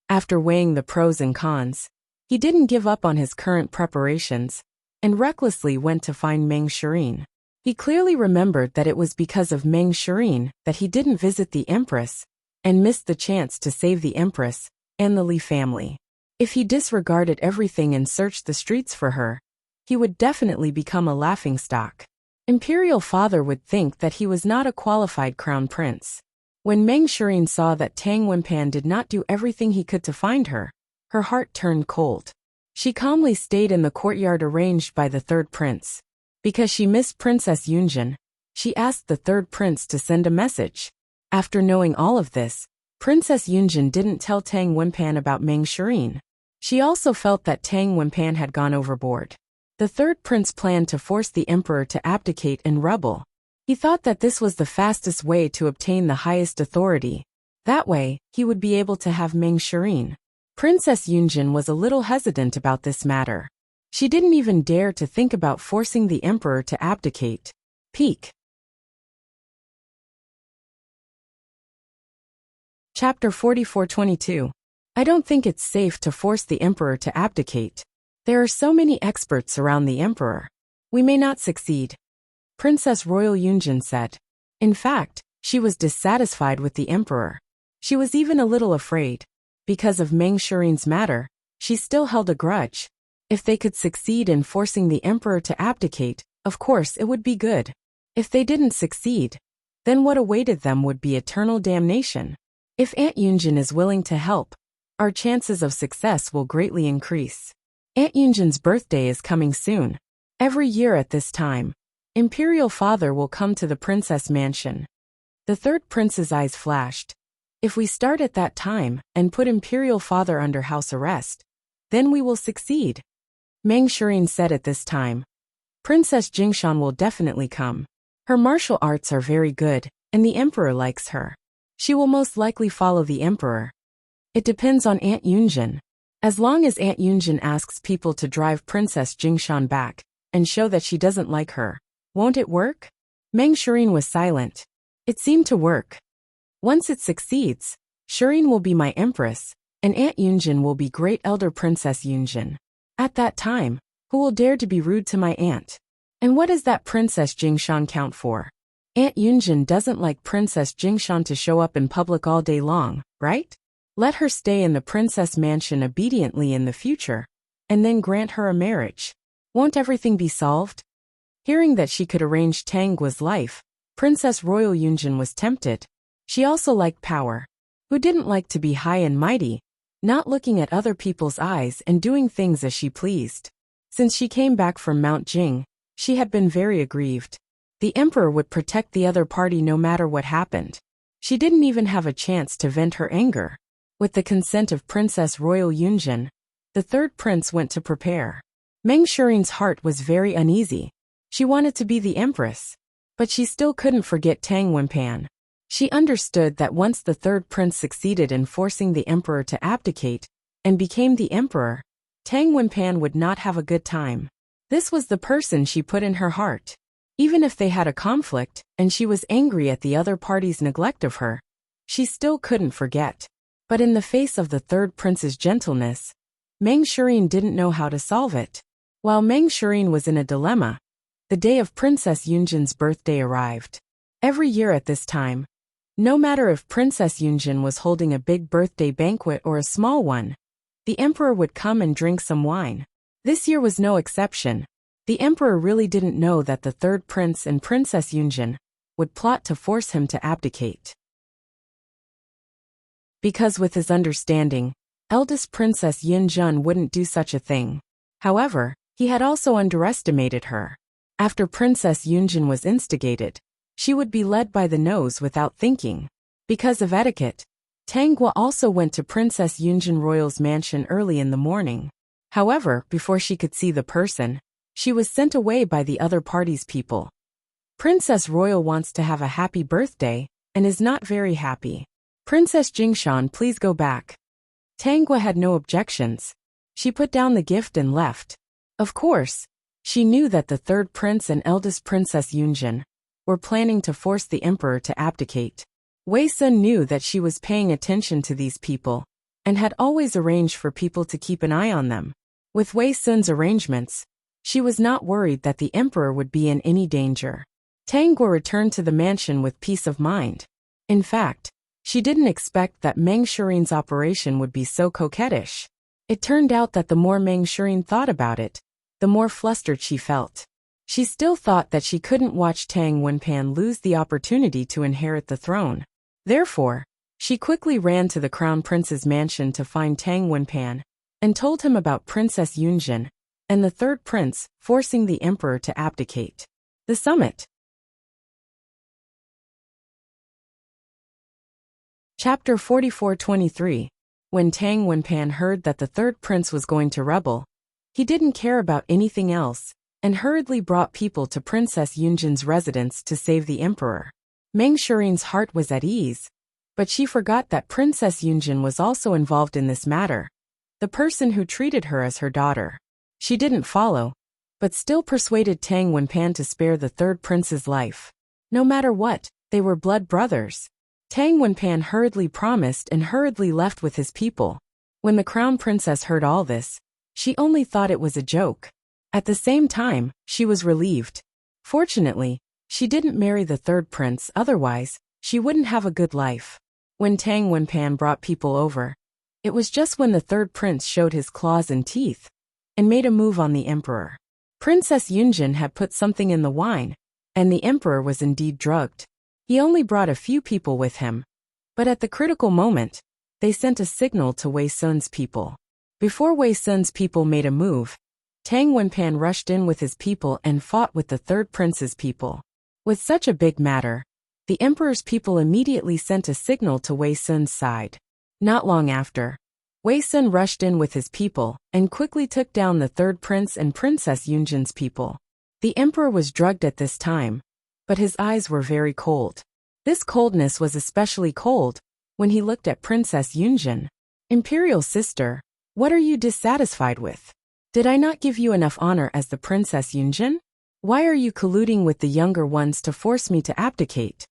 After weighing the pros and cons, he didn't give up on his current preparations, and recklessly went to find Meng Shirin. He clearly remembered that it was because of Meng Shirin that he didn't visit the empress, and missed the chance to save the empress and the Li family. If he disregarded everything and searched the streets for her, he would definitely become a laughingstock. Imperial father would think that he was not a qualified crown prince. When Meng Shirin saw that Tang Wenpan did not do everything he could to find her, her heart turned cold. She calmly stayed in the courtyard arranged by the third prince. Because she missed Princess Yunjin, she asked the third prince to send a message. After knowing all of this, Princess Yunjin didn't tell Tang Wenpan about Meng Shirin. She also felt that Tang Wenpan had gone overboard. The third prince planned to force the emperor to abdicate and rebel. He thought that this was the fastest way to obtain the highest authority. That way, he would be able to have Meng Shirin. Princess Yunjin was a little hesitant about this matter. She didn't even dare to think about forcing the emperor to abdicate. Peak. Chapter 44:22. I don't think it's safe to force the emperor to abdicate. There are so many experts around the emperor. We may not succeed. Princess Royal Yunjin said. In fact, she was dissatisfied with the emperor. She was even a little afraid. Because of Meng Shirin's matter, she still held a grudge. If they could succeed in forcing the emperor to abdicate, of course it would be good. If they didn't succeed, then what awaited them would be eternal damnation. If Aunt Yunjin is willing to help, our chances of success will greatly increase. Aunt Yunjin's birthday is coming soon. Every year at this time, Imperial Father will come to the princess mansion. The third prince's eyes flashed. If we start at that time and put Imperial Father under house arrest, then we will succeed. Meng Shirin said at this time. Princess Jingshan will definitely come. Her martial arts are very good, and the emperor likes her. She will most likely follow the emperor. It depends on Aunt Yunjin. As long as Aunt Yunjin asks people to drive Princess Jingshan back, and show that she doesn't like her, won't it work? Meng Shirin was silent. It seemed to work. Once it succeeds, Shirin will be my empress, and Aunt Yunjin will be great elder Princess Yunjin. At that time, who will dare to be rude to my aunt? And what does that Princess Jingshan count for? Aunt Yunjin doesn't like Princess Jingshan to show up in public all day long, right? Let her stay in the princess mansion obediently in the future, and then grant her a marriage. Won't everything be solved? Hearing that she could arrange Tang Guo's life, Princess Royal Yunjin was tempted. She also liked power. Who didn't like to be high and mighty, not looking at other people's eyes and doing things as she pleased? Since she came back from Mount Jing, she had been very aggrieved. The emperor would protect the other party no matter what happened. She didn't even have a chance to vent her anger. With the consent of Princess Royal Yunjin, the third prince went to prepare. Meng Shirin's heart was very uneasy. She wanted to be the empress, but she still couldn't forget Tang Wenpan. She understood that once the third prince succeeded in forcing the emperor to abdicate and became the emperor, Tang Wenpan would not have a good time. This was the person she put in her heart. Even if they had a conflict, and she was angry at the other party's neglect of her, she still couldn't forget. But in the face of the third prince's gentleness, Meng Shirin didn't know how to solve it. While Meng Shirin was in a dilemma, the day of Princess Yunjin's birthday arrived. Every year at this time, no matter if Princess Yunjin was holding a big birthday banquet or a small one, the emperor would come and drink some wine. This year was no exception. The emperor really didn't know that the third prince and Princess Yunjin would plot to force him to abdicate. Because with his understanding, eldest Princess Yunjin wouldn't do such a thing. However, he had also underestimated her. After Princess Yunjin was instigated, she would be led by the nose without thinking. Because of etiquette, Tang Gua also went to Princess Yunjin Royal's mansion early in the morning. However, before she could see the person, she was sent away by the other party's people. Princess Royal wants to have a happy birthday, and is not very happy. Princess Jingshan, please go back. Tang Gua had no objections. She put down the gift and left. Of course, she knew that the third prince and eldest Princess Yunjin were planning to force the emperor to abdicate. Wei Sun knew that she was paying attention to these people, and had always arranged for people to keep an eye on them. With Wei Sun's arrangements, she was not worried that the emperor would be in any danger. Tang Gua returned to the mansion with peace of mind. In fact, she didn't expect that Meng Shirin's operation would be so coquettish. It turned out that the more Meng Shirin thought about it, the more flustered she felt. She still thought that she couldn't watch Tang Wenpan lose the opportunity to inherit the throne. Therefore, she quickly ran to the crown prince's mansion to find Tang Wenpan, and told him about Princess Yunjin and the third prince forcing the emperor to abdicate. The summit. Chapter 44-23. When Tang Wenpan heard that the third prince was going to rebel, he didn't care about anything else, and hurriedly brought people to Princess Yunjin's residence to save the emperor. Meng Shirin's heart was at ease, but she forgot that Princess Yunjin was also involved in this matter, the person who treated her as her daughter. She didn't follow, but still persuaded Tang Wenpan to spare the third prince's life. No matter what, they were blood brothers. Tang Wenpan hurriedly promised and hurriedly left with his people. When the crown princess heard all this, she only thought it was a joke. At the same time, she was relieved. Fortunately, she didn't marry the third prince, otherwise, she wouldn't have a good life. When Tang Wenpan brought people over, it was just when the third prince showed his claws and teeth, and made a move on the emperor. Princess Yunjin had put something in the wine, and the emperor was indeed drugged. He only brought a few people with him, but at the critical moment, they sent a signal to Wei Sun's people. Before Wei Sun's people made a move, Tang Wenpan rushed in with his people and fought with the third prince's people. With such a big matter, the emperor's people immediately sent a signal to Wei Sun's side. Not long after, Wei Sun rushed in with his people and quickly took down the third prince and Princess Yunjin's people. The emperor was drugged at this time, but his eyes were very cold. This coldness was especially cold when he looked at Princess Yunjin. Imperial sister, what are you dissatisfied with? Did I not give you enough honor as the Princess Yunjin? Why are you colluding with the younger ones to force me to abdicate?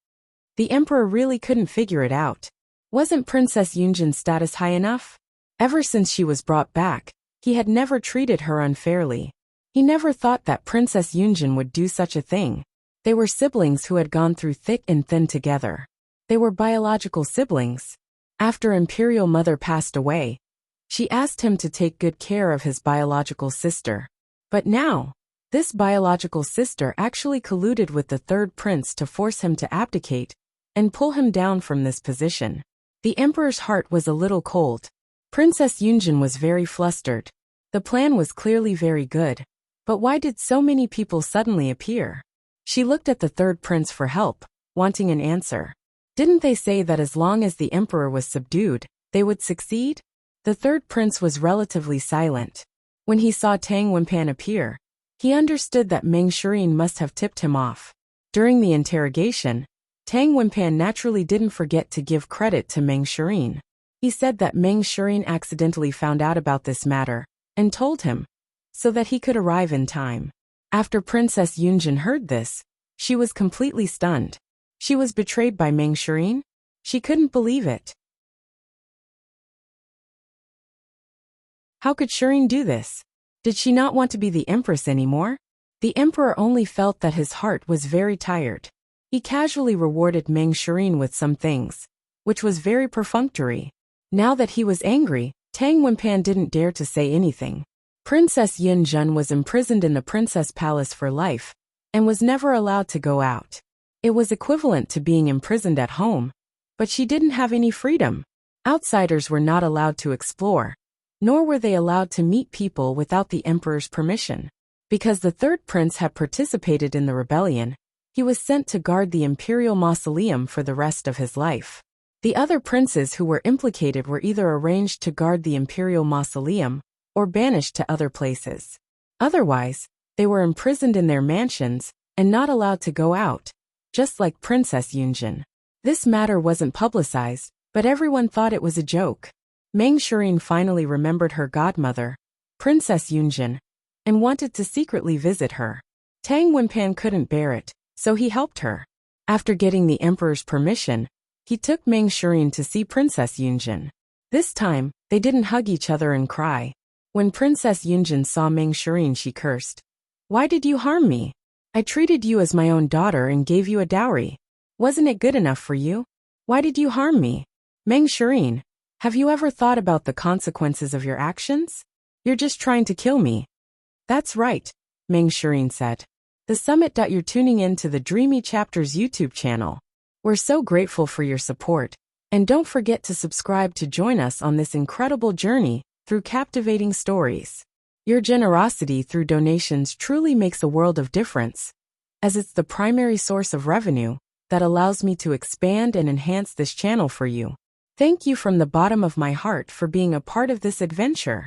The emperor really couldn't figure it out. Wasn't Princess Yunjin's status high enough? Ever since she was brought back, he had never treated her unfairly. He never thought that Princess Yunjin would do such a thing. They were siblings who had gone through thick and thin together. They were biological siblings. After Imperial Mother passed away, she asked him to take good care of his biological sister. But now, this biological sister actually colluded with the third prince to force him to abdicate and pull him down from this position. The emperor's heart was a little cold. Princess Yunjin was very flustered. The plan was clearly very good, but why did so many people suddenly appear? She looked at the third prince for help, wanting an answer. Didn't they say that as long as the emperor was subdued, they would succeed? The third prince was relatively silent. When he saw Tang Wenpan appear, he understood that Meng Shirin must have tipped him off. During the interrogation, Tang Wenpan naturally didn't forget to give credit to Meng Shirin. He said that Meng Shirin accidentally found out about this matter, and told him. so that he could arrive in time. After Princess Yunjin heard this, she was completely stunned. She was betrayed by Meng Shirin? She couldn't believe it. How could Shirin do this? Did she not want to be the empress anymore? The emperor only felt that his heart was very tired. He casually rewarded Meng Shirin with some things, which was very perfunctory. Now that he was angry, Tang Wenpan didn't dare to say anything. Princess Yunjin was imprisoned in the princess palace for life, and was never allowed to go out. It was equivalent to being imprisoned at home, but she didn't have any freedom. Outsiders were not allowed to explore, nor were they allowed to meet people without the emperor's permission. Because the third prince had participated in the rebellion, he was sent to guard the imperial mausoleum for the rest of his life. The other princes who were implicated were either arranged to guard the imperial mausoleum or banished to other places. Otherwise, they were imprisoned in their mansions and not allowed to go out, just like Princess Yunjin. This matter wasn't publicized, but everyone thought it was a joke. Meng Shirin finally remembered her godmother, Princess Yunjin, and wanted to secretly visit her. Tang Wenpan couldn't bear it, so he helped her. After getting the emperor's permission, he took Meng Shirin to see Princess Yunjin. This time, they didn't hug each other and cry. When Princess Yunjin saw Meng Shirin, she cursed. "Why did you harm me? I treated you as my own daughter and gave you a dowry. Wasn't it good enough for you? Why did you harm me? Meng Shirin, have you ever thought about the consequences of your actions? You're just trying to kill me." "That's right," Meng Shirin said. The Summit. You're tuning in to the Dreamy Chapters YouTube channel. We're so grateful for your support, and don't forget to subscribe to join us on this incredible journey through captivating stories. Your generosity through donations truly makes a world of difference, as it's the primary source of revenue that allows me to expand and enhance this channel for you. Thank you from the bottom of my heart for being a part of this adventure.